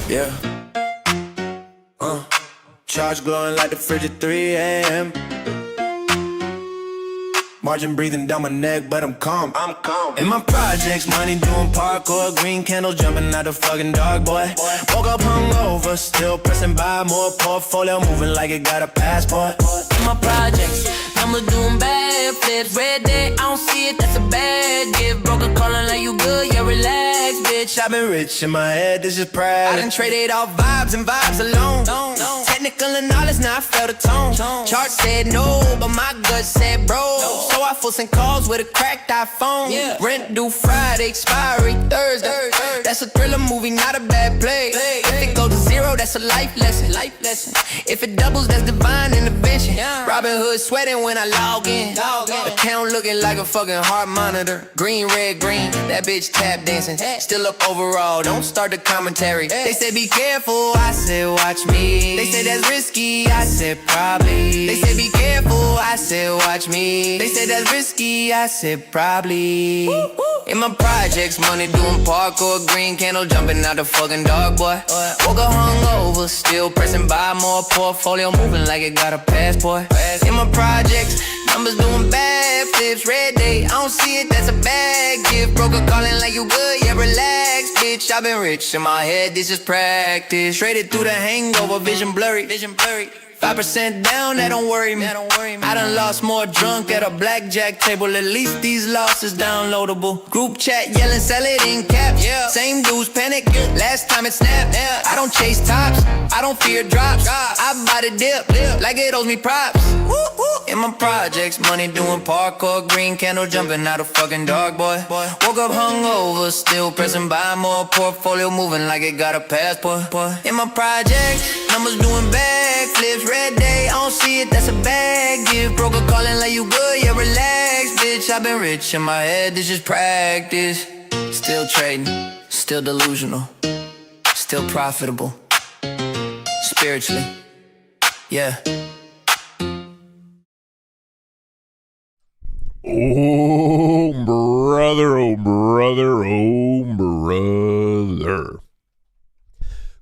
Yeah. Charge glowing like the fridge at 3 a.m. Margin breathing down my neck, but I'm calm. In my projects, money doing parkour. Green candle jumping out the fucking dark, boy. Woke up hungover, still pressing buy more. Portfolio moving like it got a passport. In my projects, numbers doing bad flips. Red day, I don't see it, that's a bad gift. Broker calling like you good, yeah, relax, bitch. I've been rich in my head, this is pride. I done traded off vibes and vibes alone. Technical and knowledge, now I felt a tone. Chart said no, but my gut said bro. So I full send calls with a cracked iPhone. Rent due Friday, expiry Thursday. That's a thriller movie, not a bad play. If it goes to zero, that's a life lesson. If it doubles, that's divine intervention. Robin Hood sweating when I log in. Account looking like a fucking heart monitor. Green, red, green, that bitch tap dancing. Still up overall, don't start the commentary. They said be careful, I said watch me. They said that's risky, I said probably. They said be careful, I said watch me. They said that's risky, I said probably. In my projects, money doing parkour. Green candle jumping out the fucking dark, boy. Woke up hungover, still pressing buy more. Portfolio moving like it got a passport. In my projects, numbers doing bad flips. Red day, I don't see it, that's a bad gift. Broker calling like you good, yeah, relax, bitch. I've been rich in my head, this is practice. Traded through the hangover, vision blurry. 5% down, that don't worry me. I done lost more drunk at a blackjack table. At least these losses downloadable. Group chat yelling, sell it in caps. Same dudes panic, last time it snapped. I don't chase tops, I don't fear drops. I buy the dip, like it owes me props. In my projects, money doing parkour. Green candle jumping out of fucking dark, boy. Woke up hungover, still pressing buy more. Portfolio moving like it got a passport. In my projects, numbers doing bad flips. Red day, I don't see it, that's a bad gift. Broker calling like you good, yeah, relax, bitch. I've been rich in my head, this is practice. Still trading, still delusional, still profitable, spiritually, yeah. Oh, brother, oh, brother, oh, brother.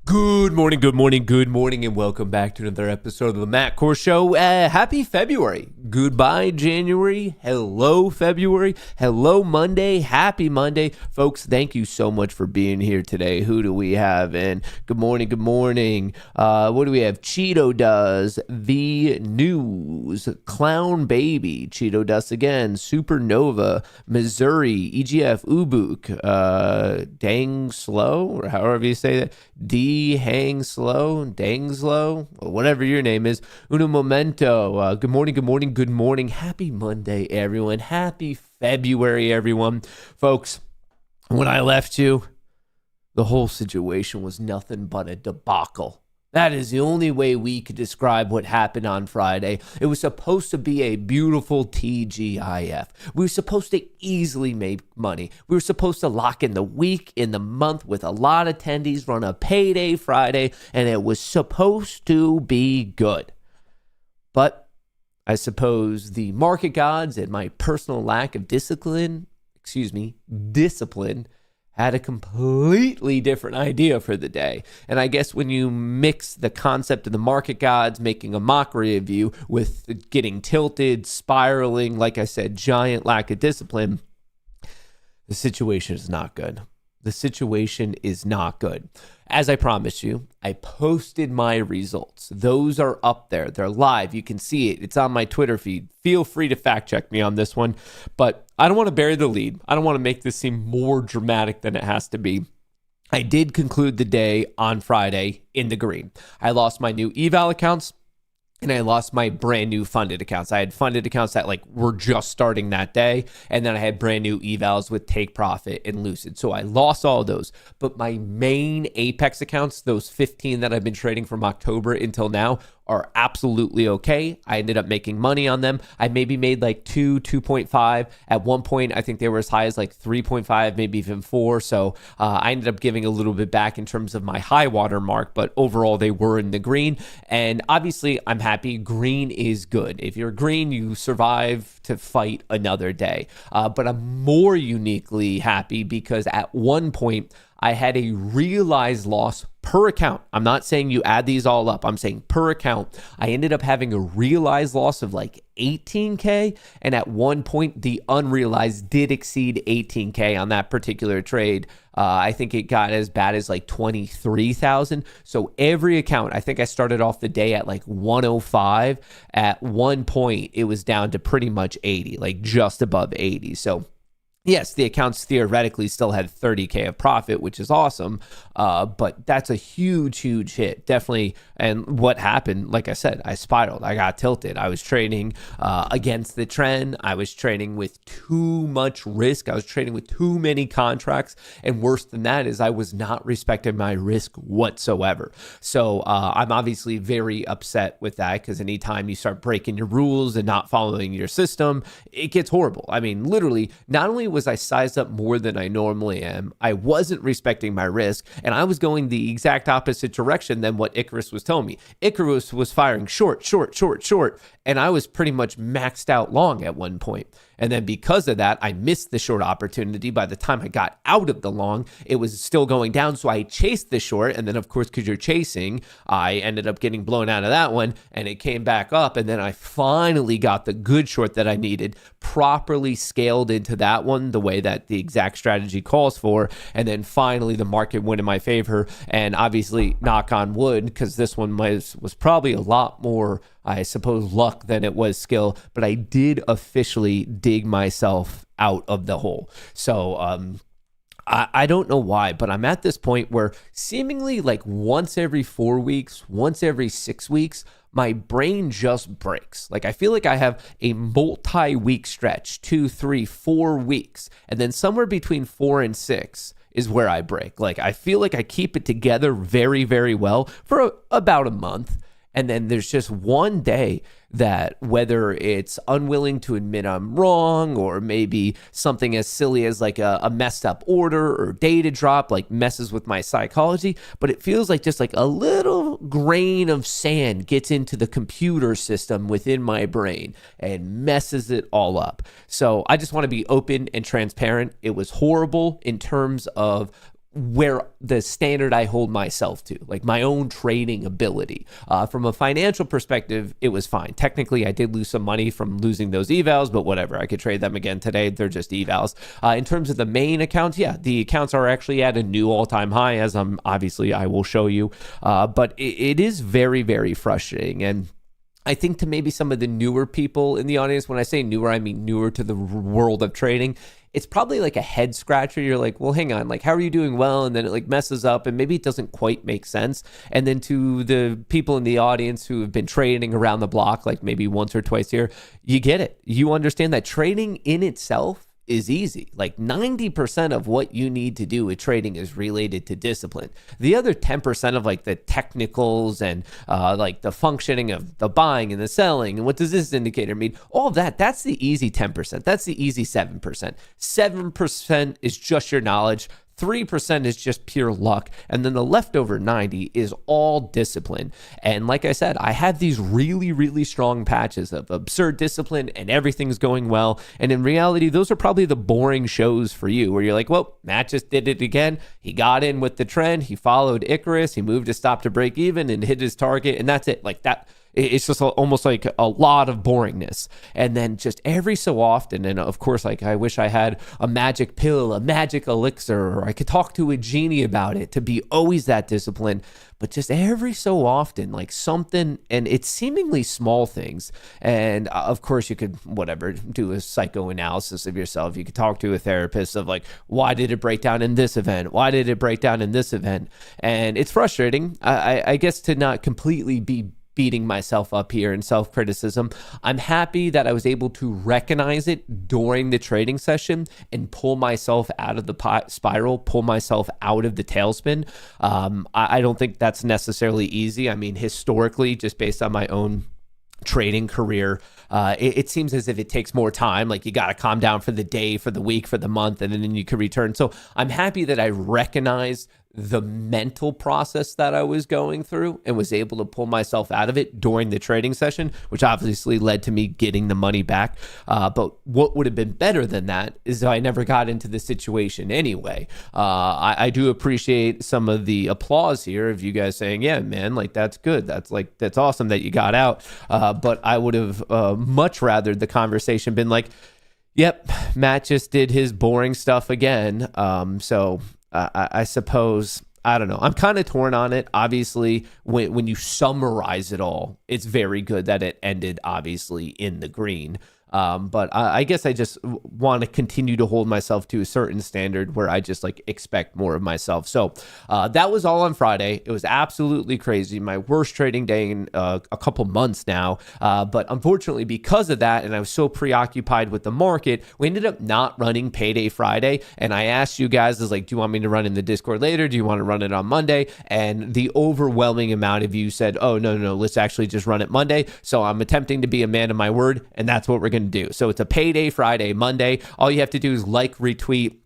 Good morning, and welcome back to another episode of the Matt Kohrs Show. Happy February. Goodbye, January. Hello, February. Hello, Monday. Happy Monday. Folks, thank you so much for being here today. Who do we have? And good morning. What do we have? Cheeto Does, The News, Clown Baby, Cheeto Does again, Supernova, Missouri, EGF, Ubuk, Dang Slow, or however you say that, Hang Slow, Dang Slow, whatever your name is. Uno Momento. Good morning. Happy Monday, everyone. Happy February, everyone. Folks, when I left you, the whole situation was nothing but a debacle. That is the only way we could describe what happened on Friday. It was supposed to be a beautiful TGIF. We were supposed to easily make money. We were supposed to lock in the week, in the month with a lot of attendees, run a payday Friday, and it was supposed to be good. But I suppose the market gods and my personal lack of discipline had a completely different idea for the day. And I guess when you mix the concept of the market gods making a mockery of you with getting tilted, spiraling, like I said, giant lack of discipline, the situation is not good. As I promised you, I posted my results. Those are up there. They're live. You can see it. It's on my Twitter feed. Feel free to fact check me on this one. But I don't want to bury the lead. I don't want to make this seem more dramatic than it has to be. I did conclude the day on Friday in the green. I lost my new eval accounts, and I lost my brand new funded accounts. I had funded accounts that were just starting that day. And then I had brand new evals with Take Profit and Lucid. So I lost all those. But my main Apex accounts, those 15 that I've been trading from October until now, are absolutely okay. I ended up making money on them. I maybe made 2.5. At one point, I think they were as high as 3.5, maybe even 4. So I ended up giving a little bit back in terms of my high water mark, but overall they were in the green. And obviously I'm happy. Green is good. If you're green, you survive to fight another day. But I'm more uniquely happy because at one point I had a realized loss per account. I'm not saying you add these all up. I'm saying per account. I ended up having a realized loss of like 18K. And at one point, the unrealized did exceed 18K on that particular trade. I think it got as bad as like 23,000. So every account, I think I started off the day at like 105. At one point, it was down to pretty much 80, like just above 80. So yes, the accounts theoretically still had 30K of profit, which is awesome. But that's a huge, huge hit. Definitely. And what happened, like I said, I spiraled. I got tilted. I was trading against the trend. I was trading with too much risk. I was trading with too many contracts. And worse than that is I was not respecting my risk whatsoever. So I'm obviously very upset with that, because anytime you start breaking your rules and not following your system, it gets horrible. I mean, literally, not only was I sized up more than I normally am, I wasn't respecting my risk, and I was going the exact opposite direction than what Icarus was telling me. Icarus was firing short, and I was pretty much maxed out long at one point. And then because of that, I missed the short opportunity. By the time I got out of the long, it was still going down. So I chased the short. And then, of course, because you're chasing, I ended up getting blown out of that one, and it came back up. And then I finally got the good short that I needed, properly scaled into that one the way that the exact strategy calls for. And then finally the market went in my favor. And obviously, knock on wood, because this one was probably a lot more, I suppose, luck than it was skill, but I did officially dig myself out of the hole. So I don't know why, but I'm at this point where seemingly like once every 4 weeks, once every 6 weeks, my brain just breaks. Like I feel like I have a multi-week stretch, 2, 3, 4 weeks, and then somewhere between 4 and 6 is where I break. Like I feel like I keep it together very, very well for about a month. And then there's just one day that, whether it's unwilling to admit I'm wrong, or maybe something as silly as like a messed up order or data drop, like messes with my psychology, but it feels like just like a little grain of sand gets into the computer system within my brain and messes it all up. So I just want to be open and transparent. It was horrible in terms of where the standard I hold myself to, like my own trading ability. From a financial perspective, it was fine. Technically, I did lose some money from losing those evals, but whatever. I could trade them again today. They're just evals. In terms of the main accounts, yeah, the accounts are actually at a new all-time high, as obviously I will show you. But it is very, very frustrating. And I think to maybe some of the newer people in the audience, when I say newer, I mean newer to the world of trading, it's probably like a head scratcher. You're like, well, hang on, like, how are you doing well? And then it like messes up and maybe it doesn't quite make sense. And then to the people in the audience who have been trading around the block, like maybe once or twice a year, you get it. You understand that trading in itself is easy. Like 90% of what you need to do with trading is related to discipline. The other 10% of like the technicals and like the functioning of the buying and the selling and what does this indicator mean, all of that, that's the easy 10%. That's the easy 7%. 7% is just your knowledge. 3% is just pure luck. And then the leftover 90 is all discipline. And like I said, I had these really, really strong patches of absurd discipline and everything's going well. And in reality, those are probably the boring shows for you where you're like, well, Matt just did it again. He got in with the trend. He followed Icarus. He moved his stop to break even and hit his target. And that's it. Like that. It's just almost like a lot of boringness. And then just every so often, and of course, like I wish I had a magic pill, a magic elixir, or I could talk to a genie about it to be always that disciplined. But just every so often, like something, and it's seemingly small things. And of course, you could, whatever, do a psychoanalysis of yourself. You could talk to a therapist of like, why did it break down in this event? Why did it break down in this event? And it's frustrating, I guess, to not completely be beating myself up here in self-criticism. I'm happy that I was able to recognize it during the trading session and pull myself out of the spiral, pull myself out of the tailspin. I don't think that's necessarily easy. I mean, historically, just based on my own trading career, it seems as if it takes more time. Like you got to calm down for the day, for the week, for the month, and then you can return. So I'm happy that I recognize the mental process that I was going through and was able to pull myself out of it during the trading session, which obviously led to me getting the money back. But what would have been better than that is if I never got into the situation anyway. I do appreciate some of the applause here of you guys saying, yeah, man, like that's good. That's awesome that you got out. But I would have much rather the conversation been like, yep, Matt just did his boring stuff again. So I suppose, I don't know. I'm kind of torn on it. Obviously, when you summarize it all, it's very good that it ended, obviously, in the green. But I guess I just want to continue to hold myself to a certain standard where I just like expect more of myself. So that was all on Friday. It was absolutely crazy. My worst trading day in a couple months now. But unfortunately, because of that, and I was so preoccupied with the market, we ended up not running Payday Friday. And I asked you guys, do you want me to run in the Discord later? Do you want to run it on Monday? And the overwhelming amount of you said, oh, no, let's actually just run it Monday. So I'm attempting to be a man of my word, and that's what we're going to do. So it's a Payday Friday, Monday. All you have to do is like, retweet,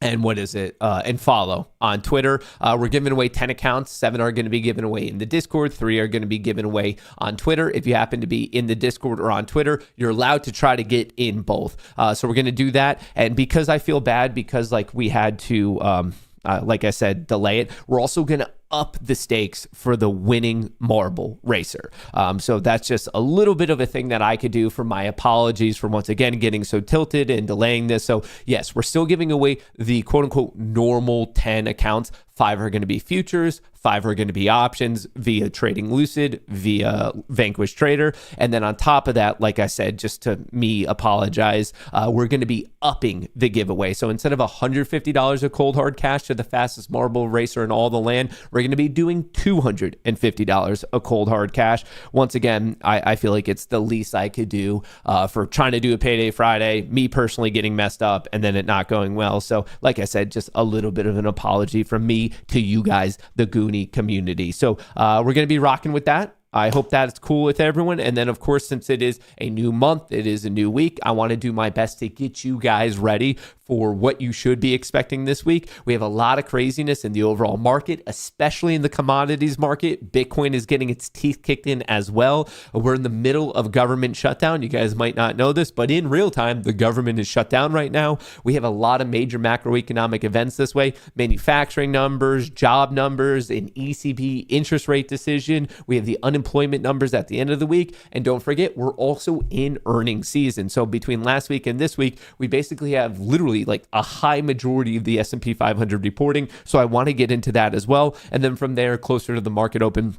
and and follow on Twitter. We're giving away 10 accounts. 7 are going to be given away in the Discord. 3 are going to be given away on Twitter. If you happen to be in the Discord or on Twitter, you're allowed to try to get in both. So we're going to do that. And because I feel bad, because like we had to, like I said, delay it, we're also going to up the stakes for the winning marble racer. So that's just a little bit of a thing that I could do. For my apologies for once again getting so tilted and delaying this. So yes, we're still giving away the quote unquote normal 10 accounts. 5 are going to be futures, 5 are going to be options via Trading Lucid, via Vanquish Trader. And then on top of that, like I said, just to me apologize, we're going to be upping the giveaway. So instead of $150 of cold hard cash to the fastest marble racer in all the land, we're going to be doing $250 of cold hard cash. Once again, I feel like it's the least I could do for trying to do a Payday Friday, me personally getting messed up and then it not going well. So like I said, just a little bit of an apology from me to you guys, the Goonie community. So we're going to be rocking with that. I hope that it's cool with everyone. And then, of course, since it is a new month, it is a new week, I want to do my best to get you guys ready for what you should be expecting this week. We have a lot of craziness in the overall market, especially in the commodities market. Bitcoin is getting its teeth kicked in as well. We're in the middle of government shutdown. You guys might not know this, but in real time, the government is shut down right now. We have a lot of major macroeconomic events this way. Manufacturing numbers, job numbers, an ECB interest rate decision. We have the unemployment numbers at the end of the week. And don't forget, we're also in earnings season. So between last week and this week, we basically have literally like a high majority of the S&P 500 reporting. So I want to get into that as well. And then from there, closer to the market open,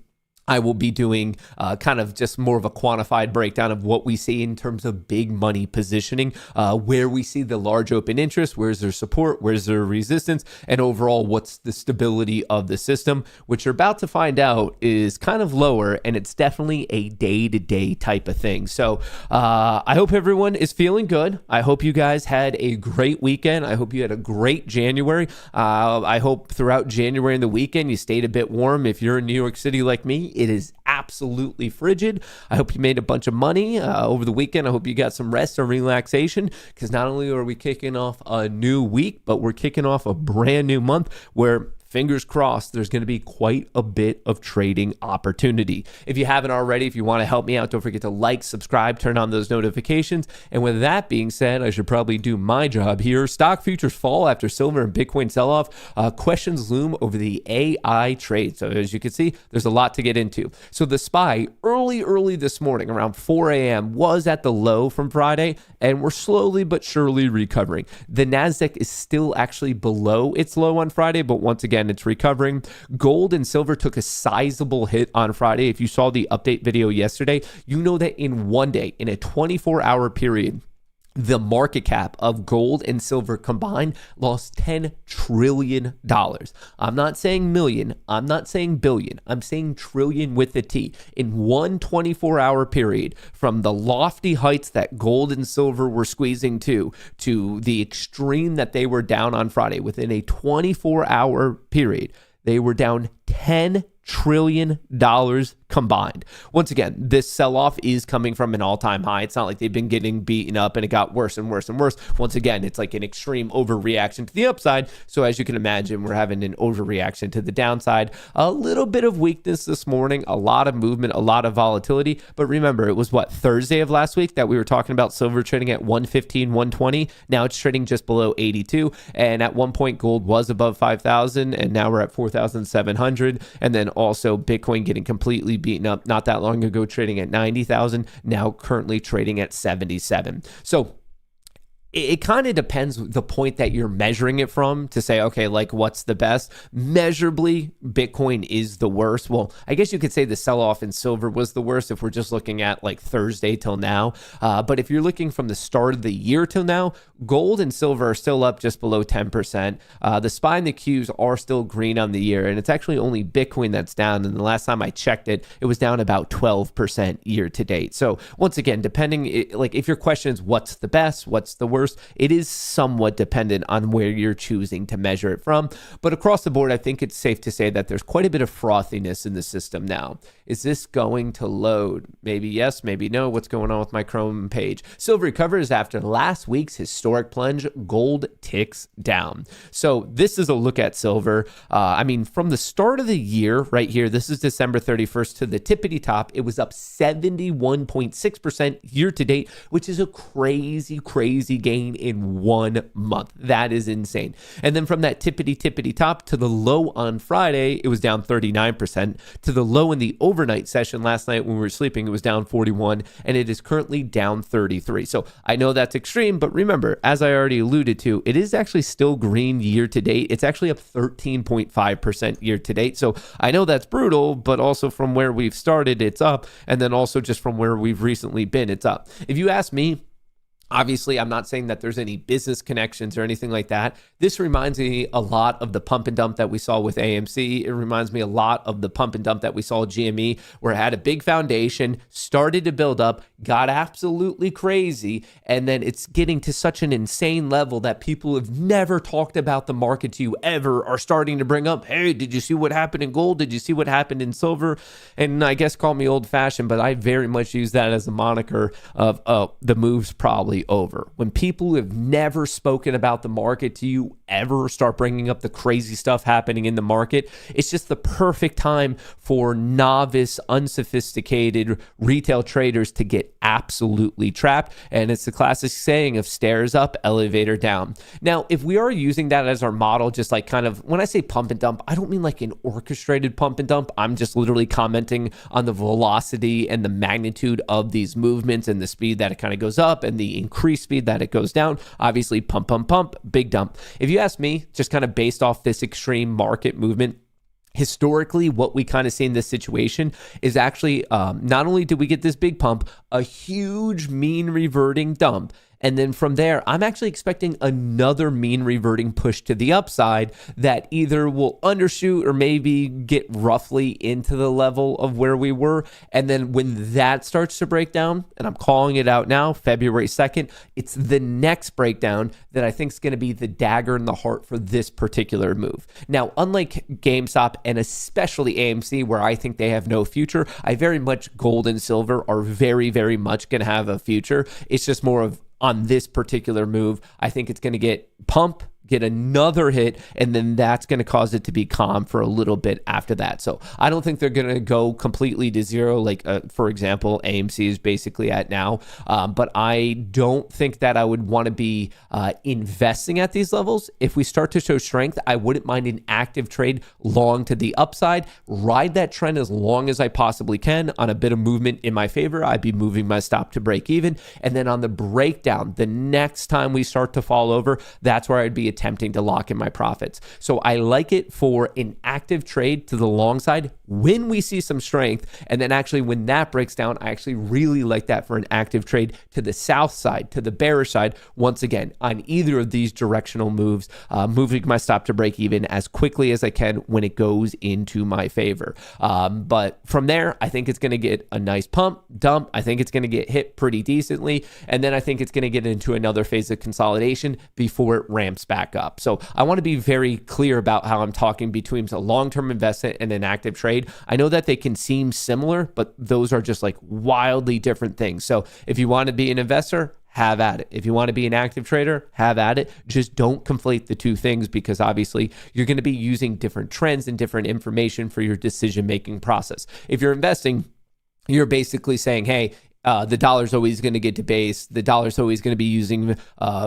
I will be doing kind of just more of a quantified breakdown of what we see in terms of big money positioning, where we see the large open interest, where's their support, where's their resistance, and overall, what's the stability of the system, which you're about to find out is kind of lower, and it's definitely a day-to-day type of thing. So I hope everyone is feeling good. I hope you guys had a great weekend. I hope you had a great January. I hope throughout January and the weekend, you stayed a bit warm. If you're in New York City like me, it is absolutely frigid. I hope you made a bunch of money over the weekend. I hope you got some rest and relaxation, because not only are we kicking off a new week, but we're kicking off a brand new month where, fingers crossed, there's going to be quite a bit of trading opportunity. If you haven't already, if you want to help me out, don't forget to like, subscribe, turn on those notifications. And with that being said, I should probably do my job here. Stock futures fall after silver and Bitcoin sell-off. Questions loom over the AI trade. So as you can see, there's a lot to get into. So the SPY early this morning, around 4 a.m., was at the low from Friday, and we're slowly but surely recovering. The NASDAQ is still actually below its low on Friday, but once again, it's recovering. Gold and silver took a sizable hit on Friday. If you saw the update video yesterday, you know that in one day, in a 24-hour period, the market cap of gold and silver combined lost $10 trillion. I'm not saying million. I'm not saying billion. I'm saying trillion with a T. In one 24-hour period, from the lofty heights that gold and silver were squeezing to the extreme that they were down on Friday, within a 24-hour period, they were down $10 trillion combined. Once again, this sell-off is coming from an all-time high. It's not like they've been getting beaten up and it got worse and worse and worse. Once again, it's like an extreme overreaction to the upside. So as you can imagine, we're having an overreaction to the downside. A little bit of weakness this morning, a lot of movement, a lot of volatility. But remember, it was Thursday of last week that we were talking about silver trading at 115, 120. Now it's trading just below 82. And at one point, gold was above 5,000 and now we're at 4,700. And then also Bitcoin getting completely beaten up not that long ago, trading at 90,000, now currently trading at 77. So it kind of depends the point that you're measuring it from to say, okay, like what's the best? Measurably, Bitcoin is the worst. Well, I guess you could say the sell-off in silver was the worst if we're just looking at like Thursday till now. But if you're looking from the start of the year till now, gold and silver are still up just below 10%. The SPY and the Qs are still green on the year, and it's actually only Bitcoin that's down. And the last time I checked it, it was down about 12% year to date. So once again, depending, like if your question is what's the best, what's the worst, it is somewhat dependent on where you're choosing to measure it from. But across the board, I think it's safe to say that there's quite a bit of frothiness in the system now. Is this going to load? Maybe yes, maybe no. What's going on with my Chrome page? Silver recovers after last week's historic plunge. Gold ticks down. So this is a look at silver. From the start of the year right here, this is December 31st to the tippity top, it was up 71.6% year to date, which is a crazy gain in 1 month. That is insane. And then from that tippity top to the low on Friday, it was down 39%. To the low in the overnight session last night when we were sleeping, it was down 41, and it is currently down 33. So I know that's extreme, but remember, as I already alluded to, it is actually still green year to date. It's actually up 13.5% year to date. So I know that's brutal, but also from where we've started, it's up. And then also just from where we've recently been, it's up. If you ask me, obviously, I'm not saying that there's any business connections or anything like that. This reminds me a lot of the pump and dump that we saw with AMC. It reminds me a lot of the pump and dump that we saw at GME, where it had a big foundation, started to build up, got absolutely crazy, and then it's getting to such an insane level that people have never talked about the market to you ever are starting to bring up, hey, did you see what happened in gold? Did you see what happened in silver? And I guess call me old-fashioned, but I very much use that as a moniker of the move's probably over. When people who have never spoken about the market to you ever start bringing up the crazy stuff happening in the market, it's just the perfect time for novice, unsophisticated retail traders to get absolutely trapped. And it's the classic saying of stairs up, elevator down. Now, if we are using that as our model, just like kind of, when I say pump and dump, I don't mean like an orchestrated pump and dump. I'm just literally commenting on the velocity and the magnitude of these movements and the speed that it kind of goes up and the increased speed that it goes down. Obviously, pump, big dump. If you ask me, just kind of based off this extreme market movement, historically, what we kind of see in this situation is actually not only did we get this big pump, a huge mean reverting dump. And then from there, I'm actually expecting another mean reverting push to the upside that either will undershoot or maybe get roughly into the level of where we were. And then when that starts to break down, and I'm calling it out now, February 2nd, it's the next breakdown that I think is going to be the dagger in the heart for this particular move. Now, unlike GameStop and especially AMC, where I think they have no future, I very much gold and silver are very much going to have a future. It's just more of on this particular move, I think it's going to get get another hit, and then that's going to cause it to be calm for a little bit after that. So I don't think they're going to go completely to zero, like, for example, AMC is basically at now. But I don't think that I would want to be investing at these levels. If we start to show strength, I wouldn't mind an active trade long to the upside, ride that trend as long as I possibly can. On a bit of movement in my favor, I'd be moving my stop to break even. And then on the breakdown, the next time we start to fall over, that's where I'd be attempting to lock in my profits. So I like it for an active trade to the long side when we see some strength. And then actually when that breaks down, I actually really like that for an active trade to the south side, to the bearish side. Once again, on either of these directional moves, moving my stop to break even as quickly as I can when it goes into my favor. But from there, I think it's going to get a nice pump, dump. I think it's going to get hit pretty decently. And then I think it's going to get into another phase of consolidation before it ramps back back up. So I want to be very clear about how I'm talking between a long-term investment and an active trade. I know that they can seem similar, but those are just like wildly different things. So if you want to be an investor, have at it. If you want to be an active trader, have at it. Just don't conflate the two things, because obviously you're going to be using different trends and different information for your decision-making process. If you're investing, you're basically saying, hey, the dollar's always going to get debased. The dollar's always going to be using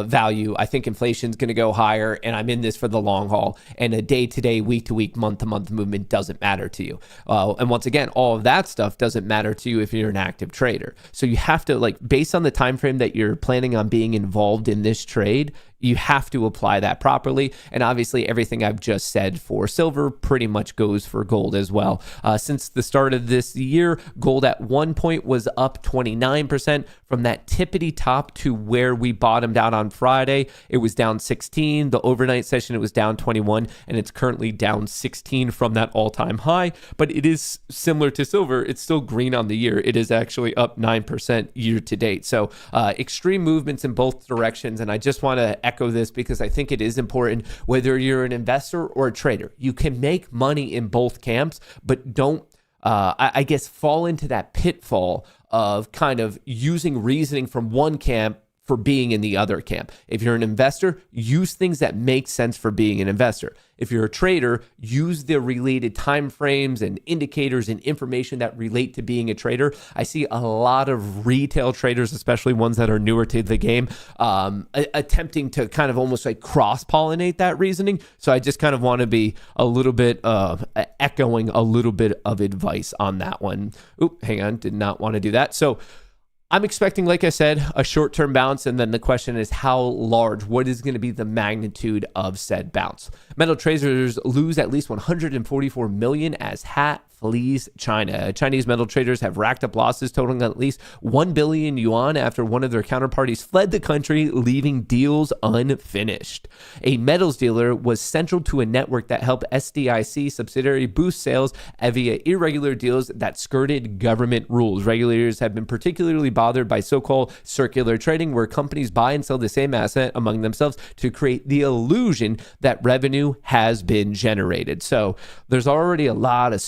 value. I think inflation's going to go higher, and I'm in this for the long haul. And a day-to-day, week-to-week, month-to-month movement doesn't matter to you. And once again, all of that stuff doesn't matter to you if you're an active trader. So you have to, like, based on the time frame that you're planning on being involved in this trade, you have to apply that properly. And obviously everything I've just said for silver pretty much goes for gold as well. Since the start of this year, gold at one point was up 29% from that tippity top to where we bottomed out on Friday. It was down 16. The overnight session, it was down 21, and it's currently down 16 from that all-time high. But it is similar to silver. It's still green on the year. It is actually up 9% year to date. So extreme movements in both directions. And I just want to echo this because I think it is important, whether you're an investor or a trader. You can make money in both camps, but don't, I guess, fall into that pitfall of kind of using reasoning from one camp for being in the other camp. If you're an investor, use things that make sense for being an investor. If you're a trader, use the related time frames and indicators and information that relate to being a trader. I see a lot of retail traders, especially ones that are newer to the game, attempting to kind of almost like cross-pollinate that reasoning. So I just kind of want to be a little bit echoing a little bit of advice on that one. Oop, hang on, did not want to do that. So I'm expecting, like I said, a short-term bounce, and then the question is how large, what is going to be the magnitude of said bounce? Metal traders lose at least 144 million as hat flees China. Chinese metal traders have racked up losses totaling at least 1 billion yuan after one of their counterparties fled the country, leaving deals unfinished. A metals dealer was central to a network that helped SDIC subsidiary boost sales via irregular deals that skirted government rules. Regulators have been particularly bothered by so-called circular trading, where companies buy and sell the same asset among themselves to create the illusion that revenue has been generated. So there's already a lot of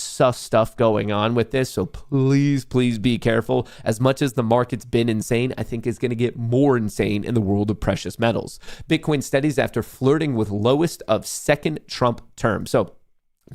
stuff going on with this. So please be careful. As much as the market's been insane, I think it's going to get more insane in the world of precious metals. Bitcoin steadies after flirting with lowest of second Trump term. So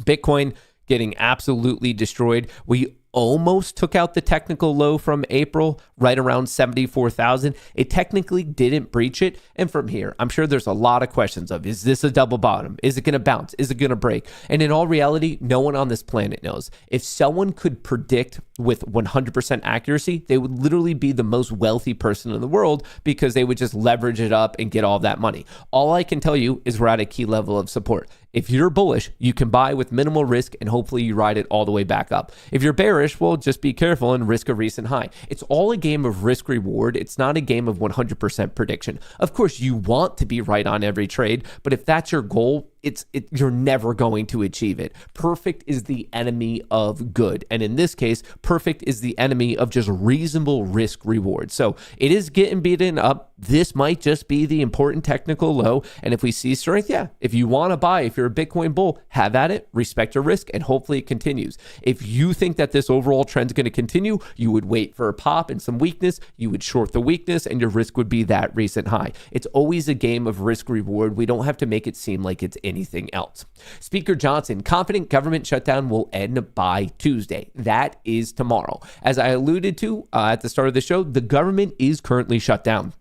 Bitcoin getting absolutely destroyed. We almost took out the technical low from April, right around 74,000. It technically didn't breach it. And from here, I'm sure there's a lot of questions of, is this a double bottom? Is it going to bounce? Is it going to break? And in all reality, no one on this planet knows. If someone could predict with 100% accuracy, they would literally be the most wealthy person in the world, because they would just leverage it up and get all that money. All I can tell you is we're at a key level of support. If you're bullish, you can buy with minimal risk and hopefully you ride it all the way back up. If you're bearish, well, just be careful and risk a recent high. It's all a game of risk reward. It's not a game of 100% prediction. Of course, you want to be right on every trade, but if that's your goal, you're never going to achieve it. Perfect is the enemy of good. And in this case, perfect is the enemy of just reasonable risk reward. So it is getting beaten up. This might just be the important technical low. And if we see strength, yeah, if you want to buy, if you're a Bitcoin bull, have at it, respect your risk, and hopefully it continues. If you think that this overall trend is going to continue, you would wait for a pop and some weakness, you would short the weakness, and your risk would be that recent high. It's always a game of risk reward. We don't have to make it seem like it's anything else. Speaker Johnson, confident government shutdown will end by Tuesday. That is tomorrow. As I alluded to at the start of the show, the government is currently shut down.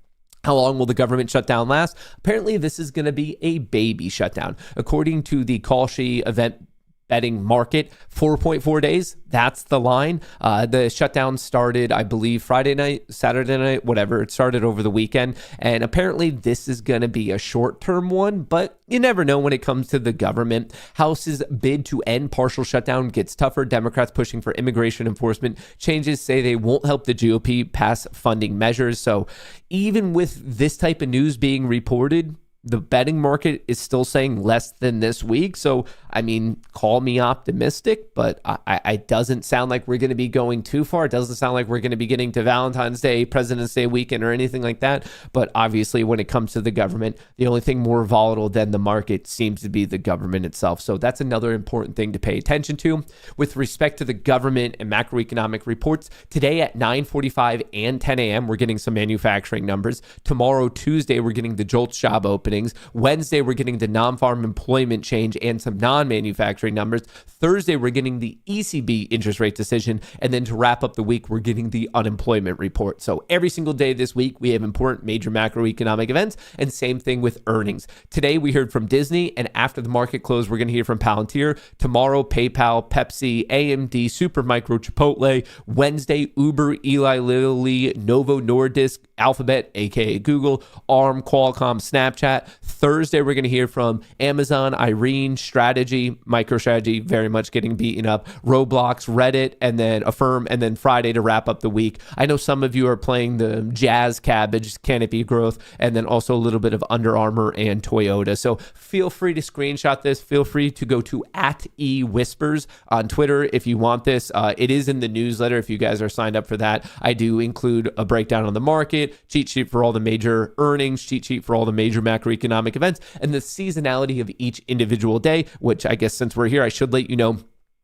How long will the government shutdown last? Apparently, this is going to be a baby shutdown. According to the Kohrs event betting market, 4.4 days. That's the line. The shutdown started, I believe, Friday night, Saturday night, whatever. It started over the weekend. And apparently this is going to be a short-term one, but you never know when it comes to the government. House's bid to end partial shutdown gets tougher. Democrats pushing for immigration enforcement changes say they won't help the GOP pass funding measures. So even with this type of news being reported, the betting market is still saying less than this week. So I mean, call me optimistic, but it doesn't sound like we're going to be going too far. It doesn't sound like we're going to be getting to Valentine's Day, President's Day weekend, or anything like that. But obviously, when it comes to the government, the only thing more volatile than the market seems to be the government itself. So that's another important thing to pay attention to. With respect to the government and macroeconomic reports, today at 9:45 and 10 a.m., we're getting some manufacturing numbers. Tomorrow, Tuesday, we're getting the JOLTS job openings. Wednesday, we're getting the non-farm employment change and some non-manufacturing numbers. Thursday, we're getting the ECB interest rate decision. And then to wrap up the week, we're getting the unemployment report. So every single day this week, we have important major macroeconomic events, and same thing with earnings. Today, we heard from Disney, and after the market close, we're going to hear from Palantir. Tomorrow, PayPal, Pepsi, AMD, Supermicro, Chipotle. Wednesday, Uber, Eli Lilly, Novo Nordisk, Alphabet, aka Google, ARM, Qualcomm, Snapchat. Thursday, we're going to hear from Amazon, Irene, Strategy, MicroStrategy, very much getting beaten up, Roblox, Reddit, and then Affirm, and then Friday to wrap up the week. I know some of you are playing the Jazz Cabbage, Canopy Growth, and then also a little bit of Under Armour and Toyota. So feel free to screenshot this. Feel free to go to @eWhispers on Twitter if you want this. It is in the newsletter if you guys are signed up for that. I do include a breakdown on the market, cheat sheet for all the major earnings, cheat sheet for all the major macroeconomic events, and the seasonality of each individual day, which I guess since we're here, I should let you know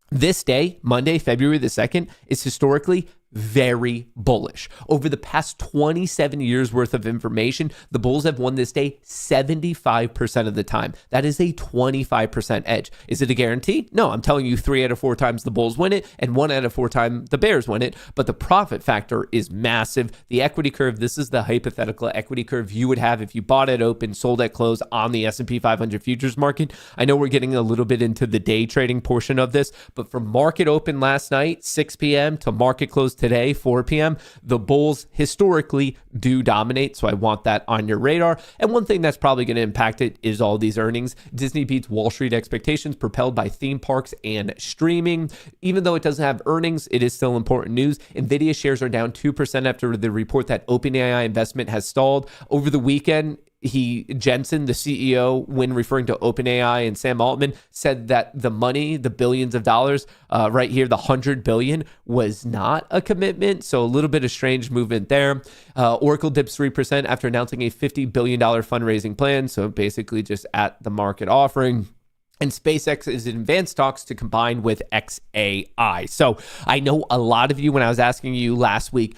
this day, Monday, February the 2nd, is historically very bullish. Over the past 27 years worth of information, the bulls have won this day 75% of the time. That is a 25% edge. Is it a guarantee? No, I'm telling you 3 out of 4 times the bulls win it and 1 out of 4 times the bears win it, but the profit factor is massive. The equity curve, this is the hypothetical equity curve you would have if you bought at open, sold at close on the S&P 500 futures market. I know we're getting a little bit into the day trading portion of this, but from market open last night, 6 p.m. to market close today, 4 p.m., the bulls historically do dominate. So I want that on your radar. And one thing that's probably going to impact it is all these earnings. Disney beats Wall Street expectations propelled by theme parks and streaming. Even though it doesn't have earnings, it is still important news. NVIDIA shares are down 2% after the report that OpenAI investment has stalled. Over the weekend, Jensen, the CEO, when referring to OpenAI and Sam Altman, said that the money, the billions of dollars, right here, the 100 billion, was not a commitment. So a little bit of strange movement there. Oracle dips 3% after announcing a $50 billion fundraising plan. So basically just at the market offering. And SpaceX is in advanced talks to combine with xAI. So I know a lot of you, when I was asking you last week,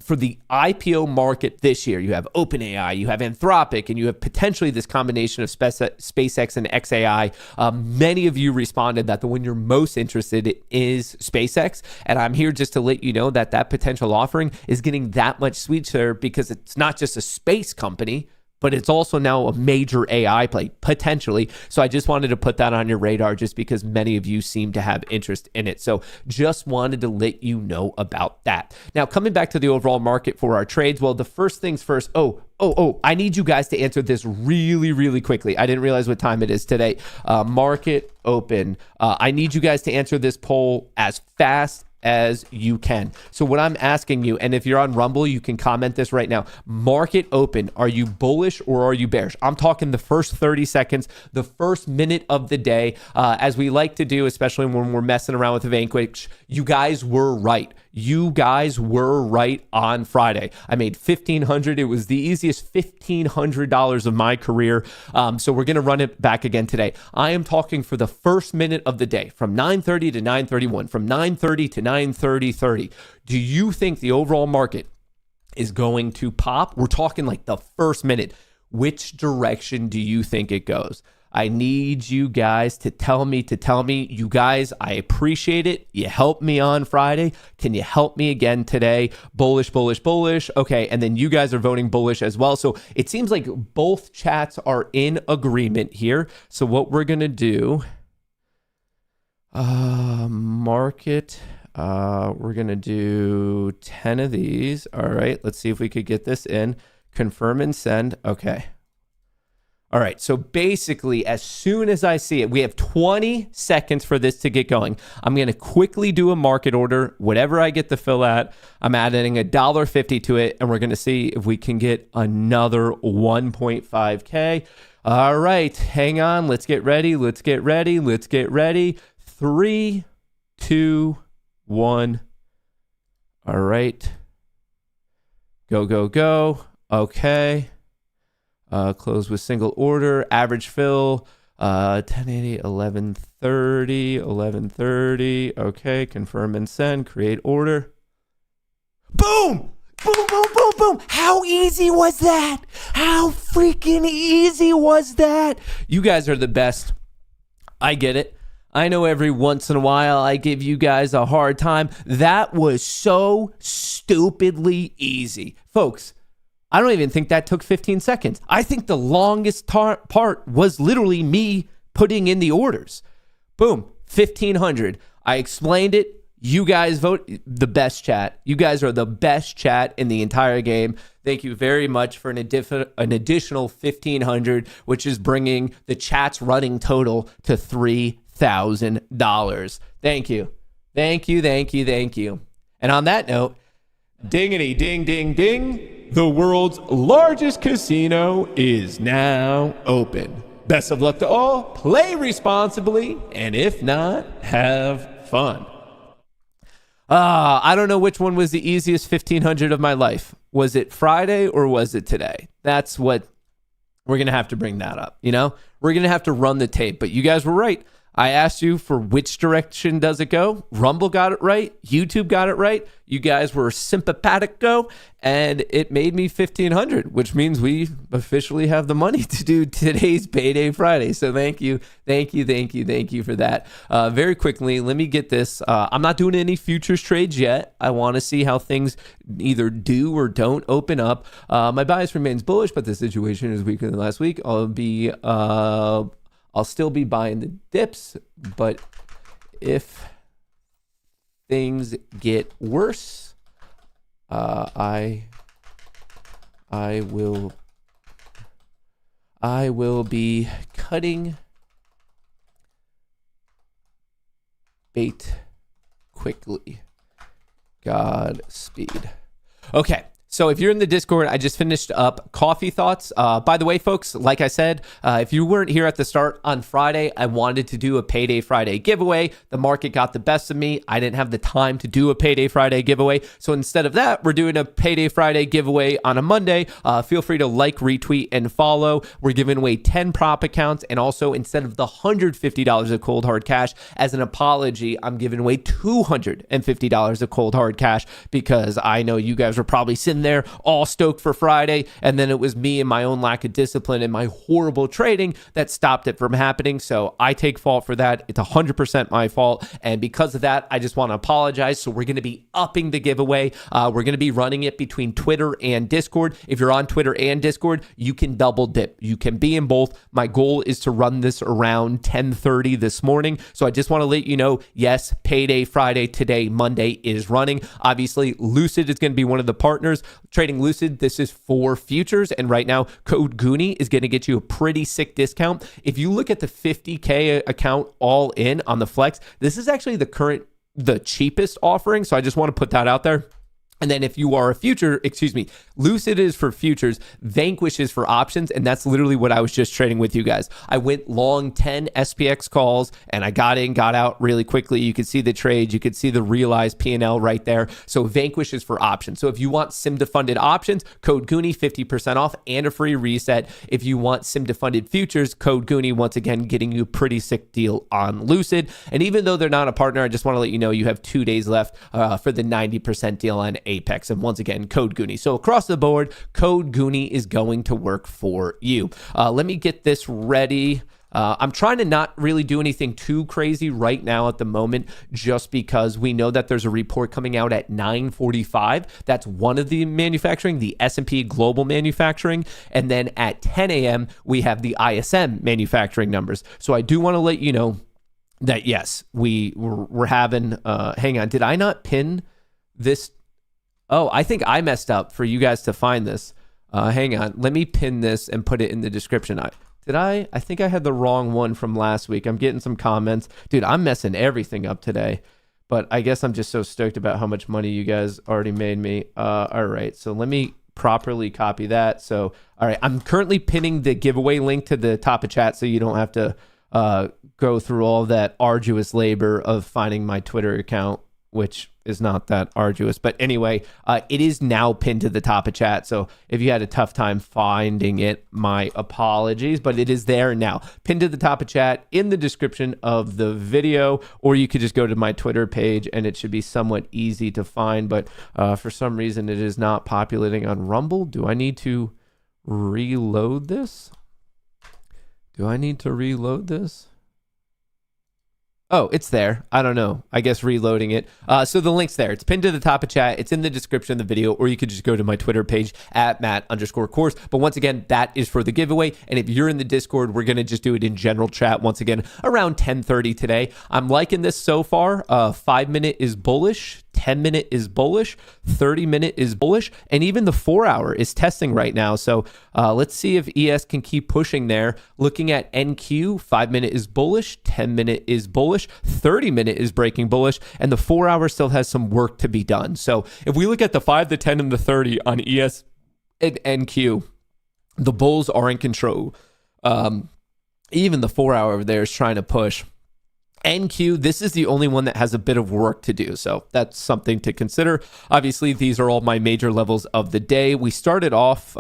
for the IPO market this year, you have OpenAI, you have Anthropic, and you have potentially this combination of SpaceX and xAI. Many of you responded that the one you're most interested in is SpaceX. And I'm here just to let you know that that potential offering is getting that much sweeter because it's not just a space company, but it's also now a major AI play, potentially. So I just wanted to put that on your radar just because many of you seem to have interest in it. So just wanted to let you know about that. Now, coming back to the overall market for our trades, well, the first things first, I need you guys to answer this really, really quickly. I didn't realize what time it is today. Market open. I need you guys to answer this poll as fast as you can. So what I'm asking you, and if you're on Rumble, you can comment this right now. Market open. Are you bullish or are you bearish? I'm talking the first 30 seconds, the first minute of the day, as we like to do, especially when we're messing around with the Vanquish. You guys were right. You guys were right on Friday. I made $1,500. It was the easiest $1,500 of my career. So we're going to run it back again today. I am talking for the first minute of the day, from 9:30 to 9:31, from 9:30 to 9:30. Do you think the overall market is going to pop? We're talking like the first minute. Which direction do you think it goes? I need you guys to tell me. You guys, I appreciate it. You helped me on Friday. Can you help me again today? Bullish, bullish, bullish. Okay, and then you guys are voting bullish as well. So it seems like both chats are in agreement here. So what we're going to do, market, we're going to do 10 of these. All right, let's see if we could get this in. Confirm and send. Okay. All right, so basically, as soon as I see it, we have 20 seconds for this to get going. I'm going to quickly do a market order. Whatever I get to fill at, I'm adding $1.50 to it, and we're going to see if we can get another 1.5K. All right, hang on. Let's get ready. 3, 2, 1. All right. Go. Okay. Close with single order. Average fill. 1080, 1130. Okay, confirm and send. Create order. Boom! Boom. How easy was that? How freaking easy was that? You guys are the best. I get it. I know every once in a while I give you guys a hard time. That was so stupidly easy. Folks, I don't even think that took 15 seconds. I think the longest part was literally me putting in the orders. Boom, 1,500. I explained it. You guys vote the best chat. You guys are the best chat in the entire game. Thank you very much for an additional 1,500, which is bringing the chat's running total to $3,000. Thank you. And on that note, dingity ding ding ding, the world's largest casino is now open. Best of luck to all. Play responsibly, and if not, have fun. I don't know which one was the easiest 1,500 of my life. Was it Friday or was it today? That's what we're going to have to bring that up. We're going to have to run the tape, but you guys were right. I asked you for which direction does it go. Rumble got it right. YouTube got it right. You guys were simpatico, and it made me 1,500, which means we officially have the money to do today's Payday Friday. So thank you for that. Very quickly, let me get this. I'm not doing any futures trades yet. I want to see how things either do or don't open up. My bias remains bullish, but the situation is weaker than last week. I'll still be buying the dips, but if things get worse, I will be cutting bait quickly. Godspeed. Okay. So if you're in the Discord, I just finished up coffee thoughts. By the way, folks, like I said, if you weren't here at the start on Friday, I wanted to do a Payday Friday giveaway. The market got the best of me. I didn't have the time to do a Payday Friday giveaway. So instead of that, we're doing a Payday Friday giveaway on a Monday. Feel free to like, retweet, and follow. We're giving away 10 prop accounts. And also, instead of the $150 of cold hard cash, as an apology, I'm giving away $250 of cold hard cash because I know you guys were probably sitting there all stoked for Friday, and then it was me and my own lack of discipline and my horrible trading that stopped it from happening. So I take fault for that. It's 100% my fault, and because of that, I just want to apologize. So we're going to be upping the giveaway. We're going to be running it between Twitter and Discord. If you're on Twitter and Discord, you can double dip. You can be in both. My goal is to run this around 10:30 this morning. So I just want to let you know, yes, Payday Friday today, Monday, is running. Obviously, Lucid is going to be one of the partners. Trading Lucid, this is for futures, and right now code Goonie is going to get you a pretty sick discount. If you look at the 50K account all in on the Flex, this is actually the cheapest offering, so I just want to put that out there. And then if you are a Lucid is for futures, Vanquish is for options, and that's literally what I was just trading with you guys. I went long 10 SPX calls, and I got in, got out really quickly. You could see the trades. You could see the realized P&L right there. So Vanquish is for options. So if you want SIM-to-funded options, code Goonie, 50% off and a free reset. If you want SIM-to-funded futures, code Goonie, once again, getting you a pretty sick deal on Lucid. And even though they're not a partner, I just want to let you know you have 2 days left for the 90% deal on Apex. And once again, code Goonie. So across the board, code Goonie is going to work for you. Let me get this ready. I'm trying to not really do anything too crazy right now at the moment, just because we know that there's a report coming out at 9:45. That's one of the manufacturing, the S&P Global Manufacturing. And then at 10 a.m., we have the ISM manufacturing numbers. So I do want to let you know that, yes, we're having, hang on, did I not pin this? Oh, I think I messed up for you guys to find this. Hang on. Let me pin this and put it in the description. I think I had the wrong one from last week. I'm getting some comments. Dude, I'm messing everything up today. But I guess I'm just so stoked about how much money you guys already made me. All right. So let me properly copy that. So, all right, I'm currently pinning the giveaway link to the top of chat so you don't have to go through all that arduous labor of finding my Twitter account, which is not that arduous. But anyway, it is now pinned to the top of chat. So if you had a tough time finding it, my apologies, but it is there now. Pinned to the top of chat in the description of the video, or you could just go to my Twitter page and it should be somewhat easy to find. But for some reason, it is not populating on Rumble. Do I need to reload this? Oh, it's there. I don't know. I guess reloading it. So the link's there. It's pinned to the top of chat. It's in the description of the video, or you could just go to my Twitter page at Matt_Kohrs. But once again, that is for the giveaway. And if you're in the Discord, we're going to just do it in general chat once again around 10:30 today. I'm liking this so far. 5-minute is bullish. 10-minute is bullish, 30-minute is bullish, and even the 4-hour is testing right now. So let's see if ES can keep pushing there. Looking at NQ, 5-minute is bullish, 10-minute is bullish, 30-minute is breaking bullish, and the 4-hour still has some work to be done. So if we look at the 5, the 10, and the 30 on ES and NQ, the bulls are in control. Even the 4-hour over there is trying to push. NQ, this is the only one that has a bit of work to do. So that's something to consider. Obviously, these are all my major levels of the day. We started off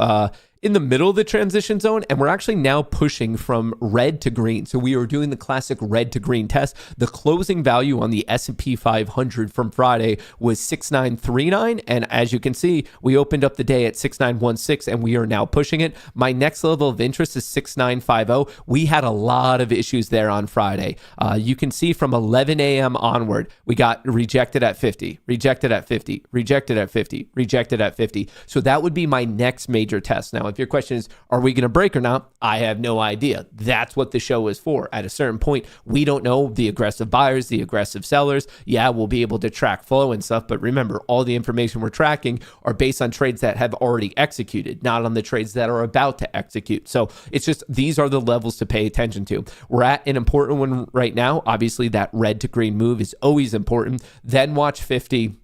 in the middle of the transition zone, and we're actually now pushing from red to green. So we are doing the classic red to green test. The closing value on the S&P 500 from Friday was 6939, and as you can see, we opened up the day at 6916, and we are now pushing it. My next level of interest is 6950. We had a lot of issues there on Friday. You can see from 11 a.m. onward, we got rejected at 50, rejected at 50, rejected at 50, rejected at 50. So that would be my next major test. Now, if your question is, are we going to break or not? I have no idea. That's what the show is for. At a certain point, we don't know the aggressive buyers, the aggressive sellers. Yeah, we'll be able to track flow and stuff, but remember, all the information we're tracking are based on trades that have already executed, not on the trades that are about to execute. So it's just, these are the levels to pay attention to. We're at an important one right now. Obviously, that red to green move is always important. Then watch 50.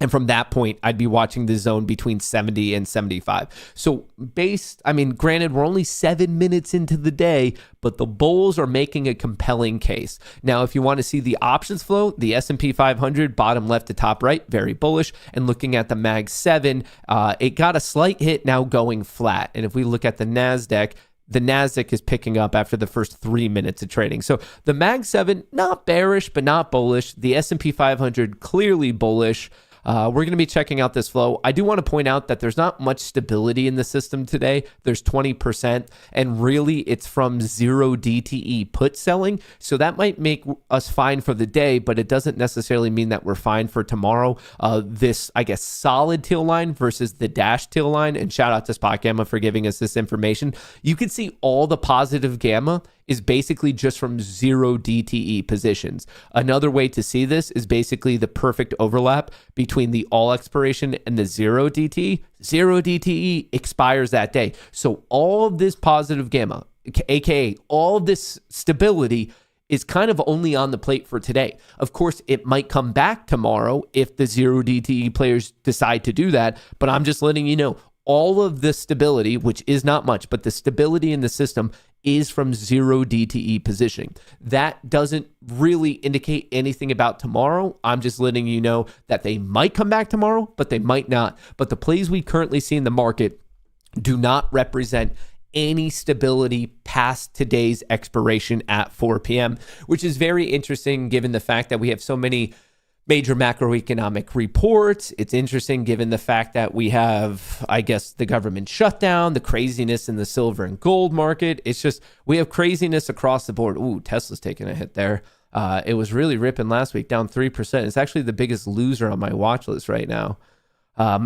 And from that point, I'd be watching the zone between 70 and 75. So granted, we're only 7 minutes into the day, but the bulls are making a compelling case. Now, if you want to see the options flow, the S&P 500, bottom left to top right, very bullish. And looking at the Mag 7, it got a slight hit, now going flat. And if we look at the NASDAQ is picking up after the first 3 minutes of trading. So the Mag 7, not bearish, but not bullish. The S&P 500, clearly bullish. We're going to be checking out this flow. I do want to point out that there's not much stability in the system today. There's 20%, and really it's from 0 DTE put selling. So that might make us fine for the day, but it doesn't necessarily mean that we're fine for tomorrow. This, I guess, solid teal line versus the dash teal line, and shout out to Spot Gamma for giving us this information. You can see all the positive gamma is basically just from 0 DTE positions. Another way to see this is basically the perfect overlap between the all expiration and the 0 DTE. 0 DTE expires that day. So all of this positive gamma, aka all of this stability, is kind of only on the plate for today. Of course, it might come back tomorrow if the 0 DTE players decide to do that, but I'm just letting you know, all of the stability, which is not much, but the stability in the system is from 0 DTE positioning. That doesn't really indicate anything about tomorrow. I'm just letting you know that they might come back tomorrow, but they might not. But the plays we currently see in the market do not represent any stability past today's expiration at 4 p.m., which is very interesting given the fact that we have so many major macroeconomic reports. It's interesting given the fact that we have, I guess, the government shutdown, the craziness in the silver and gold market. It's just, we have craziness across the board. Ooh, Tesla's taking a hit there. It was really ripping last week, down 3%. It's actually the biggest loser on my watch list right now.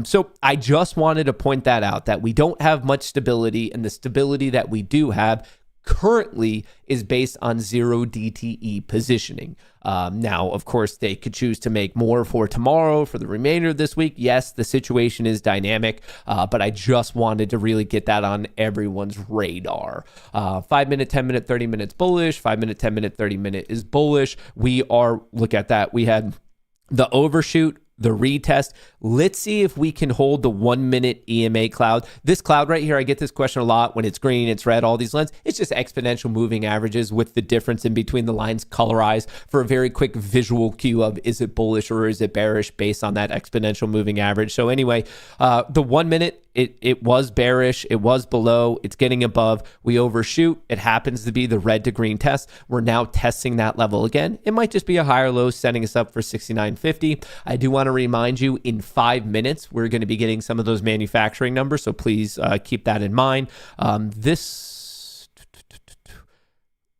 So I just wanted to point that out, that we don't have much stability, and the stability that we do have currently is based on 0 DTE positioning. Now, of course, they could choose to make more for tomorrow, for the remainder of this week. Yes, the situation is dynamic, but I just wanted to really get that on everyone's radar. 5 minute, 10 minute, 30 minutes bullish, 5 minute, 10 minute, 30 minute is bullish. Look at that. We had the overshoot the retest. Let's see if we can hold the 1 minute EMA cloud. This cloud right here, I get this question a lot when it's green, it's red, all these lines. It's just exponential moving averages with the difference in between the lines colorized for a very quick visual cue of is it bullish or is it bearish based on that exponential moving average. So anyway, the 1 minute, it was bearish. It was below. It's getting above. We overshoot. It happens to be the red to green test. We're now testing that level again. It might just be a higher low setting us up for 69.50. I do want to remind you in 5 minutes, we're going to be getting some of those manufacturing numbers. So please keep that in mind.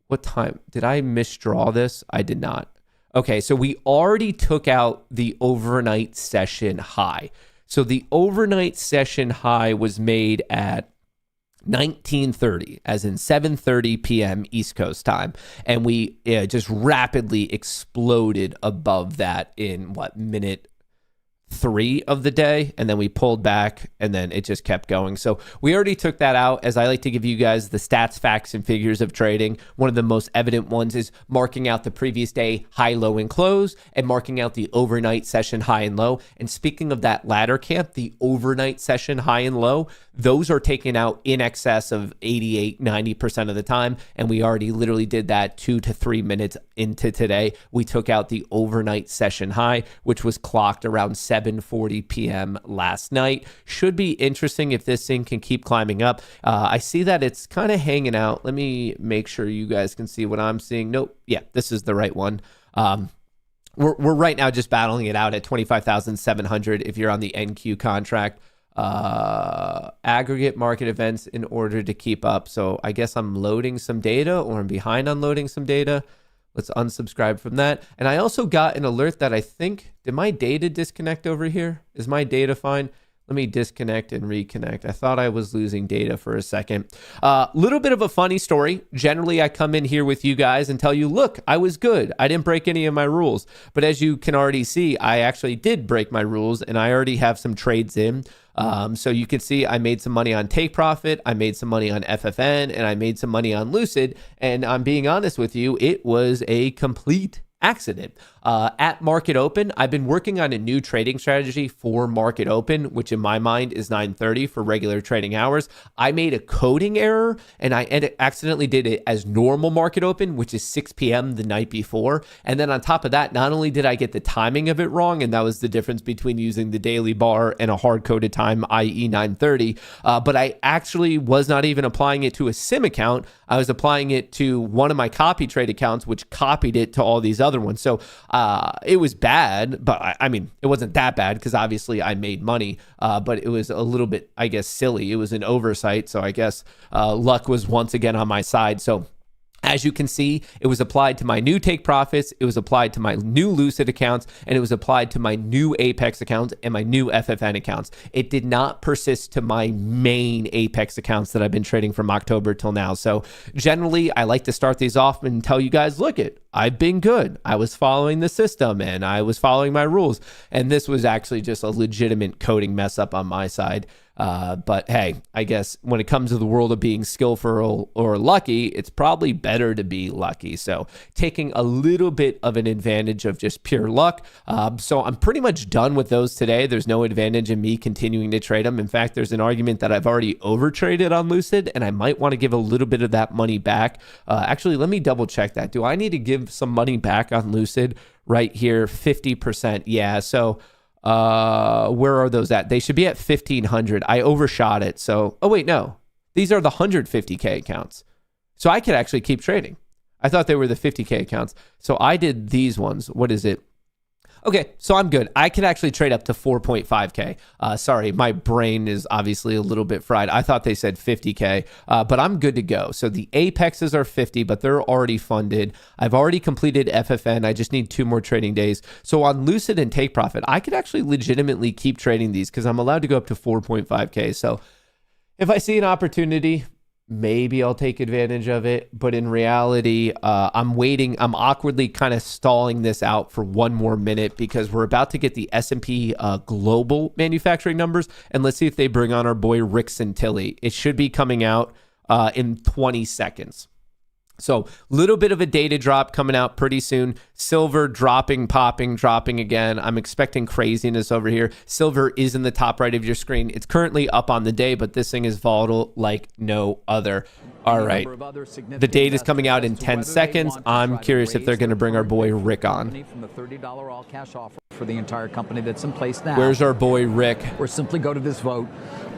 What time? Did I misdraw this? I did not. Okay, so we already took out the overnight session high. So the overnight session high was made at 19:30, as in 7:30 p.m. East Coast time. And we just rapidly exploded above that in minute 3 of the day, and then we pulled back, and then it just kept going. So we already took that out. As I like to give you guys the stats, facts, and figures of trading, one of the most evident ones is marking out the previous day high, low, and close, and marking out the overnight session high and low. And speaking of that ladder camp, the overnight session high and low, those are taken out in excess of 88-90% of the time, and we already literally did that 2 to 3 minutes into today. We took out the overnight session high, which was clocked around 7:40 p.m. last night. Should be interesting if this thing can keep climbing up. I see that it's kind of hanging out. Let me make sure you guys can see what I'm seeing. Nope. Yeah, this is the right one. We're right now just battling it out at 25,700 if you're on the NQ contract. Aggregate market events in order to keep up. So I guess I'm loading some data, or I'm behind on loading some data. Let's unsubscribe from that. And I also got an alert that I think, did my data disconnect over here? Is my data fine? Let me disconnect and reconnect. I thought I was losing data for a second. Little bit of a funny story. Generally, I come in here with you guys and tell you, look, I was good. I didn't break any of my rules. But as you can already see, I actually did break my rules, and I already have some trades in. So you can see I made some money on take profit, I made some money on FFN, and I made some money on Lucid. And I'm being honest with you, it was a complete accident. At market open, I've been working on a new trading strategy for market open, which in my mind is 9:30 for regular trading hours. I made a coding error, and I accidentally did it as normal market open, which is 6 p.m. the night before. And then on top of that, not only did I get the timing of it wrong, and that was the difference between using the daily bar and a hard-coded time, i.e. 9:30, but I actually was not even applying it to a SIM account. I was applying it to one of my copy trade accounts, which copied it to all these other ones. So it was bad, but I mean, it wasn't that bad because obviously I made money, but it was a little bit, I guess, silly. It was an oversight. So I guess luck was once again on my side. So as you can see, it was applied to my new take profits, it was applied to my new Lucid accounts, and it was applied to my new Apex accounts and my new FFN accounts. It did not persist to my main Apex accounts that I've been trading from October till now. So generally, I like to start these off and tell you guys, look I've been good. I was following the system and I was following my rules. And this was actually just a legitimate coding mess up on my side. But hey, I guess when it comes to the world of being skillful or lucky, it's probably better to be lucky. So taking a little bit of an advantage of just pure luck. So I'm pretty much done with those today. There's no advantage in me continuing to trade them. In fact, there's an argument that I've already overtraded on Lucid, and I might want to give a little bit of that money back. Actually, let me double check that. Do I need to give some money back on Lucid right here? 50%. Yeah. So where are those at? They should be at 1,500. I overshot it. So, oh wait, no, these are the 150K accounts. So I could actually keep trading. I thought they were the 50K accounts. So I did these ones. What is it? Okay, so I'm good. I can actually trade up to 4.5K. Sorry, my brain is obviously a little bit fried. I thought they said 50K, but I'm good to go. So the Apexes are 50, but they're already funded. I've already completed FFN. I just need 2 more trading days. So on Lucid and Take Profit, I could actually legitimately keep trading these because I'm allowed to go up to 4.5K. So if I see an opportunity, maybe I'll take advantage of it. But in reality, I'm waiting. I'm awkwardly kind of stalling this out for 1 more minute because we're about to get the S&P global manufacturing numbers. And let's see if they bring on our boy Rick Santilli. It should be coming out in 20 seconds. So little bit of a data drop coming out pretty soon. Silver dropping, popping, dropping again. I'm expecting craziness over here. Silver is in the top right of your screen. It's currently up on the day, but this thing is volatile like no other. All right. The date is coming out in 10 seconds. I'm curious if they're going to bring our boy Rick on. From the $30 all cash offer for the entire company that's in place now. Where's our boy Rick? Or simply go to this vote.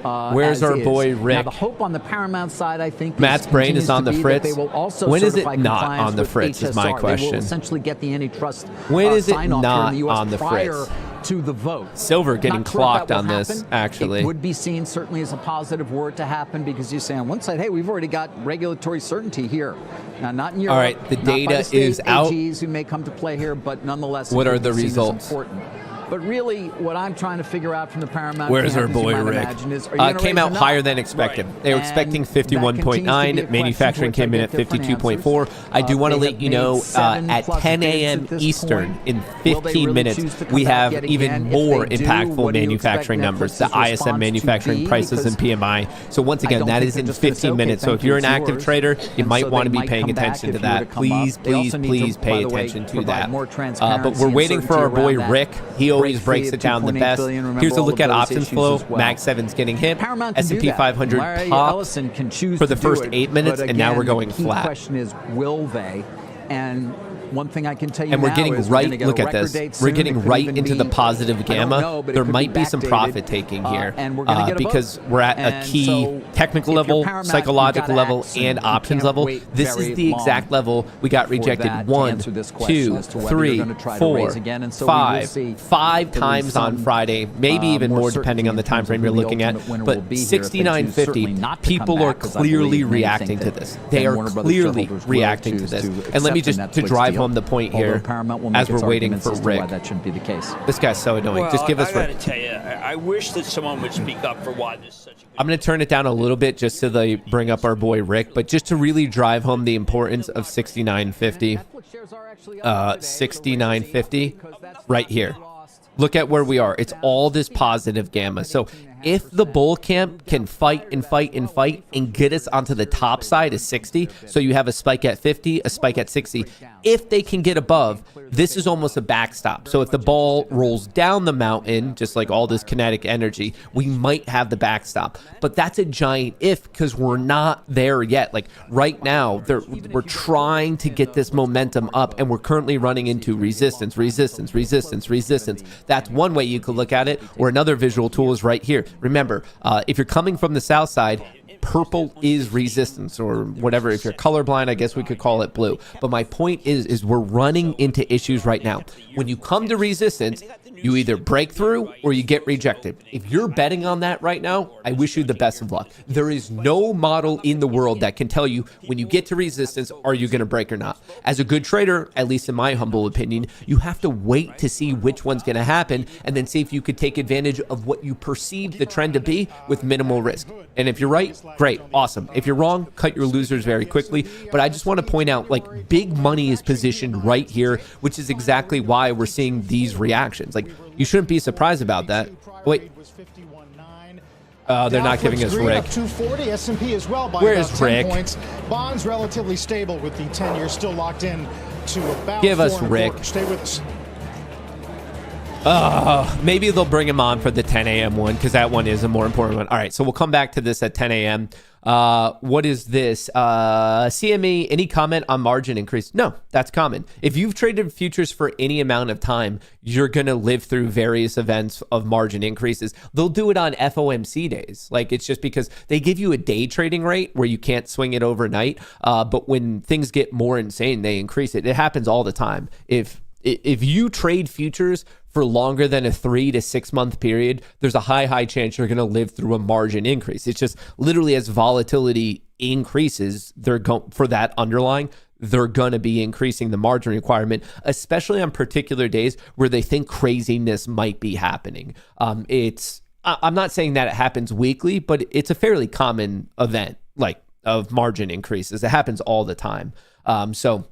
Where's our boy Rick? Now, the hope on the Paramount side, I think, Matt's brain is on the fritz. When is it not on the fritz is my question. They will essentially get the antitrust when is it sign-off not here in the US on the prior fritz? To the vote. Silver getting Not sure clocked that on will this, happen. actually. It would be seen certainly as a positive word to happen because you say on one side, hey, we've already got regulatory certainty here. Now, not in Europe. All right, the not by data the state is out. AGs who may come to play here, but nonetheless, what are the seen as results? Important. But really, what I'm trying to figure out from the Paramount Where's our camp, as you boy might Rick? imagine, is, are you gonna Came raise out or higher not? than expected. Right. They were expecting And that continues to be a 51.9. question Manufacturing to which came in I at get different 52.4. answers. I do want to They let have you know made 7 at plus 10 bids a.m. at this Eastern, point. in Will they 15 really minutes, choose to come we back have yet even again? If more they do, impactful what do you manufacturing expect numbers, the Netflix's ISM response manufacturing to be? prices and Because PMI. So once I again, don't that think is they're in just gonna 15 say, okay, minutes. So thank if you're you, an it's active yours. trader, you And might so want to they be might paying come back attention to if you were that. to come up. Please, They also please, need to, please by pay the way, attention to provide that. more But transparency we're and waiting for certainty our boy around that. Rick. He always Break breaks free it of down the 2.8 best. billion. Remember Here's a all look of at those options issues flow. as well. Max 7's getting hit. Paramount can do S&P that. 500 Larry popped Ellison can choose for the to do first it, 8 minutes, but and now again, we're going the key flat. question is, will they? And one thing I can tell you And we're now getting is right, gonna get look a at record this. date We're soon. It getting could right even into be, the positive I don't gamma. know, but it There could might be some backdated, profit taking here and we're gonna get a because vote. we're at a And key so technical if you're level, Paramount, psychological you've got level, acts, and you options can't level. wait This very is the exact long level we got for rejected. that to 1, answer this question 2, as to whether 3, you're gonna try to 4, raise again. And so we will 5, see 5 at least times on some, Friday, maybe even more more depending certainty on the in time terms frame of you're who the looking at. ultimate winner will But be here if they choose 69.50, certainly not to come people are back, 'cause I clearly believe many reacting think to that this. They then are Warner Brothers clearly shareholders will reacting to choose this. to And let me accept just the to Netflix drive deal, home the point although here Paramount will make as we're its waiting arguments for as to why Rick. that shouldn't be the case. This guy's so annoying. Just give us I Rick. gotta tell you, I wish that someone would speak up for why this is such a good. I'm going to turn it down a little bit just so they bring up our boy Rick, but just to really drive home the importance of 69.50. 69.50 right here. Look at where we are. It's all this positive gamma. So if the bull camp can fight and fight and fight and get us onto the top side of 60, so you have a spike at 50, a spike at 60, if they can get above, this is almost a backstop. So if the ball rolls down the mountain, just like all this kinetic energy, we might have the backstop. But that's a giant if because we're not there yet. Like right now, we're trying to get this momentum up, and we're currently running into resistance, resistance, resistance, resistance. That's one way you could look at it, or another visual tool is right here. Remember, if you're coming from the south side, purple is resistance, or whatever. If you're colorblind, I guess we could call it blue. But my point is we're running into issues right now. When you come to resistance, you either break through or you get rejected. If you're betting on that right now, I wish you the best of luck. There is no model in the world that can tell you when you get to resistance, are you going to break or not? As a good trader, at least in my humble opinion, you have to wait to see which one's going to happen and then see if you could take advantage of what you perceive the trend to be with minimal risk. And if you're right, great, awesome. If you're wrong, cut your losers very quickly. But I just want to point out, like, big money is positioned right here, which is exactly why we're seeing these reactions. Like, you shouldn't be surprised about that. Wait. They're not giving us Rick. 240, S&P as well by Where's about 10 Rick? points. Bonds relatively stable with the 10-year still locked in to about Give us 4.25. Rick. Stay with us. Maybe they'll bring him on for the 10 a.m. one because that one is a more important one. All right, so we'll come back to this at 10 a.m. What is this? CME, any comment on margin increase? No, that's common. If you've traded futures for any amount of time, you're going to live through various events of margin increases. They'll do it on FOMC days. Like, it's just because they give you a day trading rate where you can't swing it overnight. But when things get more insane, they increase it. It happens all the time. If you trade futures for longer than a 3 to 6 month period, there's a high chance you're going to live through a margin increase. It's just literally as volatility increases, they're going for that underlying, they're going to be increasing the margin requirement, especially on particular days where they think craziness might be happening. I'm not saying that it happens weekly, but it's a fairly common event, like, of margin increases. It happens all the time. So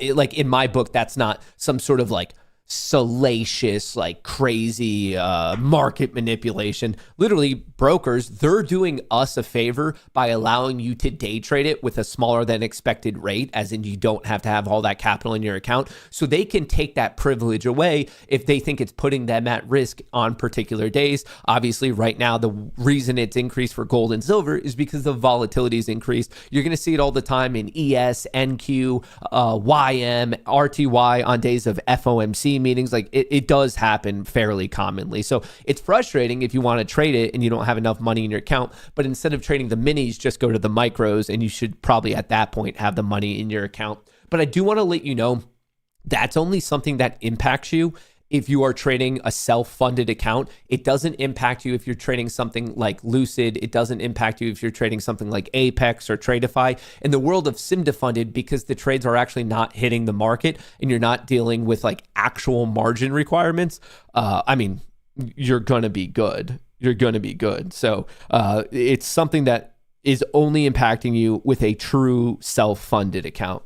in my book, that's not some sort of like salacious, like crazy market manipulation. Literally, brokers, they're doing us a favor by allowing you to day trade it with a smaller than expected rate, as in you don't have to have all that capital in your account. So they can take that privilege away if they think it's putting them at risk on particular days. Obviously, right now, the reason it's increased for gold and silver is because the volatility is increased. You're going to see it all the time in ES, NQ, YM, RTY on days of FOMC meetings. Like it does happen fairly commonly. So it's frustrating if you want to trade it and you don't have enough money in your account. But instead of trading the minis, just go to the micros, and you should probably at that point have the money in your account. But I do want to let you know that's only something that impacts you if you are trading a self-funded account. It doesn't impact you if you're trading something like Lucid. It doesn't impact you if you're trading something like Apex or Tradeify. In the world of SIM-defunded, because the trades are actually not hitting the market and you're not dealing with like actual margin requirements, you're going to be good. You're going to be good. So it's something that is only impacting you with a true self-funded account.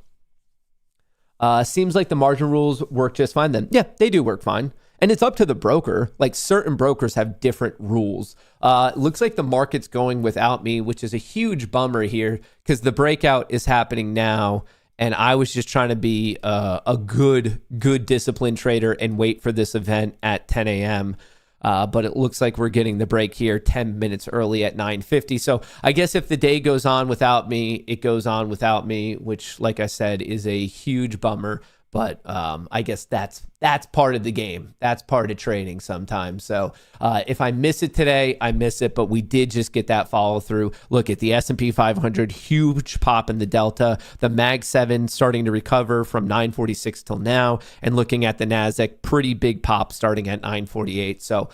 Seems like the margin rules work just fine then. Yeah, they do work fine. And it's up to the broker. Like certain brokers have different rules. Looks like the market's going without me, which is a huge bummer here because the breakout is happening now. And I was just trying to be a good disciplined trader and wait for this event at 10 a.m. But it looks like we're getting the break here 10 minutes early at 9:50. So I guess if the day goes on without me, it goes on without me, which, like I said, is a huge bummer. But I guess that's part of the game. That's part of trading sometimes. So if I miss it today, I miss it. But we did just get that follow through. Look at the S&P 500, huge pop in the delta. The Mag 7 starting to recover from 946 till now. And looking at the NASDAQ, pretty big pop starting at 948. So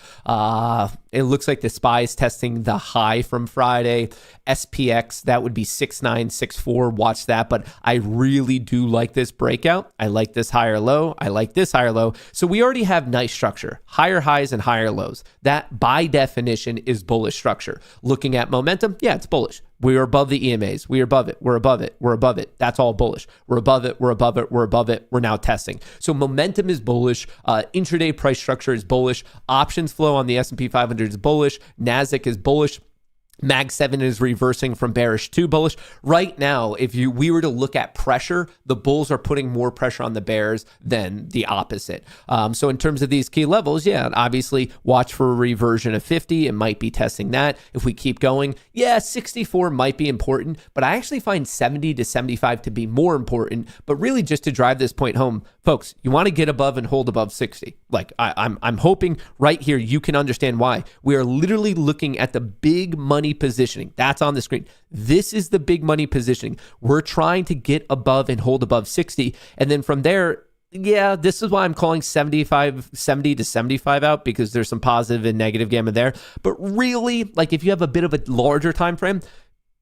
it looks like the SPY is testing the high from Friday. SPX, that would be 6964. Watch that. But I really do like this breakout. I like this higher low. I like this higher low. So we already have nice structure, higher highs and higher lows. That by definition is bullish structure. Looking at momentum, yeah, it's bullish. We are above the EMAs. We are above it. We're above it. We're above it. That's all bullish. We're above it. We're above it. We're above it. We're now testing. So momentum is bullish. Intraday price structure is bullish. Options flow on the S&P 500 is bullish. NASDAQ is bullish. Mag 7 is reversing from bearish to bullish. Right now, if we were to look at pressure, the bulls are putting more pressure on the bears than the opposite. So in terms of these key levels, yeah, obviously watch for a reversion of 50. It might be testing that. If we keep going, yeah, 64 might be important, but I actually find 70 to 75 to be more important. But really just to drive this point home, folks, you want to get above and hold above 60. Like I'm hoping right here you can understand why. We are literally looking at the big money positioning. That's on the screen. This is the big money positioning. We're trying to get above and hold above 60. And then from there, yeah, this is why I'm calling 70 to 75 out, because there's some positive and negative gamma there. But really, like if you have a bit of a larger time frame,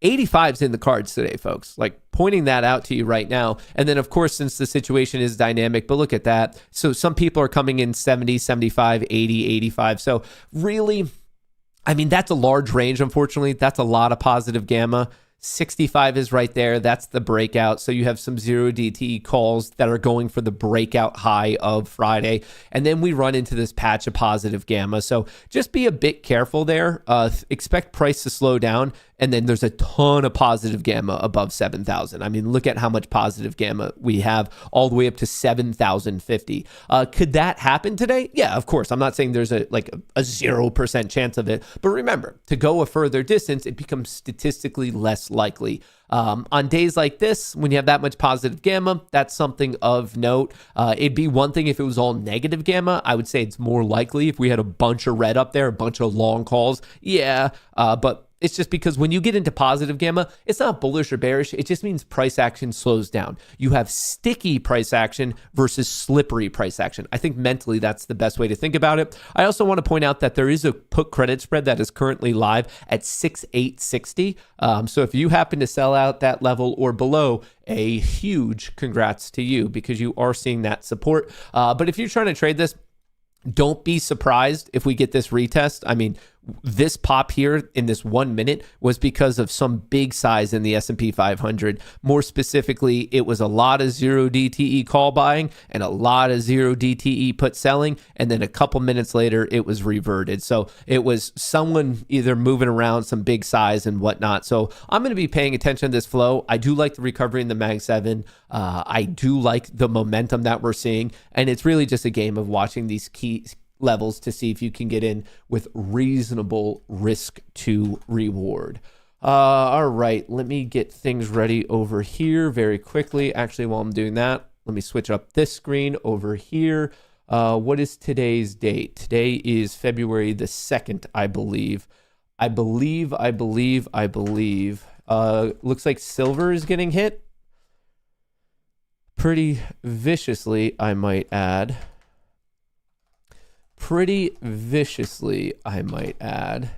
85 is in the cards today, folks. Like pointing that out to you right now. And then, of course, since the situation is dynamic, but look at that. So some people are coming in 70, 75, 80, 85. So really, I mean, that's a large range, unfortunately. That's a lot of positive gamma. 65 is right there. That's the breakout. So you have some 0DT calls that are going for the breakout high of Friday. And then we run into this patch of positive gamma. So just be a bit careful there. Expect price to slow down. And then there's a ton of positive gamma above 7,000. I mean, look at how much positive gamma we have all the way up to 7,050. Could that happen today? Yeah, of course. I'm not saying there's a 0% chance of it. But remember, to go a further distance, it becomes statistically less likely. On days like this, when you have that much positive gamma, that's something of note. It'd be one thing if it was all negative gamma. I would say it's more likely if we had a bunch of red up there, a bunch of long calls. Yeah, but it's just because when you get into positive gamma, it's not bullish or bearish. It just means price action slows down. You have sticky price action versus slippery price action. I think mentally that's the best way to think about it. I also want to point out that there is a put credit spread that is currently live at 6,860. So if you happen to sell out that level or below, a huge congrats to you because you are seeing that support. But if you're trying to trade this, don't be surprised if we get this retest. I mean, this pop here in this 1 minute was because of some big size in the S&P 500. More specifically, it was a lot of 0 DTE call buying and a lot of 0 DTE put selling. And then a couple minutes later, it was reverted. So it was someone either moving around some big size and whatnot. So I'm going to be paying attention to this flow. I do like the recovery in the Mag 7. I do like the momentum that we're seeing. And it's really just a game of watching these key levels to see if you can get in with reasonable risk to reward. All right, let me get things ready over here very quickly. Actually, while I'm doing that, let me switch up this screen over here. What is today's date? Today is February the 2nd, I believe. I believe. Looks like silver is getting hit pretty viciously, I might add. Pretty viciously, I might add.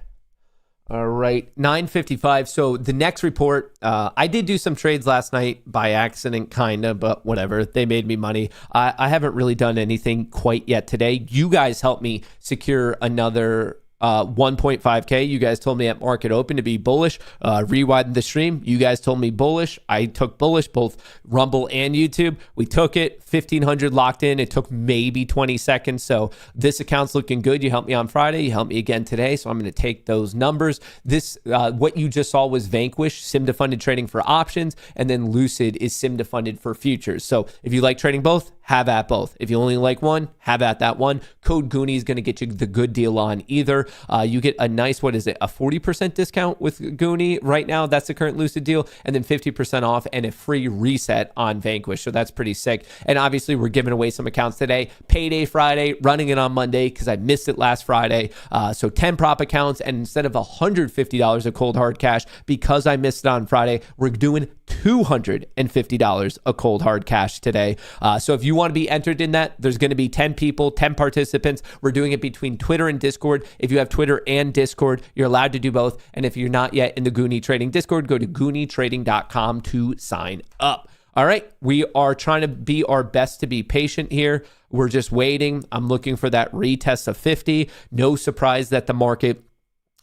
All right, 9:55. So the next report, I did do some trades last night by accident, kind of, but whatever. They made me money. I haven't really done anything quite yet today. You guys helped me secure another 1.5K. You guys told me at market open to be bullish. Rewind the stream. You guys told me bullish. I took bullish, both Rumble and YouTube. We took it. 1,500 locked in. It took maybe 20 seconds. So this account's looking good. You helped me on Friday. You helped me again today. So I'm going to take those numbers. This, what you just saw was Vanquish, sim to funded trading for options. And then Lucid is sim to funded for futures. So if you like trading both, have at both. If you only like one, have at that one. Code Goonie is going to get you the good deal on either. You get a nice, what is it, a 40% discount with Goonie right now. That's the current Lucid deal. And then 50% off and a free reset on Vanquish. So that's pretty sick. And obviously, we're giving away some accounts today. Payday Friday, running it on Monday because I missed it last Friday. So 10 prop accounts. And instead of $150 of cold hard cash, because I missed it on Friday, we're doing $250 of cold hard cash today. So if you want to be entered in that, there's going to be 10 people, 10 participants. We're doing it between Twitter and Discord. If you have Twitter and Discord, you're allowed to do both. And if you're not yet in the Goonie Trading Discord, go to goonietrading.com to sign up. All right, we are trying to be our best to be patient here. We're just waiting. I'm looking for that retest of 50. No surprise that the market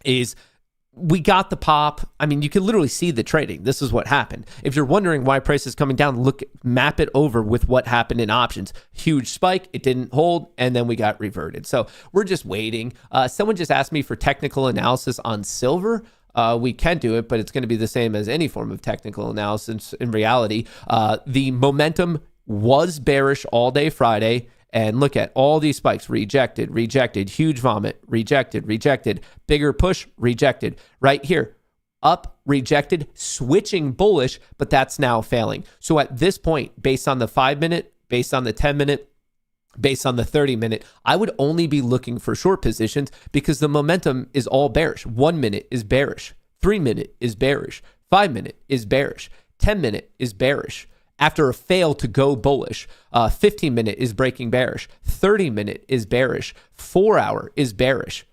is... We got the pop. I mean, you can literally see the trading. This is what happened. If you're wondering why price is coming down, map it over with what happened in options. Huge spike. It didn't hold. And then we got reverted. So we're just waiting. Someone just asked me for technical analysis on silver. We can do it, but it's going to be the same as any form of technical analysis in reality. The momentum was bearish all day Friday. And look at all these spikes, rejected, huge vomit, rejected, bigger push, rejected. Right here, up, rejected, switching bullish, but that's now failing. So at this point, based on the 5 minute, based on the 10 minute, based on the 30 minute, I would only be looking for short positions because the momentum is all bearish. 1 minute is bearish, 3 minute is bearish, 5 minute is bearish, 10 minute is bearish. After a fail to go bullish, 15 minute is breaking bearish, 30 minute is bearish, 4 hour is bearish.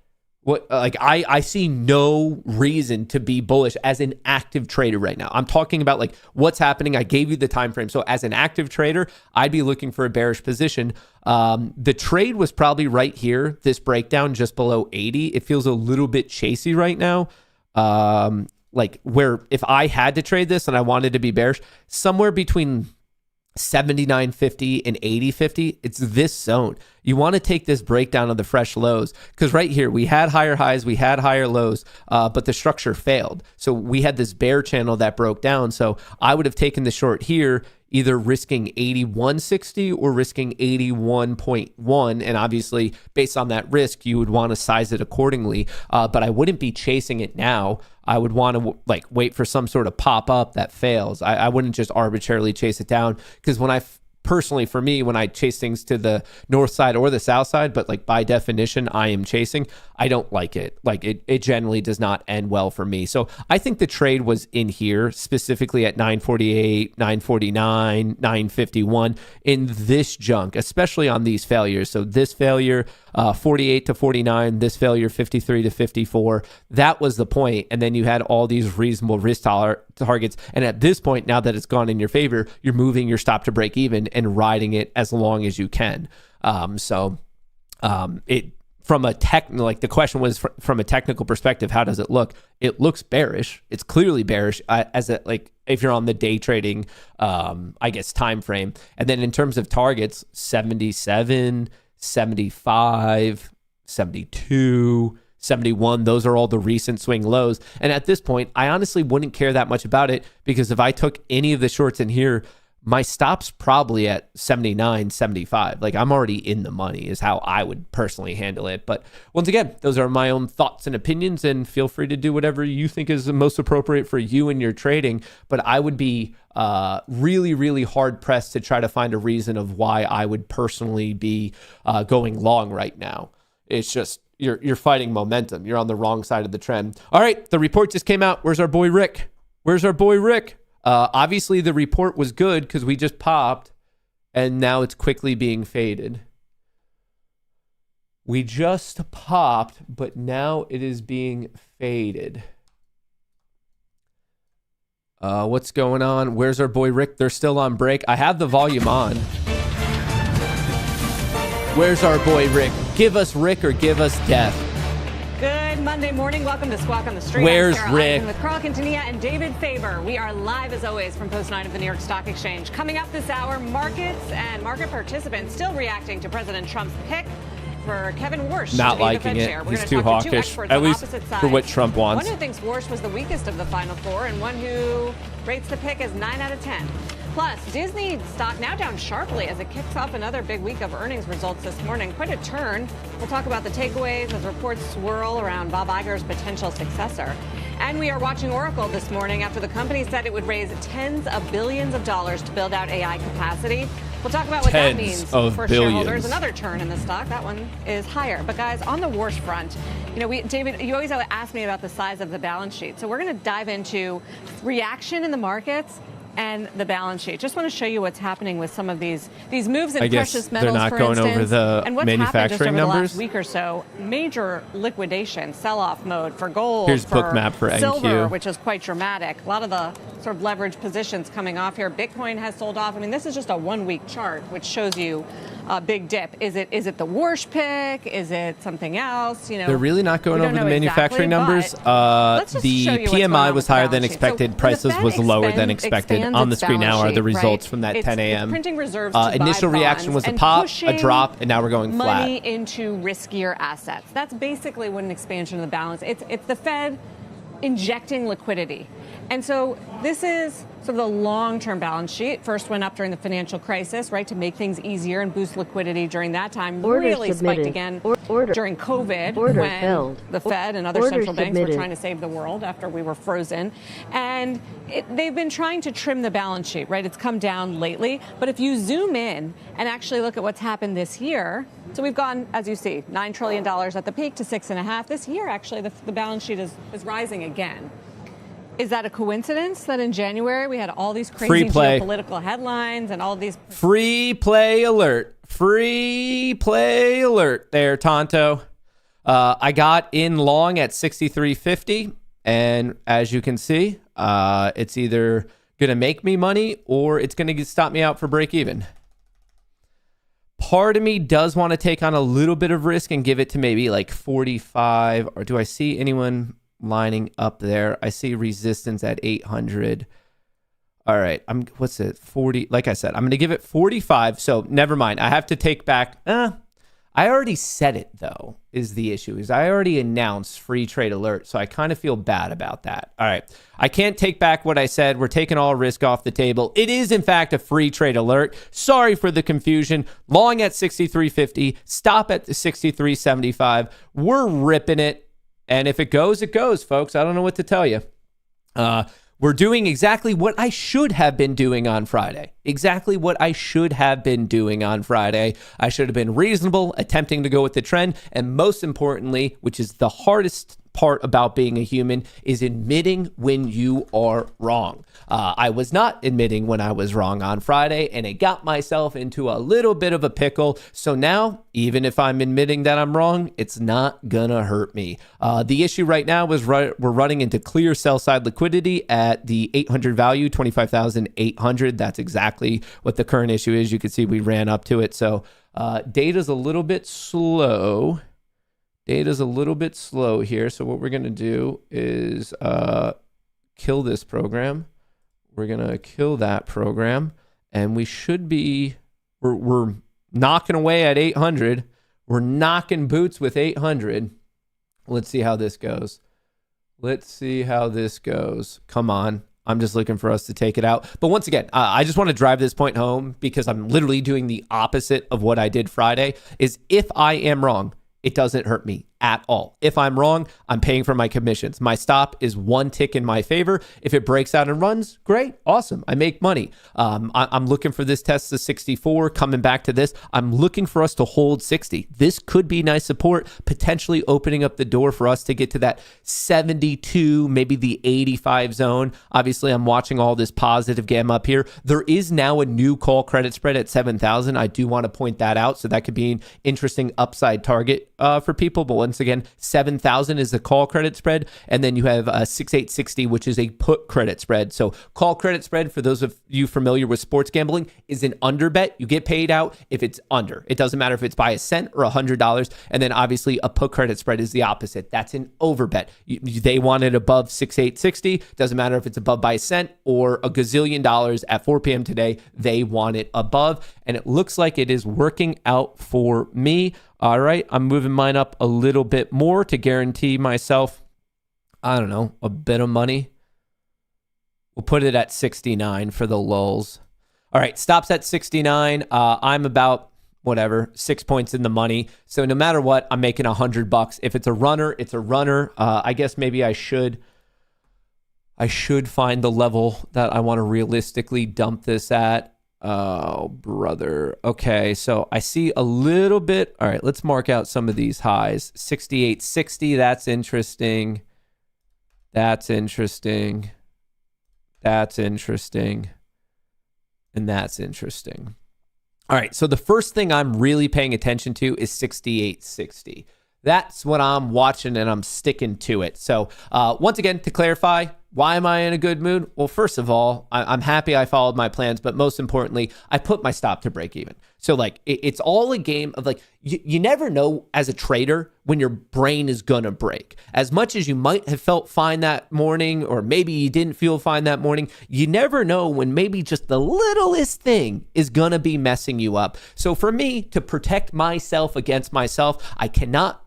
What I see no reason to be bullish as an active trader right now. I'm talking about like what's happening. I gave you the time frame. So as an active trader, I'd be looking for a bearish position. The trade was probably right here, this breakdown just below 80. It feels a little bit chasey right now. Like where if I had to trade this and I wanted to be bearish, somewhere between 79.50 and 80.50, it's this zone. You want to take this breakdown of the fresh lows because right here we had higher highs, we had higher lows, but the structure failed. So we had this bear channel that broke down. So I would have taken the short here, either risking 81.60 or risking 81.1. And obviously, based on that risk, you would want to size it accordingly. But I wouldn't be chasing it now. I would want to like wait for some sort of pop up that fails. I wouldn't just arbitrarily chase it down because personally, for me, when I chase things to the north side or the south side, but like by definition, I am chasing, I don't like it. Like it generally does not end well for me. So I think the trade was in here, specifically at 948, 949, 951 in this junk, especially on these failures. So this failure, 48 to 49, this failure, 53 to 54. That was the point. And then you had all these reasonable risk targets. And at this point, now that it's gone in your favor, you're moving your stop to break even and riding it as long as you can. from a like the question was from a technical perspective, how does it look? It looks bearish. It's clearly bearish if you're on the day trading, I guess, time frame. And then in terms of targets, 77, 75, 72, 71, those are all the recent swing lows. And at this point, I honestly wouldn't care that much about it, because if I took any of the shorts in here, my stop's probably at 79, 75. Like, I'm already in the money is how I would personally handle it. But once again, those are my own thoughts and opinions, and feel free to do whatever you think is the most appropriate for you and your trading. But I would be really, really hard pressed to try to find a reason of why I would personally be going long right now. It's just, you're fighting momentum. You're on the wrong side of the trend. All right, the report just came out. Where's our boy Rick? Obviously, the report was good because we just popped, and now it's quickly being faded. We just popped, but now it is being faded. What's going on? Where's our boy Rick? They're still on break. I have the volume on. Where's our boy Rick? Give us Rick or give us death. Good Monday morning. Welcome to Squawk on the Street. Where's I'm Sarah Rick? Eisen with Carl Quintanilla and David Faber. We are live as always from Post 9 of the New York Stock Exchange. Coming up this hour, markets and market participants still reacting to President Trump's pick for Kevin Warsh Not to be liking the Fed it. chair. We're He's going too to talk to two hawkish, experts at on least opposite for sides. what Trump wants. One who thinks Warsh was the weakest of the final four, and one who rates the pick as 9 out of 10. Plus, Disney stock now down sharply as it kicks off another big week of earnings results this morning. Quite a turn. We'll talk about the takeaways as reports swirl around Bob Iger's potential successor. And we are watching Oracle this morning after the company said it would raise tens of billions of dollars to build out AI capacity. We'll talk about what that means for shareholders. Another turn in the stock. That one is higher. But guys, on the Warsh front, David, you always ask me about the size of the balance sheet. So we're going to dive into reaction in the markets and the balance sheet. Just want to show you what's happening with some of these moves in precious metals, they're not for going instance, over the and what's manufacturing happened just over numbers. the last week or so. Major liquidation, sell-off mode for gold, Here's for bookmap for silver, NQ. which is quite dramatic. A lot of the sort of leverage positions coming off here. Bitcoin has sold off. I mean, this is just a one-week chart, which shows you a big dip. Is it the Warsh pick? Is it something else? They're really not going over the manufacturing numbers. The PMI was higher than expected. Prices was lower than expected. On the screen now are the results from that 10 a.m. Printing reserves to initial buy reaction was a bonds pop, and a drop, and now we're going flat. money into riskier assets. That's basically what an expansion of the balance. It's the Fed injecting liquidity. And so this is sort of the long-term balance sheet. First went up during the financial crisis, right, to make things easier and boost liquidity during that time. Really spiked again during COVID when the Fed and other central banks were trying to save the world after we were frozen. And they've been trying to trim the balance sheet, right? It's come down lately. But if you zoom in and actually look at what's happened this year, so we've gone, as you see, $9 trillion at the peak to $6.5 trillion. This year, actually, the balance sheet is rising again. Is that a coincidence that in January we had all these crazy geopolitical headlines and all these... Free play alert. Free play alert there, Tonto. I got in long at 63.50, and as you can see, it's either going to make me money or it's going to stop me out for break even. Part of me does want to take on a little bit of risk and give it to maybe like 45, or do I see anyone lining up there? I see resistance at 800. All right, what's it, 40? Like I said, I'm going to give it 45, so never mind. I have to take back, I already said it, though, is the issue. Is I already announced free trade alert, so I kind of feel bad about that. All right, I can't take back what I said. We're taking all risk off the table. It is, in fact, a free trade alert. Sorry for the confusion. Long at 63.50, stop at 63.75. We're ripping it, and if it goes, it goes, folks. I don't know what to tell you. We're doing exactly what I should have been doing on Friday. Exactly what I should have been doing on Friday. I should have been reasonable, attempting to go with the trend. And most importantly, which is the hardest part about being a human, is admitting when you are wrong. I was not admitting when I was wrong on Friday, and it got myself into a little bit of a pickle. So now, even if I'm admitting that I'm wrong, it's not gonna hurt me. The issue right now is we're running into clear sell side liquidity at the 800 value, 25,800. That's exactly what the current issue is. You can see we ran up to it. So data's a little bit slow. Data's a little bit slow here. So what we're going to do is kill this program. We're going to kill that program. And we should be, we're knocking away at 800. We're knocking boots with 800. Let's see how this goes. Let's see how this goes. Come on. I'm just looking for us to take it out. But once again, I just want to drive this point home because I'm literally doing the opposite of what I did Friday. Is if I am wrong, it doesn't hurt me at all. If I'm wrong, I'm paying for my commissions. My stop is one tick in my favor. If it breaks out and runs, great, awesome. I make money. I'm looking for this test to 64. Coming back to this, I'm looking for us to hold 60. This could be nice support, potentially opening up the door for us to get to that 72, maybe the 85 zone. Obviously, I'm watching all this positive gamma up here. There is now a new call credit spread at 7,000. I do want to point that out. So that could be an interesting upside target for people. But once again, 7,000 is the call credit spread. And then you have 6,860, which is a put credit spread. So call credit spread, for those of you familiar with sports gambling, is an under bet. You get paid out if it's under. It doesn't matter if it's by a cent or $100. And then obviously a put credit spread is the opposite. That's an over bet. They want it above 6,860. Doesn't matter if it's above by a cent or a gazillion dollars at 4 p.m. today. They want it above. And it looks like it is working out for me. All right, I'm moving mine up a little bit more to guarantee myself, I don't know, a bit of money. We'll put it at 69 for the lulls. All right, stops at 69. I'm about, 6 points in the money. So no matter what, I'm making $100. If it's a runner, it's a runner. I guess maybe I should find the level that I want to realistically dump this at. Oh, brother. Okay, so I see a little bit. All right, let's mark out some of these highs. 68.60, that's interesting. That's interesting. That's interesting. And that's interesting. All right, so the first thing I'm really paying attention to is 68.60. That's what I'm watching, and I'm sticking to it. So once again, to clarify, why am I in a good mood? Well, first of all, I'm happy I followed my plans, but most importantly, I put my stop to break even. So it's all a game of you never know as a trader when your brain is gonna break. As much as you might have felt fine that morning, or maybe you didn't feel fine that morning, you never know when maybe just the littlest thing is gonna be messing you up. So for me, to protect myself against myself, I cannot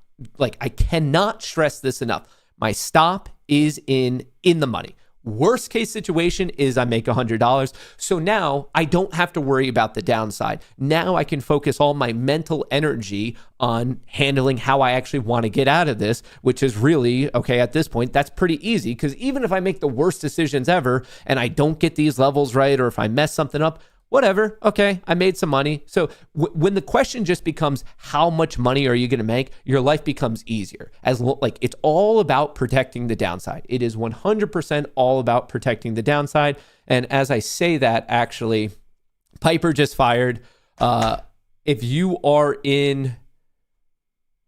stress this enough. My stop is in the money. Worst case situation is I make $100. So now I don't have to worry about the downside. Now I can focus all my mental energy on handling how I actually want to get out of this, which is really, okay, at this point, that's pretty easy, because even if I make the worst decisions ever and I don't get these levels right, or if I mess something up, whatever. Okay, I made some money. So when the question just becomes how much money are you going to make, your life becomes easier. It's all about protecting the downside. It is 100% all about protecting the downside. And as I say that, actually, Piper just fired. If you are in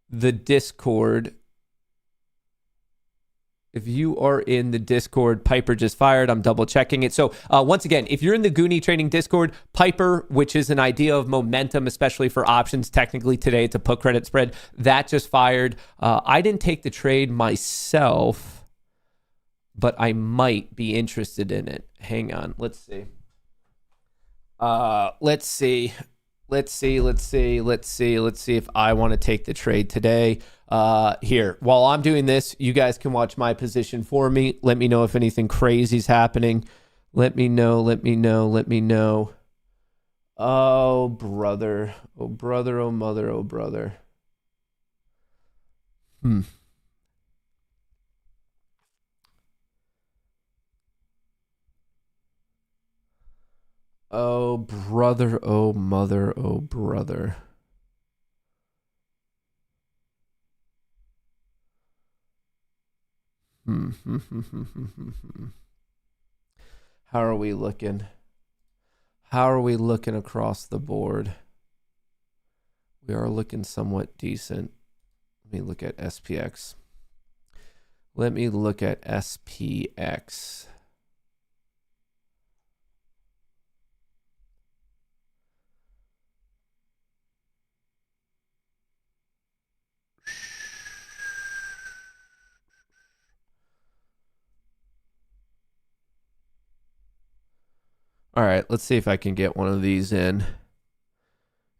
the Discord, Piper just fired. I'm double checking it. So once again, if you're in the Goonie Trading Discord, Piper, which is an idea of momentum, especially for options, technically today it's a put credit spread, that just fired. I didn't take the trade myself, but I might be interested in it. Hang on. Let's see. Let's see if I want to take the trade today. Here, while I'm doing this, you guys can watch my position for me. Let me know if anything crazy is happening. Let me know. Oh, brother. Oh, brother. Oh, mother. Oh, brother. Oh, brother. Oh, mother. Oh, brother. How are we looking? How are we looking across the board? We are looking somewhat decent. Let me look at SPX. All right, let's see if I can get one of these in.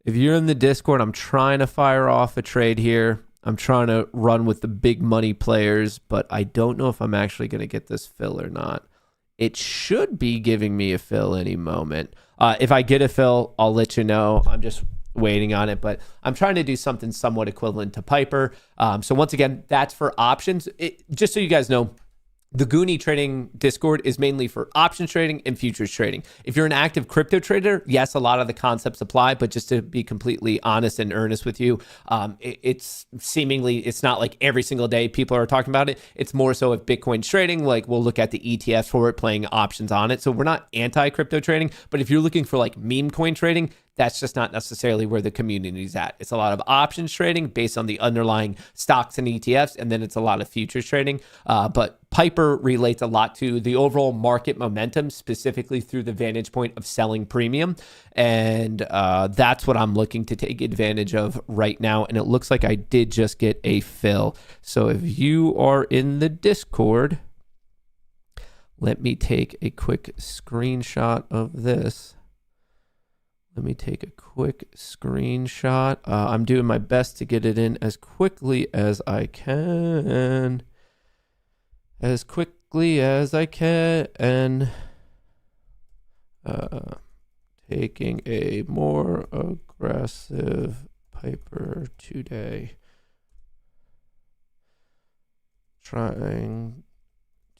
If you're in the Discord, I'm trying to fire off a trade here. I'm trying to run with the big money players, but I don't know if I'm actually going to get this fill or not. It should be giving me a fill any moment. If I get a fill, I'll let you know. I'm just waiting on it, but I'm trying to do something somewhat equivalent to Piper. So once again, that's for options. Just so you guys know, the Goonie Trading Discord is mainly for options trading and futures trading. If you're an active crypto trader, yes, a lot of the concepts apply, but just to be completely honest and earnest with you, it's not like every single day people are talking about it. It's more so if Bitcoin's trading, like we'll look at the ETFs for it, playing options on it. So we're not anti-crypto trading, but if you're looking for like meme coin trading, that's just not necessarily where the community is at. It's a lot of options trading based on the underlying stocks and ETFs, and then it's a lot of futures trading. But Piper relates a lot to the overall market momentum, specifically through the vantage point of selling premium. And that's what I'm looking to take advantage of right now. And it looks like I did just get a fill. So if you are in the Discord, let me take a quick screenshot of this. Let me take a quick screenshot. I'm doing my best to get it in as quickly as I can. As quickly as I can. Taking a more aggressive Piper today. Trying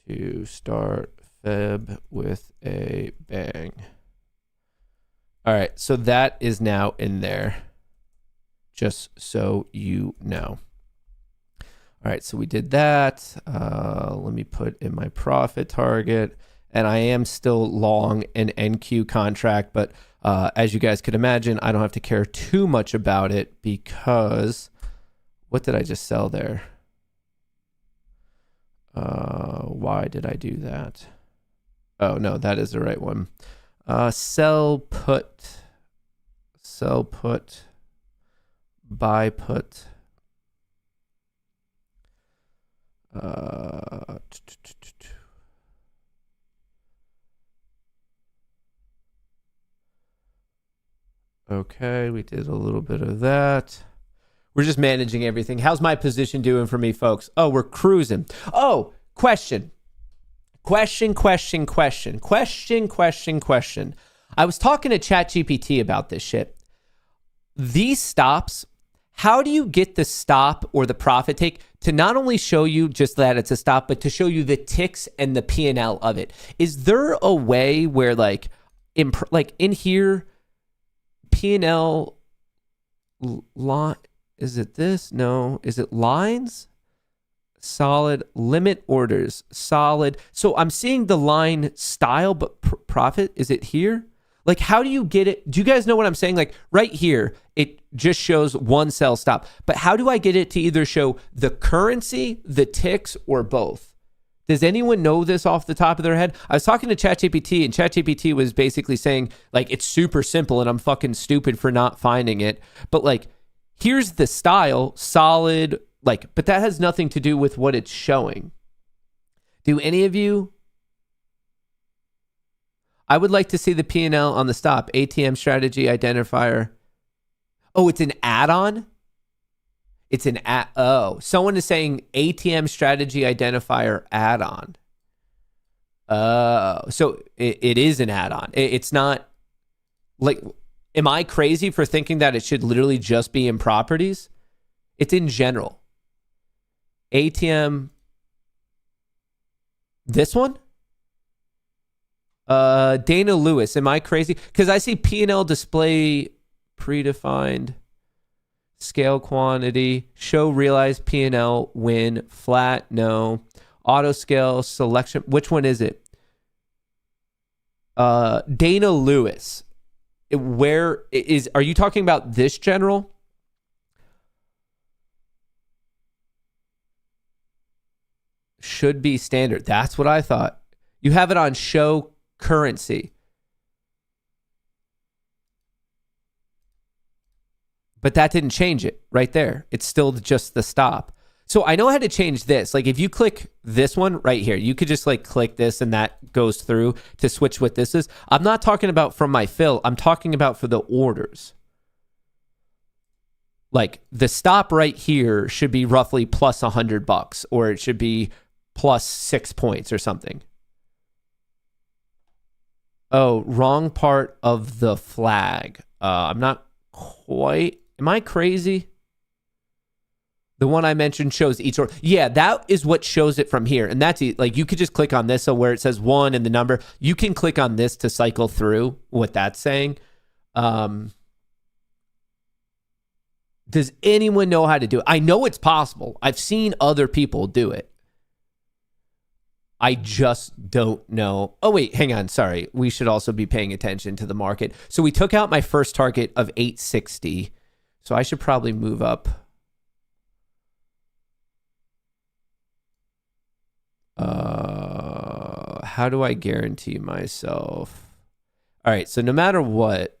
to start Feb with a bang. All right, so that is now in there, just so you know. All right, so we did that. Let me put in my profit target. And I am still long an NQ contract, but as you guys could imagine, I don't have to care too much about it because what did I just sell there? Why did I do that? Oh, no, that is the right one. Sell put, buy put. Okay, we did a little bit of that. We're just managing everything. How's my position doing for me, folks? Oh, we're cruising. Oh, question. Question. I was talking to ChatGPT about this shit. These stops, how do you get the stop or the profit take to not only show you just that it's a stop, but to show you the ticks and the P&L of it? Is there a way where like in here, P&L line, is it this? No. Is it lines? Solid, limit orders, solid. So I'm seeing the line style, but profit, is it here? Like, how do you get it? Do you guys know what I'm saying? Like right here, it just shows one sell stop, but how do I get it to either show the currency, the ticks, or both? Does anyone know this off the top of their head? I was talking to ChatGPT, and ChatGPT was basically saying like, it's super simple and I'm fucking stupid for not finding it. But like, here's the style, solid, like, but that has nothing to do with what it's showing. Do any of you? I would like to see the P&L on the stop. ATM strategy identifier. Oh, it's an add-on? It's an oh, someone is saying ATM strategy identifier add-on. So it is an add-on. It's not like, am I crazy for thinking that it should literally just be in properties? It's in general. ATM, this one? Dana Lewis, am I crazy? Because I see P&L display predefined, scale quantity, show realized P&L, win, flat, no, auto scale, selection. Which one is it? Dana Lewis. Where is, are you talking about this general? Should be standard. That's what I thought. You have it on show currency. But that didn't change it right there. It's still just the stop. So I know how to change this. Like if you click this one right here, you could just like click this and that goes through to switch what this is. I'm not talking about from my fill. I'm talking about for the orders. Like the stop right here should be roughly plus $100 or it should be plus 6 points or something. Oh, wrong part of the flag. I'm not quite, am I crazy? The one I mentioned shows each order. Yeah, that is what shows it from here. And that's like, you could just click on this. So where it says 1 and the number, you can click on this to cycle through what that's saying. Does anyone know how to do it? I know it's possible. I've seen other people do it. I just don't know. Oh, wait, hang on. Sorry. We should also be paying attention to the market. So we took out my first target of 860. So I should probably move up. How do I guarantee myself? All right. So no matter what,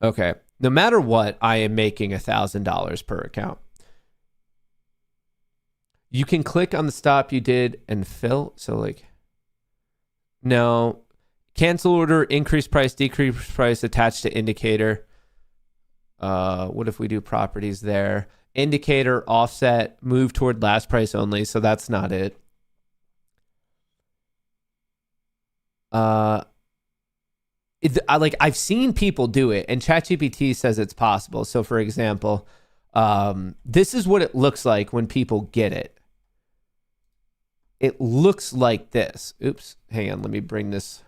okay. No matter what, I am making $1,000 per account. You can click on the stop you did and fill. So like, no, cancel order, increase price, decrease price, attached to indicator. What if we do properties there? Indicator, offset, move toward last price only. So that's not it. I've seen people do it, and ChatGPT says it's possible. So, for example, this is what it looks like when people get it. It looks like this. Oops, hang on. Let me bring this.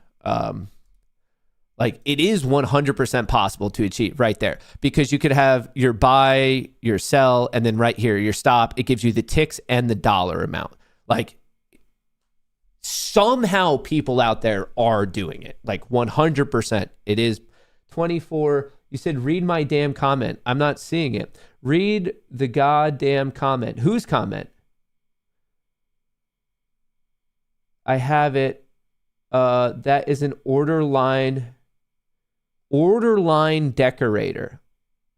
Like it is 100% possible to achieve right there, because you could have your buy, your sell, and then right here, your stop. It gives you the ticks and the dollar amount. Like somehow people out there are doing it. Like 100%. It is 24. You said, read my damn comment. I'm not seeing it. Read the goddamn comment. Whose comment? I have it. That is an order line decorator.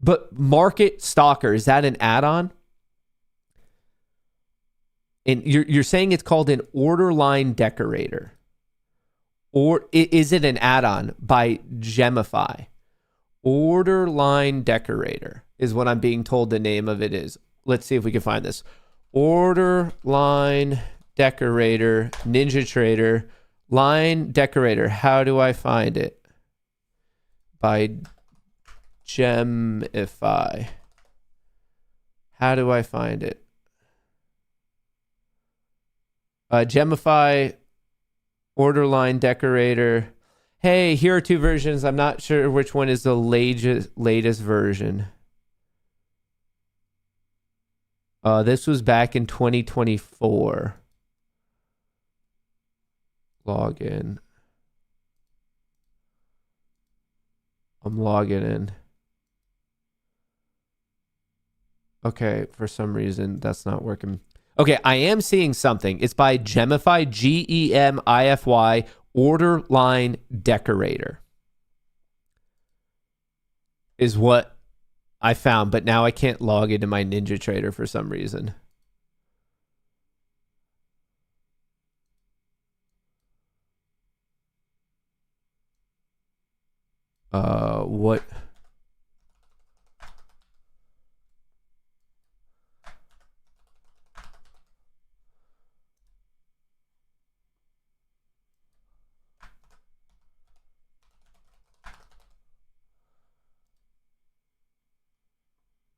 But market stalker, is that an add-on? And you're saying it's called an order line decorator. Or is it an add-on by Gemify? Order line decorator is what I'm being told the name of it is. Let's see if we can find this. Order line decorator, Ninja Trader, line decorator. How do I find it? By Gemify. How do I find it? Gemify order line decorator. Hey, here are two versions. I'm not sure which one is the latest version. This was back in 2024. Log in. I'm logging in. Okay, for some reason that's not working. Okay, I am seeing something. It's by Gemify, Gemify, order line decorator is what I found, but now I can't log into my Ninja Trader for some reason. What?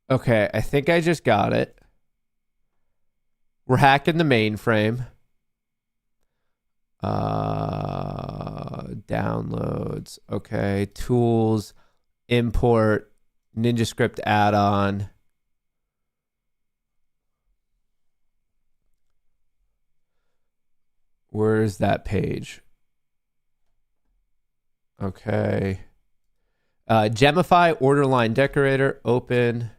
Okay, I think I just got it. We're hacking the mainframe. Downloads. Okay, tools, import, NinjaScript add-on. Where's that page? Okay. Gemify, order line decorator, open.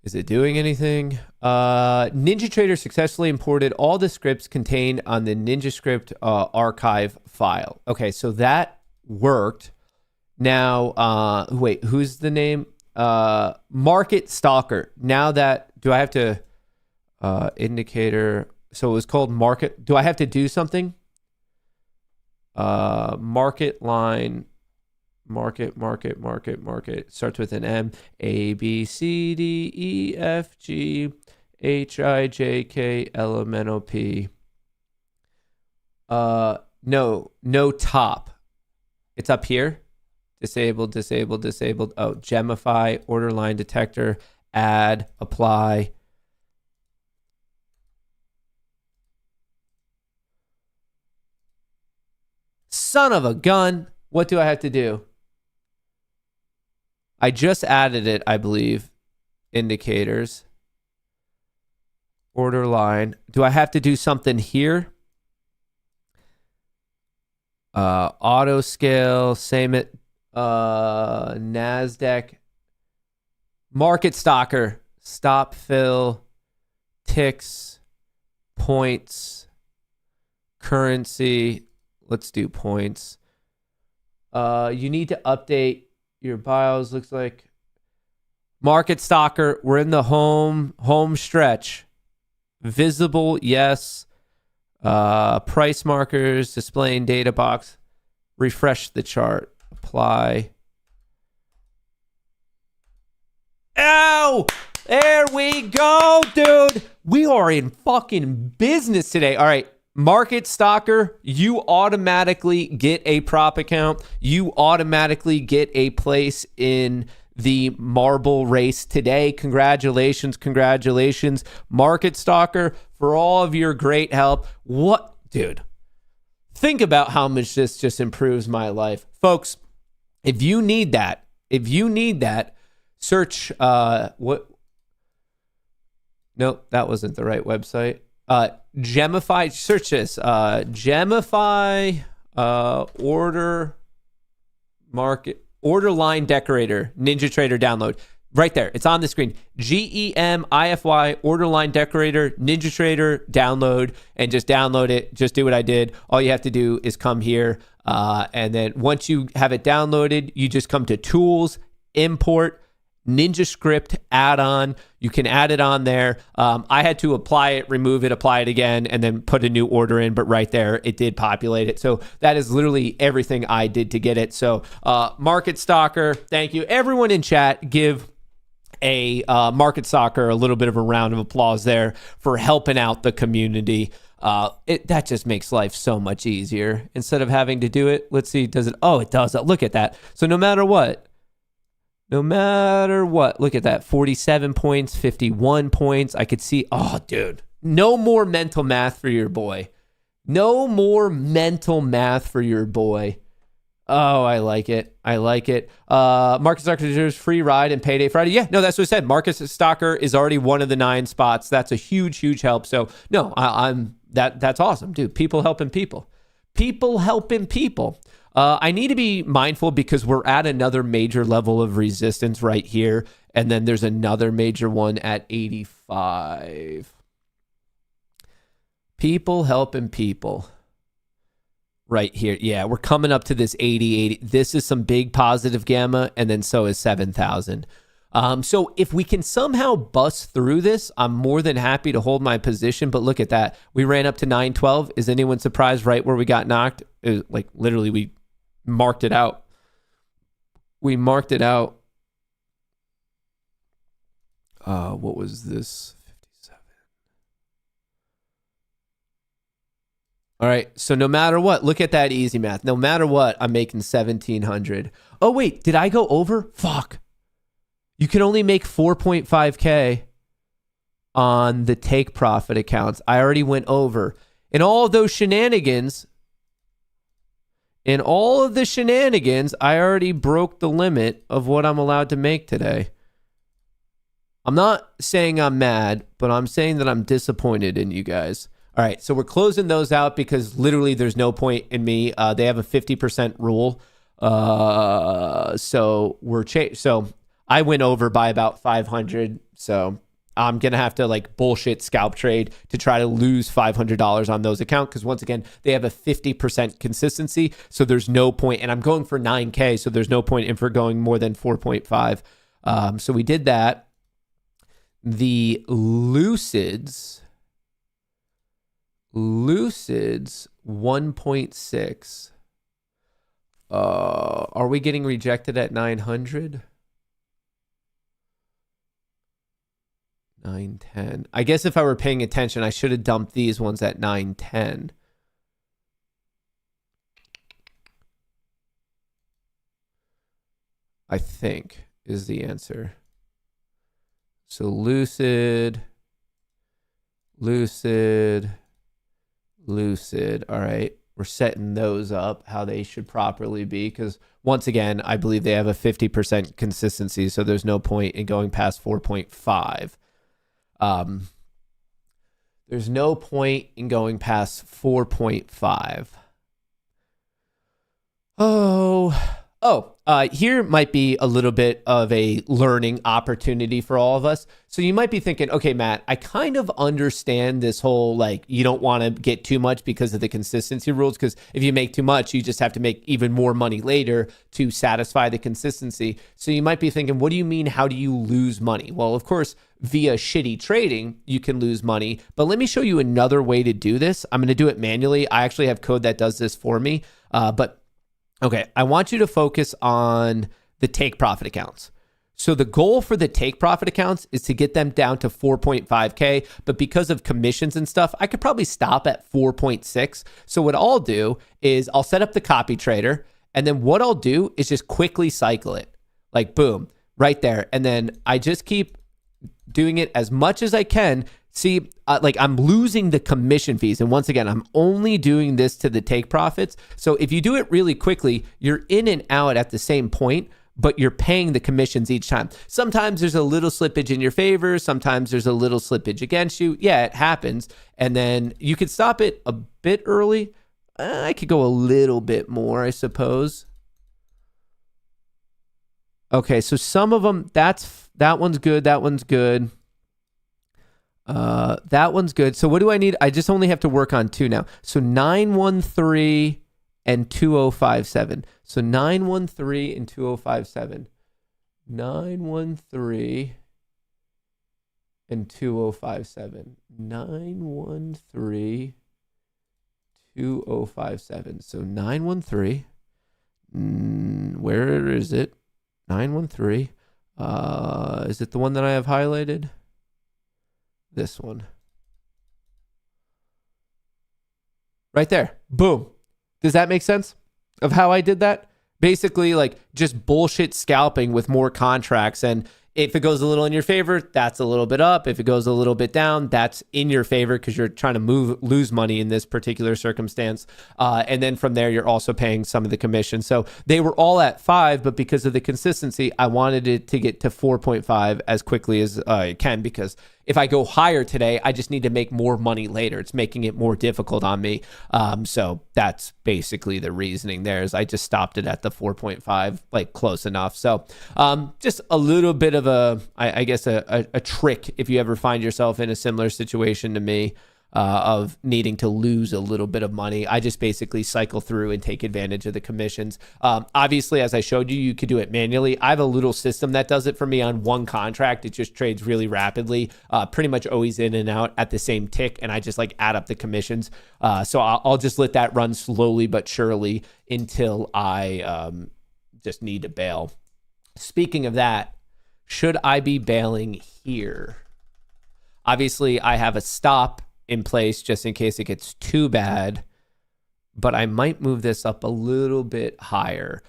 Is it doing anything? NinjaTrader successfully imported all the scripts contained on the NinjaScript archive file. Okay, so that worked. Now, wait, who's the name? Market Stalker. Now that, do I have to, indicator, so it was called market. Do I have to do something? Market line, market, starts with an M, A, B, C, D, E, F, G, H, I, J, K, L, M, N, O, P. No top. It's up here. Disabled. Oh, Gemify, order line detector, add, apply. Son of a gun. What do I have to do? I just added it, I believe. Indicators. Order line. Do I have to do something here? Auto scale, same it. NASDAQ. Market Stalker. Stop fill. Ticks. Points. Currency. Let's do points. You need to update your bios. Looks like Market Stalker. We're in the home stretch. Visible, yes. Price markers, displaying data box. Refresh the chart. Apply. Ow! There we go, dude. We are in fucking business today. All right. Market Stalker, you automatically get a prop account. You automatically get a place in the marble race today. Congratulations. Market Stalker, for all of your great help. What, dude? Think about how much this just improves my life. Folks, if you need that, search what? Nope, that wasn't the right website. Gemify, search this. Gemify order line decorator, NinjaTrader download. Right there. It's on the screen. GEMIFY order line decorator, NinjaTrader download, and just download it. Just do what I did. All you have to do is come here. And then once you have it downloaded, you just come to tools, import, NinjaScript add-on. You can add it on there. I had to apply it, remove it, apply it again, and then put a new order in. But right there, it did populate it. So that is literally everything I did to get it. So Market Stalker, thank you. Everyone in chat, give a Market Stalker a little bit of a round of applause there for helping out the community. That just makes life so much easier. Instead of having to do it, let's see, does it? Oh, it does. Look at that. So no matter what, look at that. 47 points, 51 points. I could see, oh, dude, no more mental math for your boy. Oh, I like it. Market Stalker deserves free ride and Payday Friday. Yeah, no, that's what I said. Market Stalker is already one of the 9 spots. That's a huge help. So no, that's awesome, dude. People helping people. I need to be mindful because we're at another major level of resistance right here. And then there's another major one at 85. People helping people right here. Yeah, we're coming up to this 80. This is some big positive gamma, and then so is 7,000. So if we can somehow bust through this, I'm more than happy to hold my position. But look at that. We ran up to 912. Is anyone surprised right where we got knocked? It was like literally we marked it out. What was this? 57. All right. So no matter what, look at that easy math. No matter what, I'm making 1,700. Oh, wait. Did I go over? Fuck. You can only make 4.5K on the take profit accounts. I already went over. In all of those shenanigans, I already broke the limit of what I'm allowed to make today. I'm not saying I'm mad, but I'm saying that I'm disappointed in you guys. All right, so we're closing those out because literally there's no point in me. They have a 50% rule. So I went over by about 500. So I'm going to have to like bullshit scalp trade to try to lose $500 on those accounts. Because once again, they have a 50% consistency. So there's no point. And I'm going for 9K. So there's no point in for going more than 4.5. So we did that. The Lucids 1.6. Are we getting rejected at 900? 910. I guess if I were paying attention, I should have dumped these ones at 910. I think is the answer. So Lucid. All right. We're setting those up how they should properly be, because once again, I believe they have a 50% consistency, so there's no point in going past 4.5. There's no point in going past 4.5. Here might be a little bit of a learning opportunity for all of us. So you might be thinking, okay, Matt, I kind of understand this whole, like, you don't want to get too much because of the consistency rules, because if you make too much, you just have to make even more money later to satisfy the consistency. So you might be thinking, what do you mean? How do you lose money? Well, of course, via shitty trading, you can lose money. But let me show you another way to do this. I'm going to do it manually. I actually have code that does this for me. Okay, I want you to focus on the take profit accounts. So the goal for the take profit accounts is to get them down to 4.5K, but because of commissions and stuff, I could probably stop at 4.6. So what I'll do is I'll set up the copy trader, and then what I'll do is just quickly cycle it. Like boom, right there. And then I just keep doing it as much as I can. See, like I'm losing the commission fees. And once again, I'm only doing this to the take profits. So if you do it really quickly, you're in and out at the same point, but you're paying the commissions each time. Sometimes there's a little slippage in your favor. Sometimes there's a little slippage against you. Yeah, it happens. And then you could stop it a bit early. I could go a little bit more, I suppose. Okay, so some of them, that one's good. That one's good. That one's good. So what do I need? I just only have to work on two now. So 913 and 2057. So 913 and 2057. 913 and 2057. 913 2057. So 913. Where is it? 913. Is it the one that I have highlighted? This one. Right there. Boom. Does that make sense of how I did that? Basically, like just bullshit scalping with more contracts. And if it goes a little in your favor, that's a little bit up. If it goes a little bit down, that's in your favor because you're trying to lose money in this particular circumstance. And then from there, you're also paying some of the commission. So they were all at 5, but because of the consistency, I wanted it to get to 4.5 as quickly as I can, because if I go higher today, I just need to make more money later. It's making it more difficult on me. So that's basically the reasoning there, is I just stopped it at the 4.5, like close enough. So just a little bit of I guess a trick if you ever find yourself in a similar situation to me, of needing to lose a little bit of money. I just basically cycle through and take advantage of the commissions. Obviously, as I showed you, you could do it manually. I have a little system that does it for me on one contract. It just trades really rapidly, pretty much always in and out at the same tick, and I just like add up the commissions. So I'll just let that run slowly but surely until I just need to bail. Speaking of that, should I be bailing here? Obviously, I have a stop in place just in case it gets too bad, but I might move this up a little bit higher.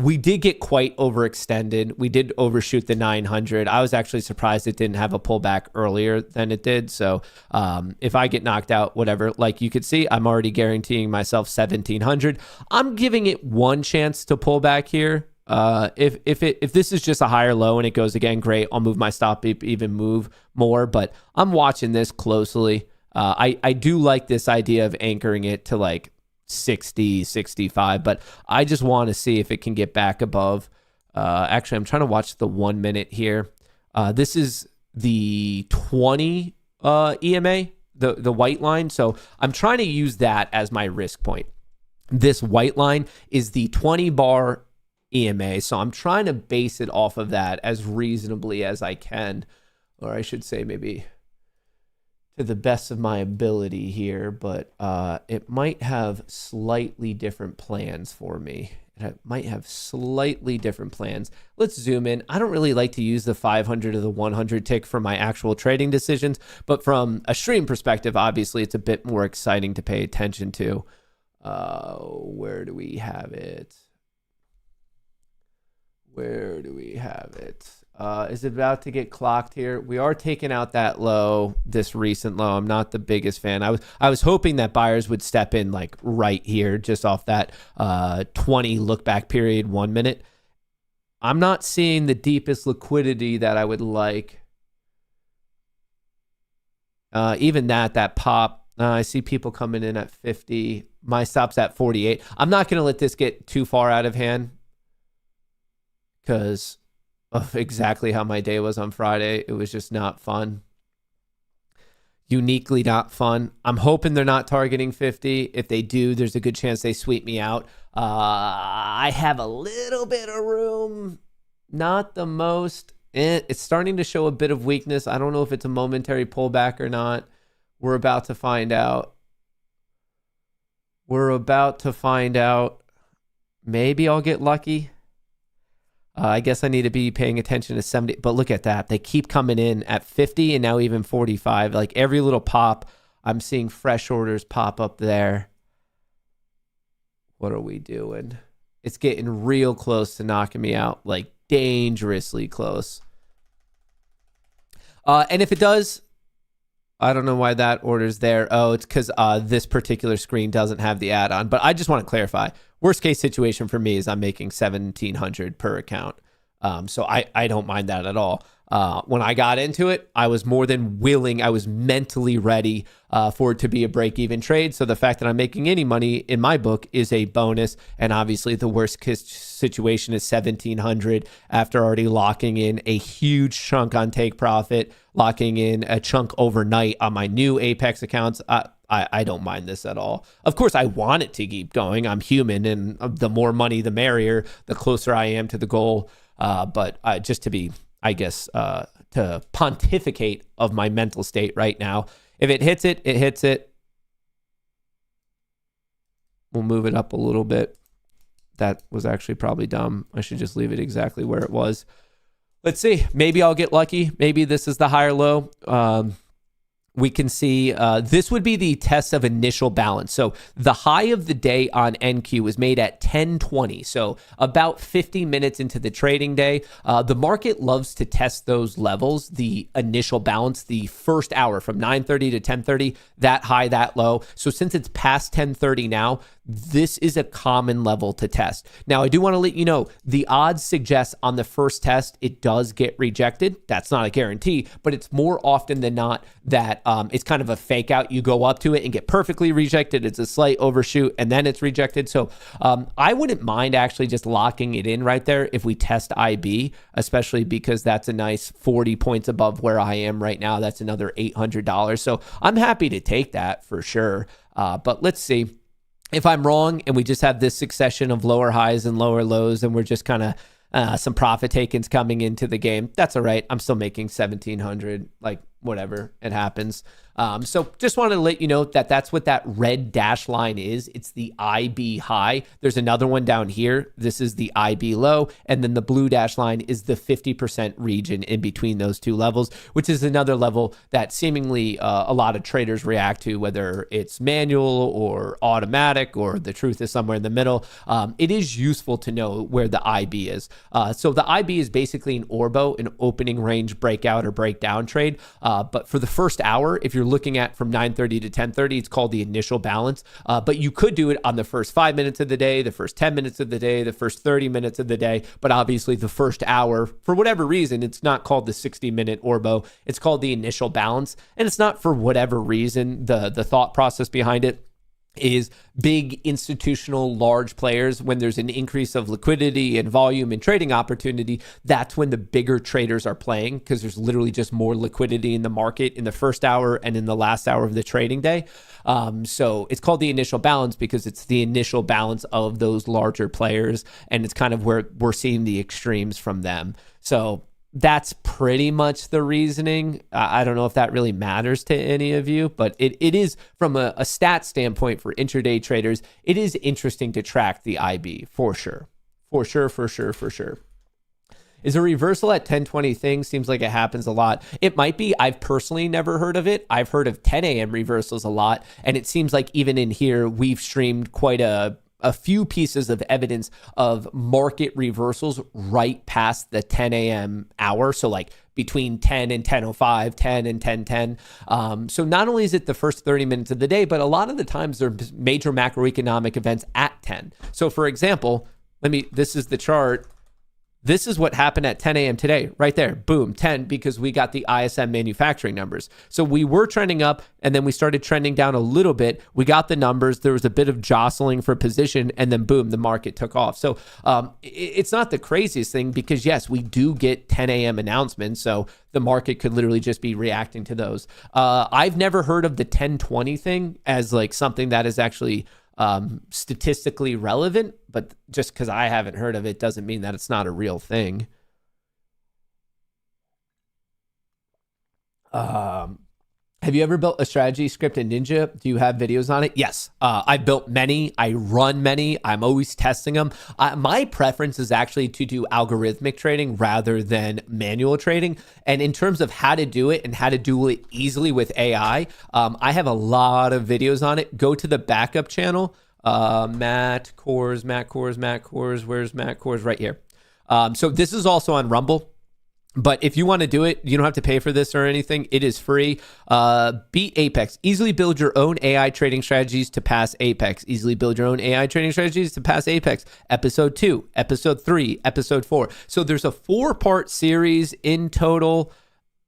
We did get quite overextended. We did overshoot the 900. I was actually surprised it didn't have a pullback earlier than it did. So if I get knocked out, whatever, like you could see, I'm already guaranteeing myself 1700. I'm giving it one chance to pull back here. If this is just a higher low and it goes again, great. I'll move my stop even move more, but I'm watching this closely. I do like this idea of anchoring it to like 60, 65, but I just want to see if it can get back above Actually, I'm trying to watch the 1 minute here. This is the 20 EMA, the white line. So I'm trying to use that as my risk point. This white line is the 20 bar EMA. So I'm trying to base it off of that as reasonably as I can, or I should say maybe to the best of my ability here, but it might have slightly different plans for me. It might have slightly different plans. Let's zoom in. I don't really like to use the 500 or the 100 tick for my actual trading decisions, but from a stream perspective, obviously it's a bit more exciting to pay attention to. Where do we have it? Where do we have it? Is it about to get clocked here? We are taking out that low, this recent low. I'm not the biggest fan. I was hoping that buyers would step in like right here, just off that 20 look back period, 1 minute. I'm not seeing the deepest liquidity that I would like. Even that pop, I see people coming in at 50. My stop's at 48. I'm not going to let this get too far out of hand because of exactly how my day was on Friday. It was just not fun. Uniquely not fun. I'm hoping they're not targeting 50. If they do, there's a good chance they sweep me out. I have a little bit of room. Not the most. It's starting to show a bit of weakness. I don't know if it's a momentary pullback or not. We're about to find out. Maybe I'll get lucky. I guess I need to be paying attention to 70, but look at that. They keep coming in at 50 and now even 45. Like every little pop, I'm seeing fresh orders pop up there. What are we doing? It's getting real close to knocking me out, like dangerously close. And if it does, I don't know why that order's there. Oh, it's because this particular screen doesn't have the add-on. But I just want to clarify. Worst case situation for me is I'm making $1,700 per account. So I don't mind that at all. When I got into it, I was more than willing. I was mentally ready for it to be a break-even trade. So the fact that I'm making any money in my book is a bonus. And obviously the worst case situation is $1,700 after already locking in a huge chunk on take profit, locking in a chunk overnight on my new Apex accounts. I don't mind this at all. Of course, I want it to keep going. I'm human, and the more money, the merrier, the closer I am to the goal. But just to be, I guess, to pontificate of my mental state right now, if it hits it, it hits it. We'll move it up a little bit. That was actually probably dumb. I should just leave it exactly where it was. Let's see. Maybe I'll get lucky. Maybe this is the higher low. We can see this would be the test of initial balance. So the high of the day on NQ was made at 10:20. So about 50 minutes into the trading day. The market loves to test those levels, the initial balance, the first hour from 9:30 to 10:30, that high, that low. So since it's past 10:30 now, this is a common level to test. Now, I do want to let you know, the odds suggest on the first test, it does get rejected. That's not a guarantee, but it's more often than not that it's kind of a fake out. You go up to it and get perfectly rejected. It's a slight overshoot and then it's rejected. So I wouldn't mind actually just locking it in right there if we test IB, especially because that's a nice 40 points above where I am right now. That's another $800. So I'm happy to take that for sure. But let's see. If I'm wrong and we just have this succession of lower highs and lower lows and we're just kind of some profit takings coming into the game, that's all right. I'm still making 1,700, like whatever, it happens. So just wanted to let you know that that's what that red dash line is. It's the IB high. There's another one down here. This is the IB low. And then the blue dash line is the 50% region in between those two levels, which is another level that seemingly a lot of traders react to, whether it's manual or automatic or the truth is somewhere in the middle. It is useful to know where the IB is. So the IB is basically an ORBO, an opening range breakout or breakdown trade. But for the first hour, if you're looking at from 9:30 to 10:30, it's called the initial balance. But you could do it on the first 5 minutes of the day, the first 10 minutes of the day, the first 30 minutes of the day. But obviously the first hour, for whatever reason, it's not called the 60-minute ORBO. It's called the initial balance. And it's not for whatever reason, the thought process behind it. is big institutional large players. When there's an increase of liquidity and volume and trading opportunity, that's when the bigger traders are playing, because there's literally just more liquidity in the market in the first hour and in the last hour of the trading day. So it's called the initial balance because it's the initial balance of those larger players, and it's kind of where we're seeing the extremes from them. So that's pretty much the reasoning. I don't know if that really matters to any of you, but it is, from a stat standpoint for intraday traders, it is interesting to track the IB for sure. For sure. Is a reversal at 10:20 thing? Seems like it happens a lot. It might be. I've personally never heard of it. I've heard of 10 a.m. reversals a lot. And it seems like even in here, we've streamed quite a few pieces of evidence of market reversals right past the 10 a.m. hour. So like between 10 and 10:05, 10 and 10:10. So not only is it the first 30 minutes of the day, but a lot of the times there are major macroeconomic events at 10. So for example, this is the chart. This is what happened at 10 a.m. today, right there. Boom, 10, because we got the ISM manufacturing numbers. So we were trending up, and then we started trending down a little bit. We got the numbers. There was a bit of jostling for position, and then boom, the market took off. So it's not the craziest thing, because yes, we do get 10 a.m. announcements. So the market could literally just be reacting to those. I've never heard of the 10:20 thing as like something that is actually statistically relevant, but just because I haven't heard of it doesn't mean that it's not a real thing. Have you ever built a strategy script in Ninja? Do you have videos on it? Yes. I built many. I run many. I'm always testing them. My preference is actually to do algorithmic trading rather than manual trading. And in terms of how to do it and how to do it easily with AI, I have a lot of videos on it. Go to the backup channel. Matt Kohrs. Where's Matt Kohrs? Right here. So this is also on Rumble. But if you want to do it, you don't have to pay for this or anything. It is free. Beat Apex. Easily build your own AI trading strategies to pass Apex. Easily build your own AI trading strategies to pass Apex. Episode 2, Episode 3, Episode 4. So there's a 4-part series in total.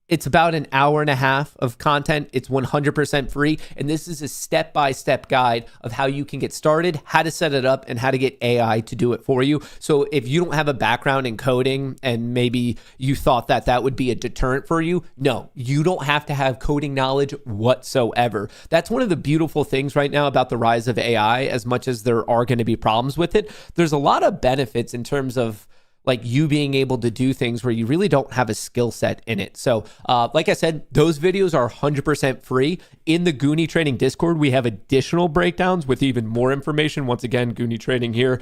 It's about an hour and a half of content. It's 100% free. And this is a step-by-step guide of how you can get started, how to set it up, and how to get AI to do it for you. So if you don't have a background in coding and maybe you thought that that would be a deterrent for you, no, you don't have to have coding knowledge whatsoever. That's one of the beautiful things right now about the rise of AI. As much as there are going to be problems with it, there's a lot of benefits in terms of like you being able to do things where you really don't have a skill set in it. So like I said, those videos are 100% free. In the Goonie Trading Discord, we have additional breakdowns with even more information. Once again, Goonie Trading here.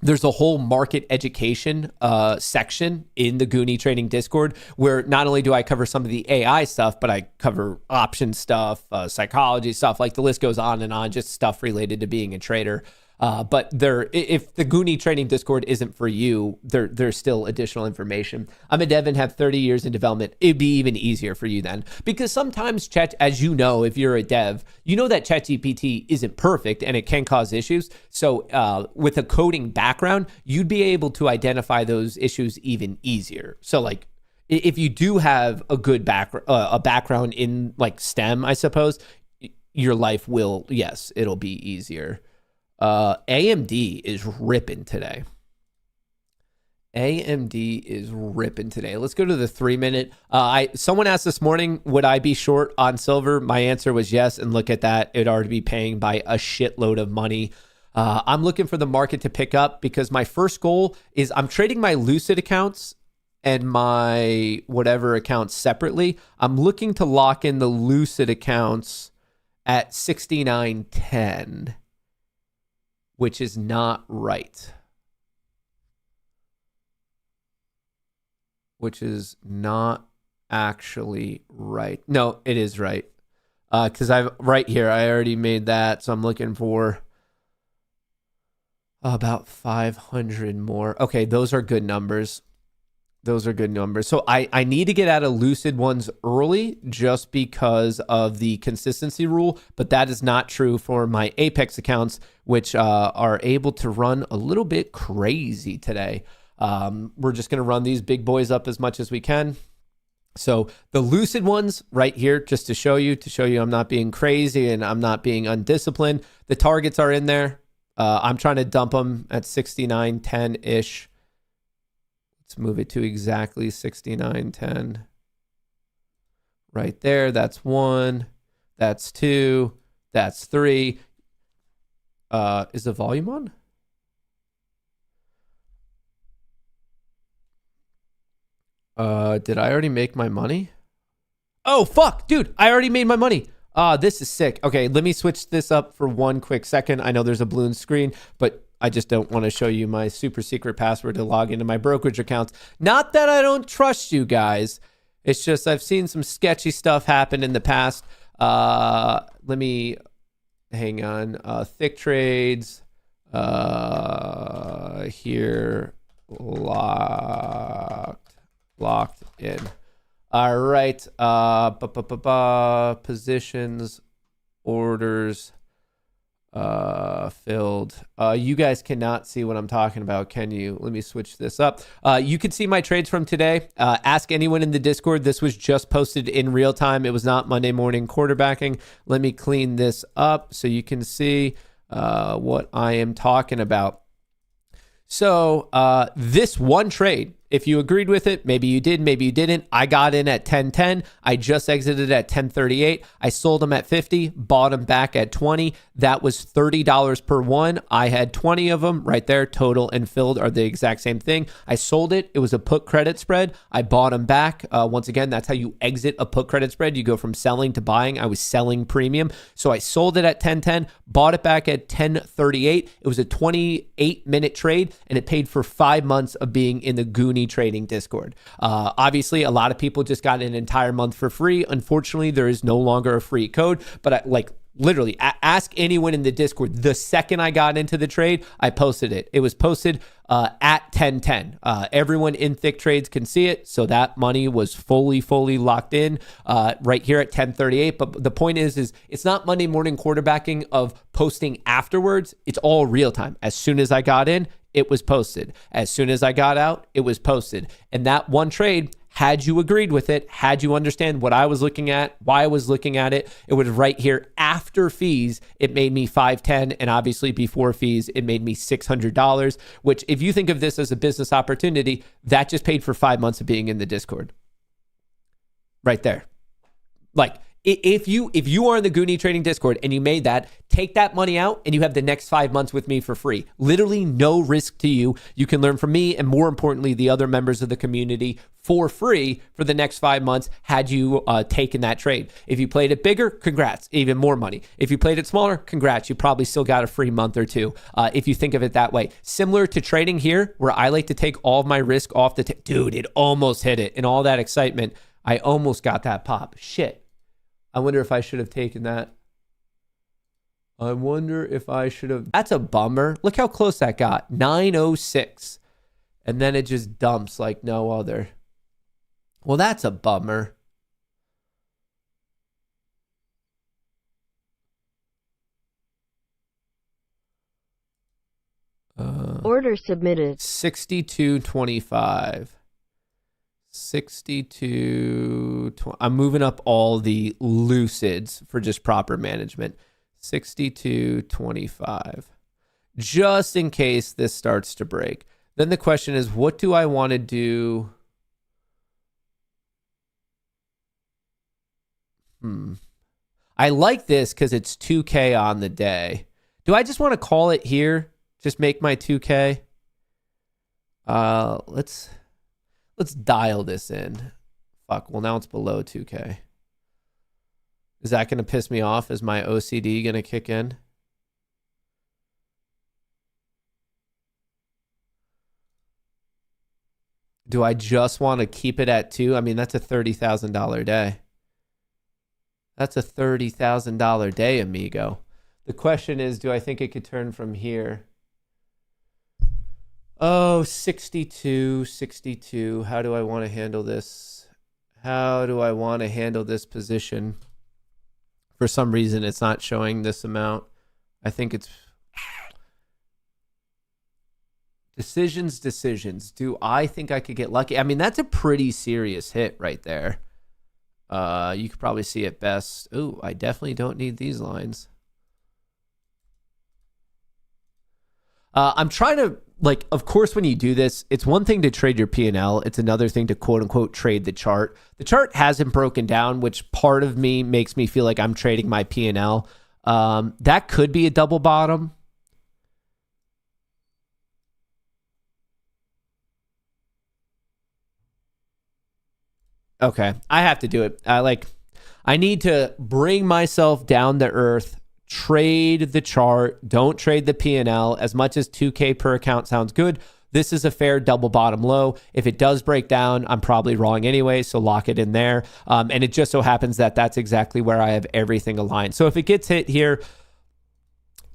There's a whole market education section in the Goonie Trading Discord where not only do I cover some of the AI stuff, but I cover option stuff, psychology stuff, like the list goes on and on, just stuff related to being a trader. But if the Goonie Trading Discord isn't for you, there's still additional information. I'm a dev and have 30 years in development. It'd be even easier for you then. Because sometimes as you know, if you're a dev, you know that ChatGPT isn't perfect and it can cause issues. So with a coding background, you'd be able to identify those issues even easier. So like, if you do have a good background in like STEM, I suppose, your life will, yes, it'll be easier. AMD is ripping today. AMD is ripping today. Let's go to the 3-minute. Someone asked this morning, would I be short on silver? My answer was yes. And look at that. It'd already be paying by a shitload of money. I'm looking for the market to pick up because my first goal is I'm trading my Lucid accounts and my whatever accounts separately. I'm looking to lock in the Lucid accounts at 69.10. Which is not right. Which is not actually right. No, it is right. Because right here, I already made that. So I'm looking for about 500 more. Okay, those are good numbers. Those are good numbers. So I need to get out of Lucid ones early just because of the consistency rule, but that is not true for my Apex accounts, which are able to run a little bit crazy today. We're just going to run these big boys up as much as we can. So the lucid ones right here, just to show you I'm not being crazy and I'm not being undisciplined. The targets are in there. I'm trying to dump them at 69.10-ish. Let's move it to exactly 69.10. Right there. That's 1. That's 2. That's 3. Is the volume on? Did I already make my money? Oh, fuck, dude, I already made my money. This is sick. Okay, let me switch this up for one quick second. I know there's a balloon screen, but I just don't want to show you my super secret password to log into my brokerage accounts. Not that I don't trust you guys. It's just I've seen some sketchy stuff happen in the past. Let me, hang on. Thick trades. Here, locked in. All right. Positions, orders, filled. You guys cannot see what I'm talking about, can you? Let me switch this up. You can see my trades from today. Ask anyone in the Discord. This was just posted in real time. It was not Monday morning quarterbacking. Let me clean this up so you can see what I am talking about. So this one trade, if you agreed with it, maybe you did, maybe you didn't. I got in at 10.10. I just exited at 10.38. I sold them at 50, bought them back at 20. That was $30 per one. I had 20 of them right there. Total and filled are the exact same thing. I sold it. It was a put credit spread. I bought them back. Once again, that's how you exit a put credit spread. You go from selling to buying. I was selling premium. So I sold it at 10.10, bought it back at 10.38. It was a 28-minute trade, and it paid for 5 months of being in the Goonie trading Discord. Obviously, a lot of people just got an entire month for free. Unfortunately, there is no longer a free code, but literally ask anyone in the Discord. The second I got into the trade, I posted it. It was posted at 10.10. Everyone in Thick Trades can see it. So that money was fully locked in right here at 10.38. But the point is it's not Monday morning quarterbacking of posting afterwards. It's all real time. As soon as I got in, it was posted. As soon as I got out, it was posted. And that one trade, had you agreed with it, had you understand what I was looking at, why I was looking at it, it was right here after fees. It made me $510, and obviously before fees, it made me $600, which if you think of this as a business opportunity, that just paid for 5 months of being in the Discord. Right there. Like, if you are in the Goonie Trading Discord and you made that, take that money out and you have the next 5 months with me for free. Literally no risk to you. You can learn from me and, more importantly, the other members of the community for free for the next 5 months had you taken that trade. If you played it bigger, congrats, even more money. If you played it smaller, congrats, you probably still got a free month or two if you think of it that way. Similar to trading here, where I like to take all of my risk off the dude, it almost hit it. In all that excitement, I almost got that pop. Shit. I wonder if I should have taken that. I wonder if I should have. That's a bummer. Look how close that got. 906. And then it just dumps like no other. Well, that's a bummer. Order submitted. 62.25. 62. I'm moving up all the lucids for just proper management. 62.25. Just in case this starts to break. Then the question is, what do I want to do? I like this because it's 2K on the day. Do I just want to call it here? Just make my 2K? Let's dial this in. Fuck, well now it's below 2K. Is that going to piss me off? Is my OCD going to kick in? Do I just want to keep it at 2? I mean, that's a $30,000 day. That's a $30,000 day, amigo. The question is, do I think it could turn from here? Oh, 62. How do I want to handle this? How do I want to handle this position? For some reason, it's not showing this amount. I think it's Decisions. Do I think I could get lucky? I mean, that's a pretty serious hit right there. You could probably see it best. Ooh, I definitely don't need these lines. I'm trying to, like, of course, when you do this, it's one thing to trade your P&L. It's another thing to quote unquote trade the chart. The chart hasn't broken down, which part of me makes me feel like I'm trading my P&L. That could be a double bottom. Okay, I have to do it. I need to bring myself down to earth, trade the chart, don't trade the P&L. As much as 2K per account sounds good, this is a fair double bottom low. If it does break down, I'm probably wrong anyway, so lock it in there. And it just so happens that that's exactly where I have everything aligned. So if it gets hit here,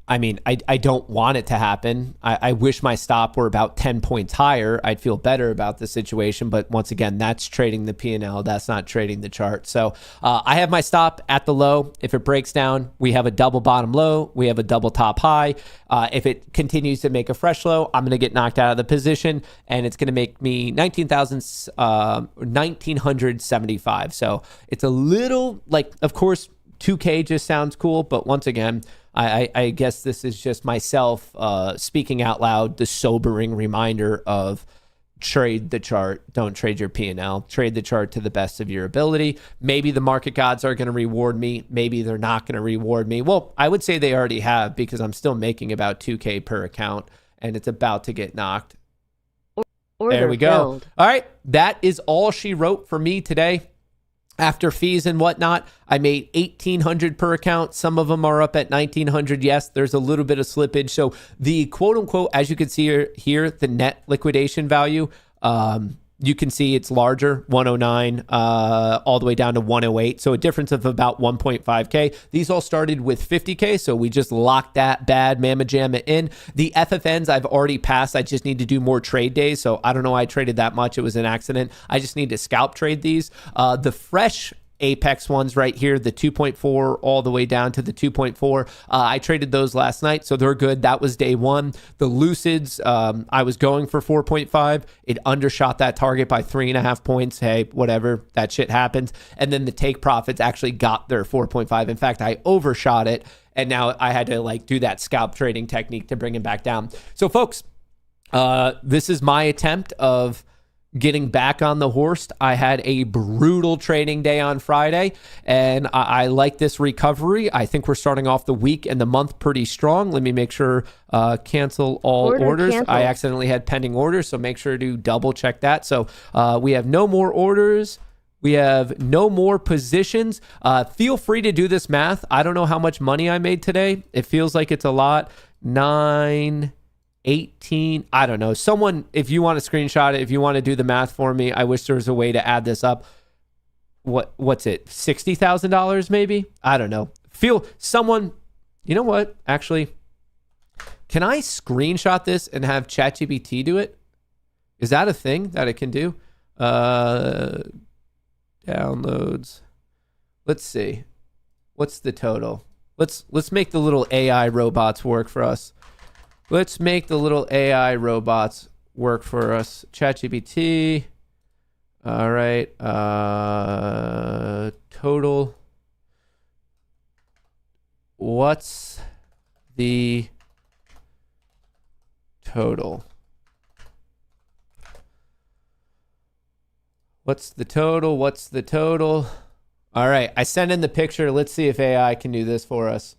I mean, I don't want it to happen. I wish my stop were about 10 points higher. I'd feel better about the situation. But once again, that's trading the P&L. That's not trading the chart. So I have my stop at the low. If it breaks down, we have a double bottom low. We have a double top high. If it continues to make a fresh low, I'm going to get knocked out of the position. And it's going to make me 1975. So it's a little, like, of course, 2K just sounds cool. But once again, I guess this is just myself speaking out loud, the sobering reminder of trade the chart. Don't trade your P&L. Trade the chart to the best of your ability. Maybe the market gods are going to reward me. Maybe they're not going to reward me. Well, I would say they already have, because I'm still making about 2K per account and it's about to get knocked. There we go. Filled. All right. That is all she wrote for me today. After fees and whatnot, I made $1,800 per account. Some of them are up at $1,900. Yes, there's a little bit of slippage. So the quote unquote, as you can see here, the net liquidation value, you can see it's larger, 109 all the way down to 108. So a difference of about 1.5K. These all started with 50K. So we just locked that bad mamma jamma in. The FFNs I've already passed. I just need to do more trade days. So I don't know why I traded that much. It was an accident. I just need to scalp trade these. The fresh Apex ones right here, the 2.4 all the way down to the 2.4. I traded those last night, so they're good. That was day one. The Lucids, I was going for 4.5. It undershot that target by 3.5 points. Hey, whatever, that shit happens. And then the take profits actually got their 4.5. In fact, I overshot it, and now I had to like do that scalp trading technique to bring it back down. So folks, this is my attempt of getting back on the horse. I had a brutal trading day on Friday, and I like this recovery. I think we're starting off the week and the month pretty strong. Let me make sure, cancel all orders. Canceled. I accidentally had pending orders, so make sure to double check that. So we have no more orders. We have no more positions. Feel free to do this math. I don't know how much money I made today. It feels like it's a lot. 9, 18, I don't know. Someone, if you want to screenshot it, if you want to do the math for me, I wish there was a way to add this up. What's it? $60,000 maybe? I don't know. Someone, you know what? Actually, can I screenshot this and have ChatGPT do it? Is that a thing that it can do? Downloads. Let's see. What's the total? Let's make the little AI robots work for us. Let's make the little AI robots work for us. ChatGPT. All right. Total. What's the total? What's the total? What's the total? All right. I sent in the picture. Let's see if AI can do this for us.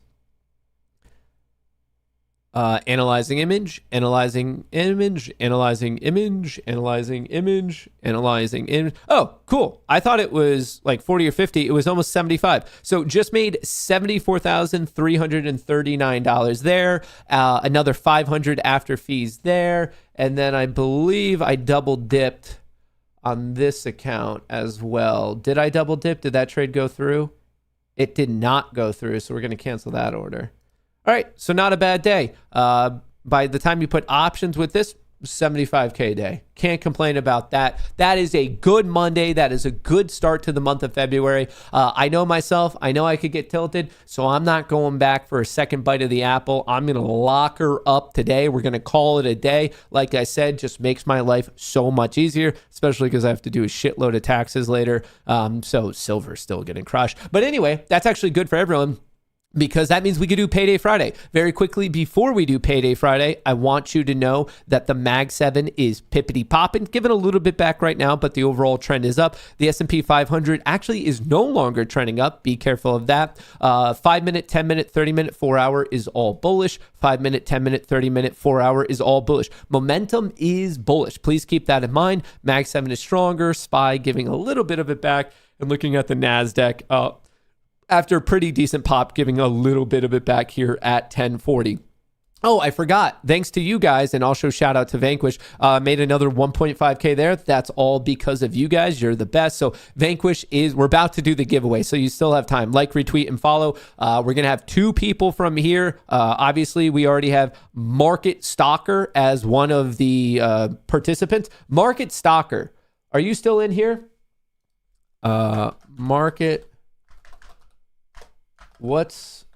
Analyzing image, analyzing image, analyzing image, analyzing image, analyzing image. Oh, cool. I thought it was like 40 or 50. It was almost 75. So just made $74,339 there. Another 500 after fees there. And then I believe I double dipped on this account as well. Did I double dip? Did that trade go through? It did not go through. So we're going to cancel that order. All right, so not a bad day. By the time you put options with this, 75K day. Can't complain about that. That is a good Monday. That is a good start to the month of February. I know myself. I know I could get tilted, so I'm not going back for a second bite of the apple. I'm going to lock her up today. We're going to call it a day. Like I said, just makes my life so much easier, especially because I have to do a shitload of taxes later. So silver's still getting crushed. But anyway, that's actually good for everyone, because that means we could do Payday Friday. Very quickly, before we do Payday Friday, I want you to know that the Mag 7 is pippity popping, giving a little bit back right now, but the overall trend is up. The S&P 500 actually is no longer trending up. Be careful of that. 5 minute, 10 minute, 30 minute, 4 hour is all bullish. 5 minute, 10 minute, 30 minute, 4 hour is all bullish. Momentum is bullish. Please keep that in mind. Mag 7 is stronger. SPY giving a little bit of it back. And looking at the NASDAQ, after a pretty decent pop, giving a little bit of it back here at 1040. Oh, I forgot. Thanks to you guys, and also shout out to Vanquish. Made another 1.5K there. That's all because of you guys. You're the best. So Vanquish we're about to do the giveaway, so you still have time. Like, retweet, and follow. We're going to have 2 people from here. Obviously, we already have Market Stalker as one of the participants. Market Stalker, are you still in here? Market, what's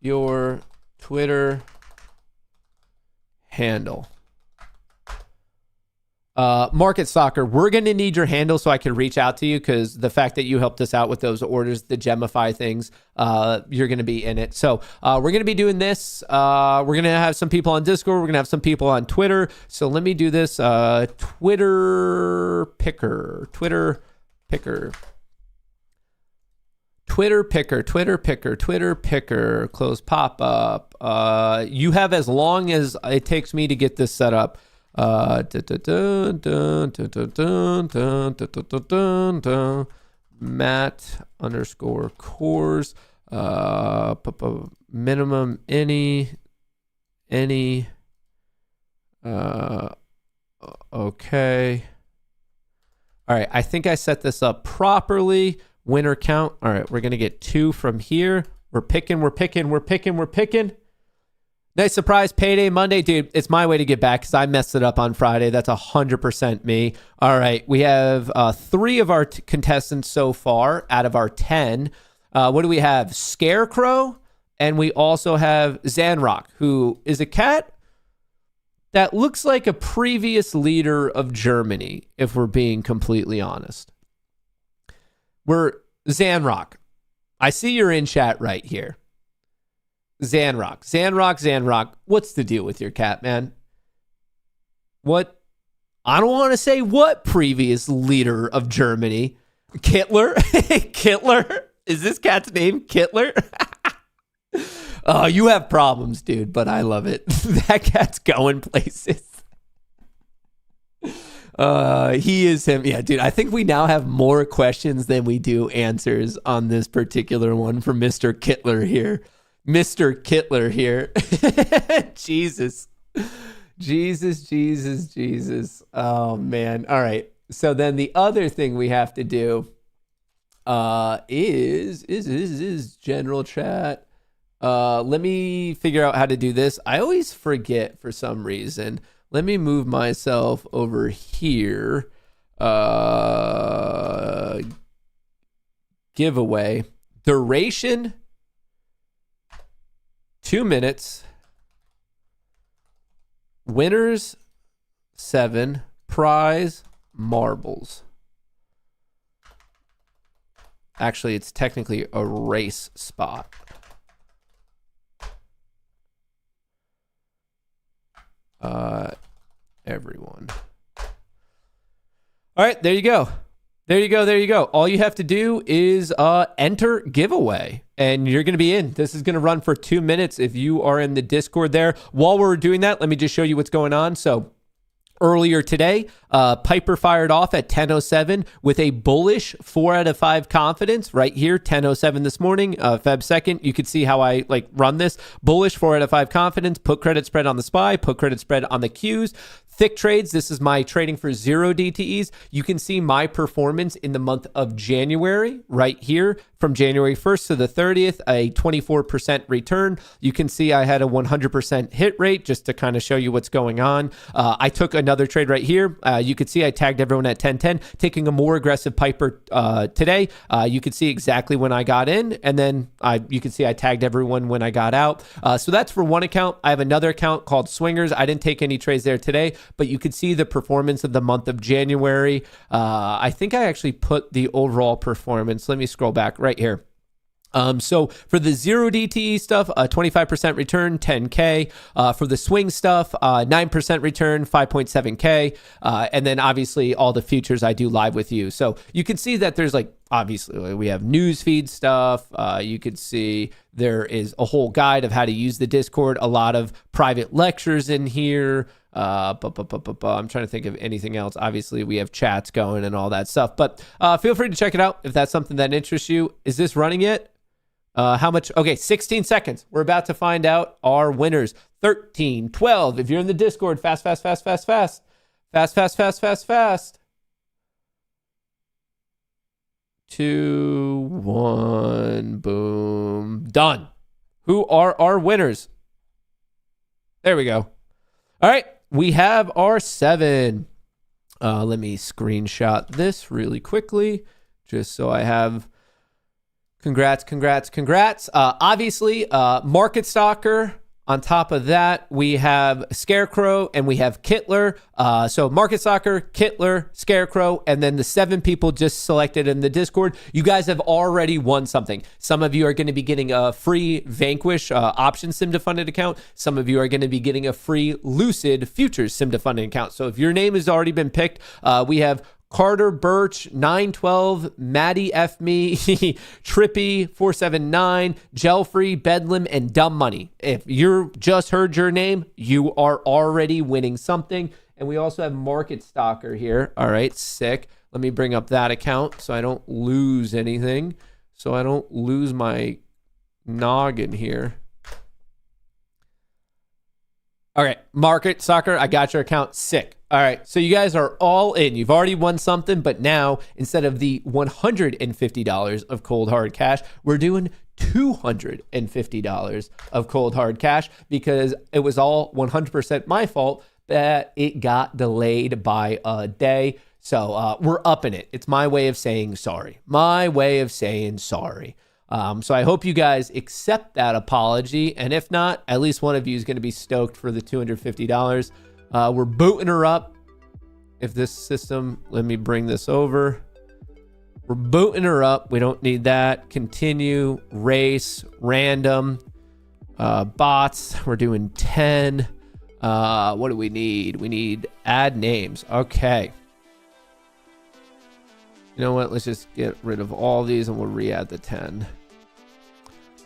your Twitter handle? Market Stalker, we're going to need your handle so I can reach out to you, because the fact that you helped us out with those orders, the Gemify things, you're going to be in it. So we're going to be doing this. We're going to have some people on Discord. We're going to have some people on Twitter. So let me do this. Twitter picker, close pop up. You have as long as it takes me to get this set up. Matt underscore Kohrs. Minimum any. Okay. All right. I think I set this up properly. Winner count. All right, we're going to get 2 from here. We're picking. Nice surprise, Payday Monday. Dude, it's my way to get back because I messed it up on Friday. That's 100% me. All right, we have 3 of our contestants so far out of our 10. What do we have? Scarecrow, and we also have Zanrock, who is a cat that looks like a previous leader of Germany, if we're being completely honest. We're Zanrock. I see you're in chat right here. Zanrock. What's the deal with your cat, man? What? I don't want to say what previous leader of Germany. Kittler? Kittler? Is this cat's name Kittler? Oh, you have problems, dude, but I love it. That cat's going places. He is him. Yeah, dude, I think we now have more questions than we do answers on this particular one from Mr. Kittler here. Jesus. Oh, man. All right. So then the other thing we have to do is general chat. Let me figure out how to do this. I always forget for some reason. Let me move myself over here. Giveaway. Duration, 2 minutes. Winners, 7. Prize, marbles. Actually, it's technically a race spot. Everyone. All right, there you go. All you have to do is enter giveaway, and you're going to be in. This is going to run for 2 minutes if you are in the Discord there. While we're doing that, let me just show you what's going on. So earlier today, Piper fired off at 10:07 with a bullish 4 out of 5 confidence right here, 10:07 this morning, Feb 2nd. You could see how I run this. Bullish 4 out of 5 confidence, put credit spread on the SPY, put credit spread on the Qs. thick trades. This is my trading for 0 DTEs. You can see my performance in the month of January right here from January 1st to the 30th, a 24% return. You can see I had a 100% hit rate just to kind of show you what's going on. I took another trade right here. You could see I tagged everyone at 10-10, taking a more aggressive piper today. You could see exactly when I got in, and then you can see I tagged everyone when I got out. So that's for one account. I have another account called Swingers. I didn't take any trades there today, but you could see the performance of the month of January. I think I actually put the overall performance. Let me scroll back right here. So for the 0 DTE stuff, 25% return, 10K. For the swing stuff, 9% return, 5.7K. And then obviously all the futures I do live with you. So you can see that there's obviously we have news feed stuff. You could see there is a whole guide of how to use the Discord, a lot of private lectures in here. I'm trying to think of anything else. Obviously, we have chats going and all that stuff, but feel free to check it out if that's something that interests you. Is this running yet? How much? Okay, 16 seconds. We're about to find out our winners. 13, 12. If you're in the Discord, fast. 2, 1, boom, done. Who are our winners? There we go. All right, we have our 7. Let me screenshot this really quickly, just so I have. Congrats. Obviously, Market Stalker. On top of that, we have Scarecrow and we have Kittler. So Market Stalker, Kittler, Scarecrow, and then the 7 people just selected in the Discord. You guys have already won something. Some of you are going to be getting a free Vanquish option sim to funded account. Some of you are going to be getting a free Lucid futures sim to funded account. So if your name has already been picked, we have Carter Birch, 912, Maddie F. Me, Trippy, 479, Gelfrey, Bedlam, and Dumb Money. If you just heard your name, you are already winning something. And we also have Market Stalker here. All right, sick. Let me bring up that account so I don't lose anything. So I don't lose my noggin here. All right, Market Stalker, I got your account. Sick. All right, so you guys are all in. You've already won something, but now instead of the $150 of cold hard cash, we're doing $250 of cold hard cash because it was all 100% my fault that it got delayed by a day. So we're upping it. It's my way of saying sorry. So I hope you guys accept that apology. And if not, at least one of you is going to be stoked for the $250. We're booting her up. If this system, let me bring this over. We're booting her up. We don't need that. Continue, race, random, bots. We're doing 10. What do we need? We need add names. Okay. You know what? Let's just get rid of all these and we'll re-add the 10.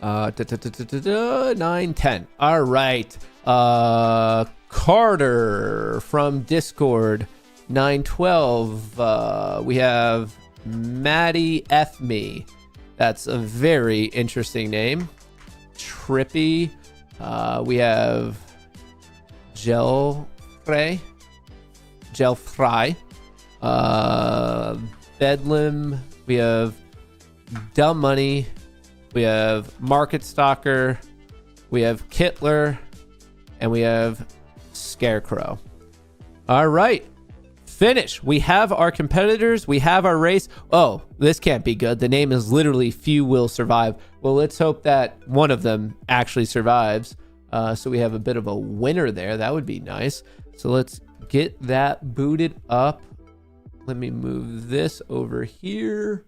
9, 10. All right. Carter from Discord, 912. We have Maddie F. Me. That's a very interesting name. Trippy. We have Gelfrey. Bedlam. We have Dumb Money. We have Market Stalker. We have Kittler. And we have Scarecrow. All right. Finish. We have our competitors. We have our race. Oh, this can't be good. The name is literally Few Will Survive. Well, let's hope that one of them actually survives. So we have a bit of a winner there. That would be nice. So let's get that booted up. Let me move this over here.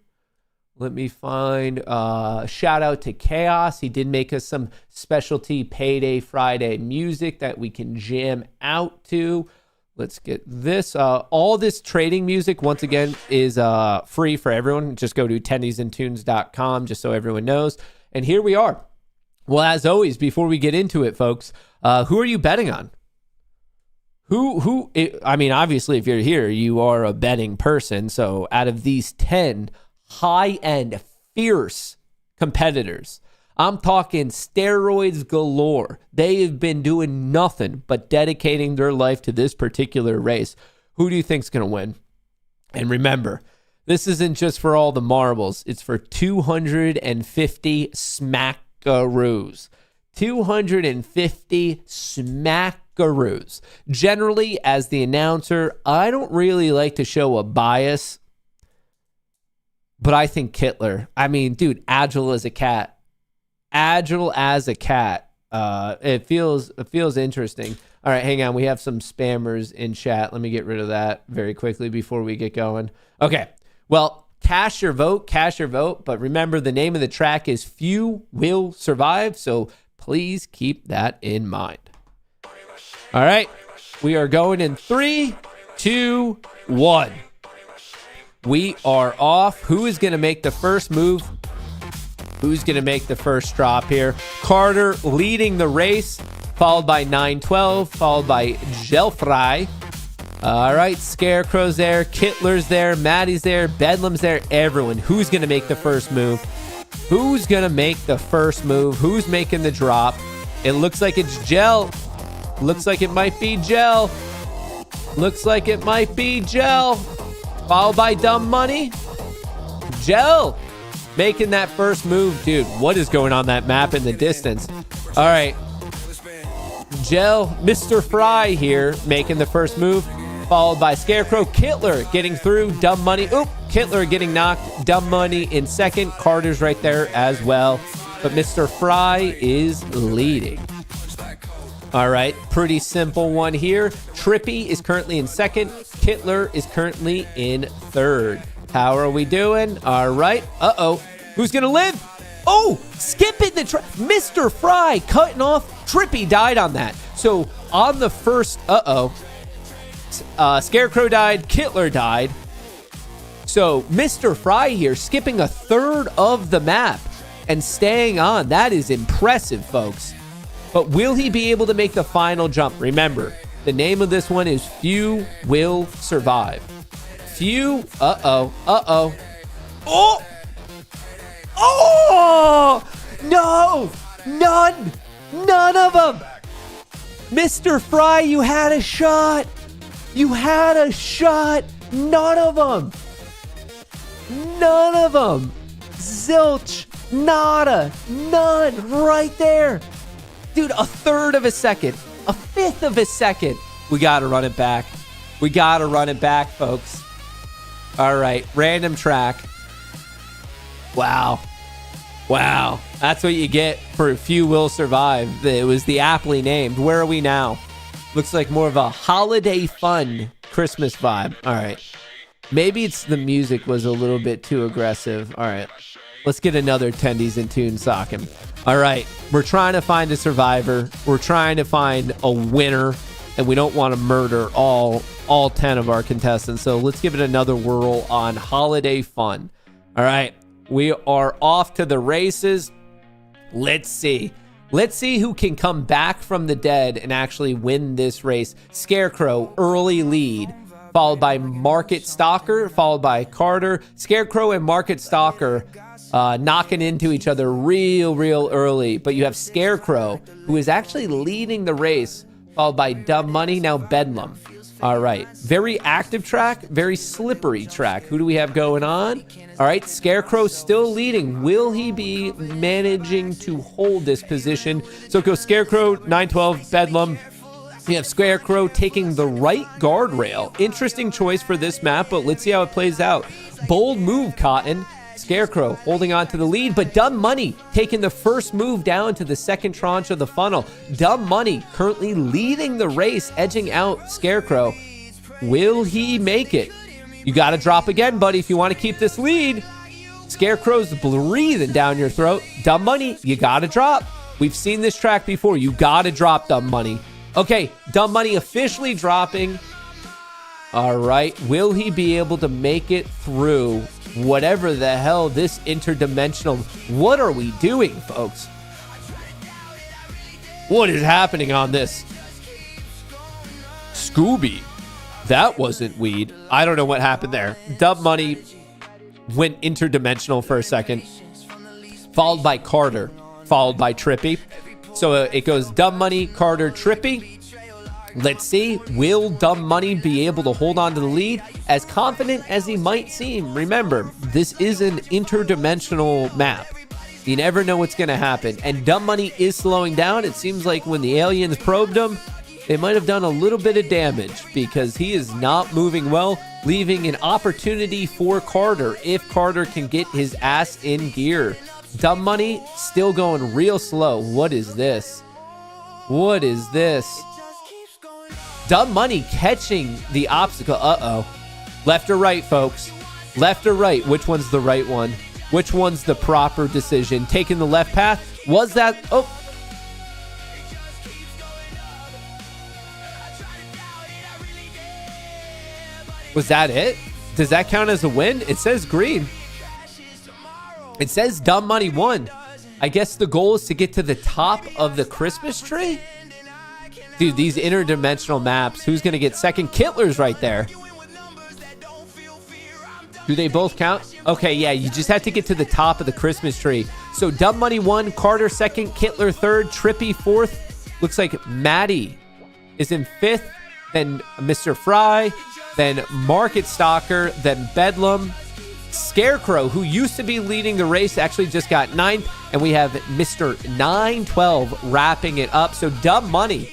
Let me find shout out to Chaos. He did make us some specialty Payday Friday music that we can jam out to. Let's get this. All this trading music, once again, is free for everyone. Just go to tenniesandtunes.com just so everyone knows. And here we are. Well, as always, before we get into it, folks, who are you betting on? I mean, obviously, if you're here, you are a betting person. So out of these 10 high-end, fierce competitors, I'm talking steroids galore. They have been doing nothing but dedicating their life to this particular race. Who do you think's going to win? And remember, this isn't just for all the marbles. It's for 250 smackaroos. 250 smackaroos. Generally, as the announcer, I don't really like to show a bias, but I think Kittler. I mean, dude, agile as a cat. Agile as a cat. It feels interesting. All right, hang on. We have some spammers in chat. Let me get rid of that very quickly before we get going. Okay. Well, cast your vote. But remember, the name of the track is Few Will Survive. So please keep that in mind. All right. We are going in 3, 2, 1. We are off. Who is going to make the first move? Who's going to make the first drop here? Carter leading the race, followed by 912, followed by Gelfry. All right, Scarecrow's there, Kittler's there, Maddie's there, Bedlam's there, everyone. Who's going to make the first move? Who's going to make the first move? Who's making the drop? It looks like it's Gel. Looks like it might be Gel. Looks like it might be Gel. Followed by Dumb Money. Gel making that first move. Dude, what is going on that map in the distance? All right. Gel, Mr. Fry here making the first move, followed by Scarecrow. Kittler getting through. Dumb Money. Oop, Kittler getting knocked. Dumb Money in second. Carter's right there as well. But Mr. Fry is leading. All right, pretty simple one here. Trippy is currently in second. Kittler is currently in third. How are we doing? All right. Uh-oh. Who's going to live? Oh, skipping the track. Mr. Fry cutting off. Trippy died on that. So on the first, Scarecrow died. Kittler died. So Mr. Fry here skipping a third of the map and staying on. That is impressive, folks. But will he be able to make the final jump? Remember, the name of this one is Few Will Survive. Few. Oh! No! None of them! Mr. Fry, you had a shot! None of them! Zilch! Nada! None! Right there! Dude, a third of a second. A fifth of a second. We got to run it back. Folks. All right. Random track. Wow. That's what you get for Few Will Survive. It was the aptly named. Where are we now? Looks like more of a holiday fun Christmas vibe. All right. Maybe it's the music was a little bit too aggressive. All right. Let's get another Tendies in tune sock him. All right. We're trying to find a survivor. We're trying to find a winner. And we don't want to murder all 10 of our contestants. So let's give it another whirl on holiday fun. All right. We are off to the races. Let's see who can come back from the dead and actually win this race. Scarecrow, early lead, followed by Market Stalker, followed by Carter. Scarecrow and Market Stalker knocking into each other real early. But you have Scarecrow, who is actually leading the race, followed by Dumb Money, now Bedlam. All right. Very active track, very slippery track. Who do we have going on? All right. Scarecrow still leading. Will he be managing to hold this position? So it goes Scarecrow, 912, Bedlam. We have Scarecrow taking the right guardrail. Interesting choice for this map, but let's see how it plays out. Bold move, Cotton. Scarecrow holding on to the lead, but Dumb Money taking the first move down to the second tranche of the funnel. Dumb Money currently leading the race, edging out Scarecrow. Will he make it? You got to drop again, buddy, if you want to keep this lead. Scarecrow's breathing down your throat. Dumb Money, you got to drop. We've seen this track before. You got to drop, Dumb Money. Okay, Dumb Money officially dropping. All right, will he be able to make it through whatever the hell this interdimensional... What are we doing, folks? What is happening on this? Scooby. That wasn't weed. I don't know what happened there. Dumb Money went interdimensional for a second, followed by Carter. followed by Trippy. So it goes Dumb Money, Carter, Trippy. Let's see, will Dumb Money be able to hold on to the lead? As confident as he might seem, remember, this is an interdimensional map. You never know what's going to happen. And Dumb Money is slowing down. It seems like when the aliens probed him, they might have done a little bit of damage because he is not moving well, leaving an opportunity for Carter if Carter can get his ass in gear. Dumb Money still going real slow. What is this? What is this? Dumb Money catching the obstacle. Uh-oh. Left or right, folks? Left or right? Which one's the right one? Which one's the proper decision? Taking the left path? Was that... Oh. Was that it? Does that count as a win? It says green. It says Dumb Money won. I guess the goal is to get to the top of the Christmas tree? Dude, these interdimensional maps. Who's going to get second? Kittler's right there. Do they both count? Okay, yeah, you just have to get to the top of the Christmas tree. So Dumb Money won, Carter second, Kittler third, Trippy fourth. Looks like Maddie is in fifth, then Mr. Fry, then Market Stalker, then Bedlam. Scarecrow, who used to be leading the race, actually just got ninth. And we have Mr. 912 wrapping it up. So Dumb Money,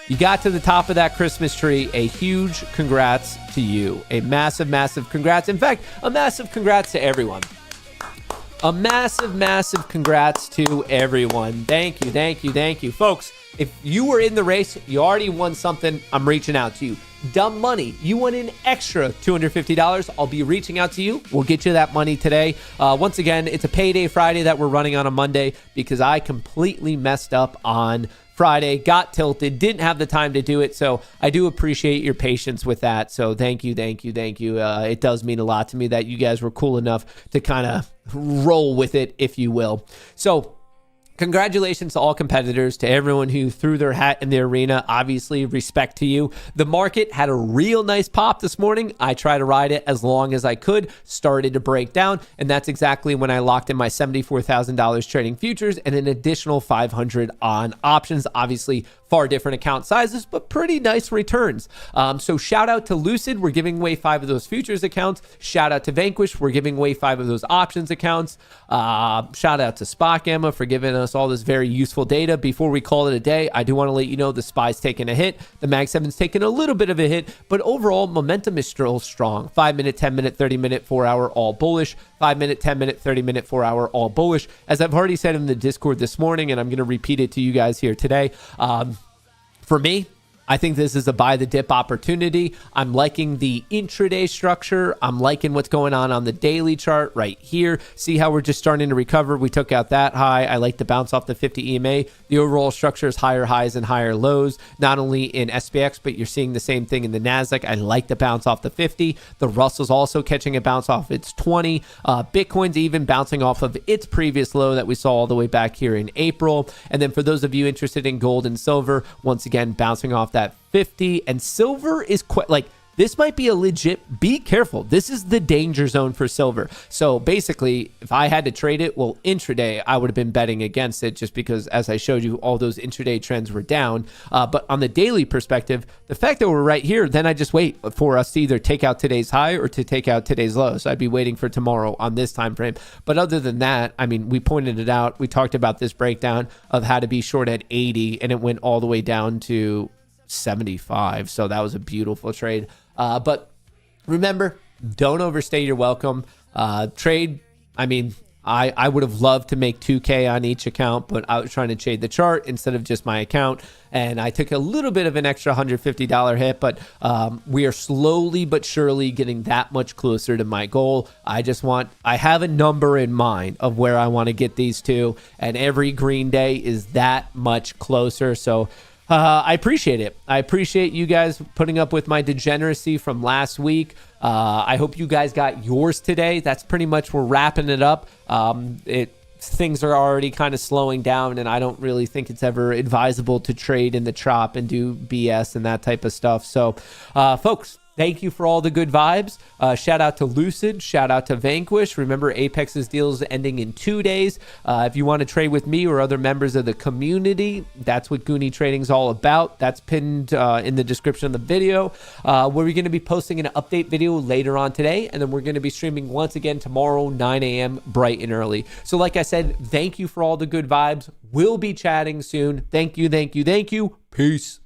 you got to the top of that Christmas tree. A huge congrats to you. A massive, massive congrats. In fact, a massive congrats to everyone. A massive, massive congrats to everyone. Thank you, thank you, thank you. Folks, if you were in the race, you already won something, I'm reaching out to you. Dumb Money, you won an extra $250. I'll be reaching out to you. We'll get you that money today. Once again, it's a Payday Friday that we're running on a Monday because I completely messed up on Friday, got tilted, didn't have the time to do it. So I do appreciate your patience with that. So thank you, thank you, thank you. It does mean a lot to me that you guys were cool enough to kind of roll with it, if you will. So congratulations to all competitors, to everyone who threw their hat in the arena. Obviously, respect to you. The market had a real nice pop this morning. I tried to ride it as long as I could, started to break down, and that's exactly when I locked in my $74,000 trading futures and an additional $500 on options. Obviously, far different account sizes, but pretty nice returns. So shout out to Lucid. We're giving away 5 of those futures accounts. Shout out to Vanquish. We're giving away 5 of those options accounts. Shout out to Spock Gamma for giving us all this very useful data. Before we call it a day, I do want to let you know the SPY's taking a hit. The Mag 7's taking a little bit of a hit, but overall momentum is still strong. 5-minute, 10-minute, 30-minute, 4-hour, all bullish. 5-minute, 10-minute, 30-minute, 4-hour, all bullish. As I've already said in the Discord this morning, and I'm going to repeat it to you guys here today. For me, I think this is a buy the dip opportunity. I'm liking the intraday structure. I'm liking what's going on the daily chart right here. See how we're just starting to recover. We took out that high. I like to bounce off the 50 EMA. The overall structure is higher highs and higher lows, not only in SPX, but you're seeing the same thing in the NASDAQ. I like to bounce off the 50. The Russell's also catching a bounce off its 20. Bitcoin's even bouncing off of its previous low that we saw all the way back here in April. And then for those of you interested in gold and silver, once again, bouncing off that 50, and silver is quite like, this might be a legit, be careful. This is the danger zone for silver. So basically, if I had to trade it, well, intraday, I would have been betting against it just because, as I showed you, all those intraday trends were down. But on the daily perspective, the fact that we're right here, then I just wait for us to either take out today's high or to take out today's low. So I'd be waiting for tomorrow on this time frame. But other than that, I mean, we pointed it out. We talked about this breakdown of how to be short at 80, and it went all the way down to 75. So that was a beautiful trade. But remember, don't overstay your welcome. Trade, I mean, I would have loved to make 2K on each account, but I was trying to trade the chart instead of just my account. And I took a little bit of an extra $150 hit, but we are slowly but surely getting that much closer to my goal. I have a number in mind of where I want to get these to, and every green day is that much closer. So I appreciate it. I appreciate you guys putting up with my degeneracy from last week. I hope you guys got yours today. That's pretty much, we're wrapping it up. Things are already kind of slowing down, and I don't really think it's ever advisable to trade in the chop and do BS and that type of stuff. So, folks, Thank you for all the good vibes. Shout out to Lucid. Shout out to Vanquish. Remember, Apex's deal is ending in 2 days. If you want to trade with me or other members of the community, that's what Goonie Trading is all about. That's pinned in the description of the video. Where we're going to be posting an update video later on today, and then we're going to be streaming once again tomorrow, 9 a.m. bright and early. So like I said, thank you for all the good vibes. We'll be chatting soon. Thank you, thank you, thank you. Peace.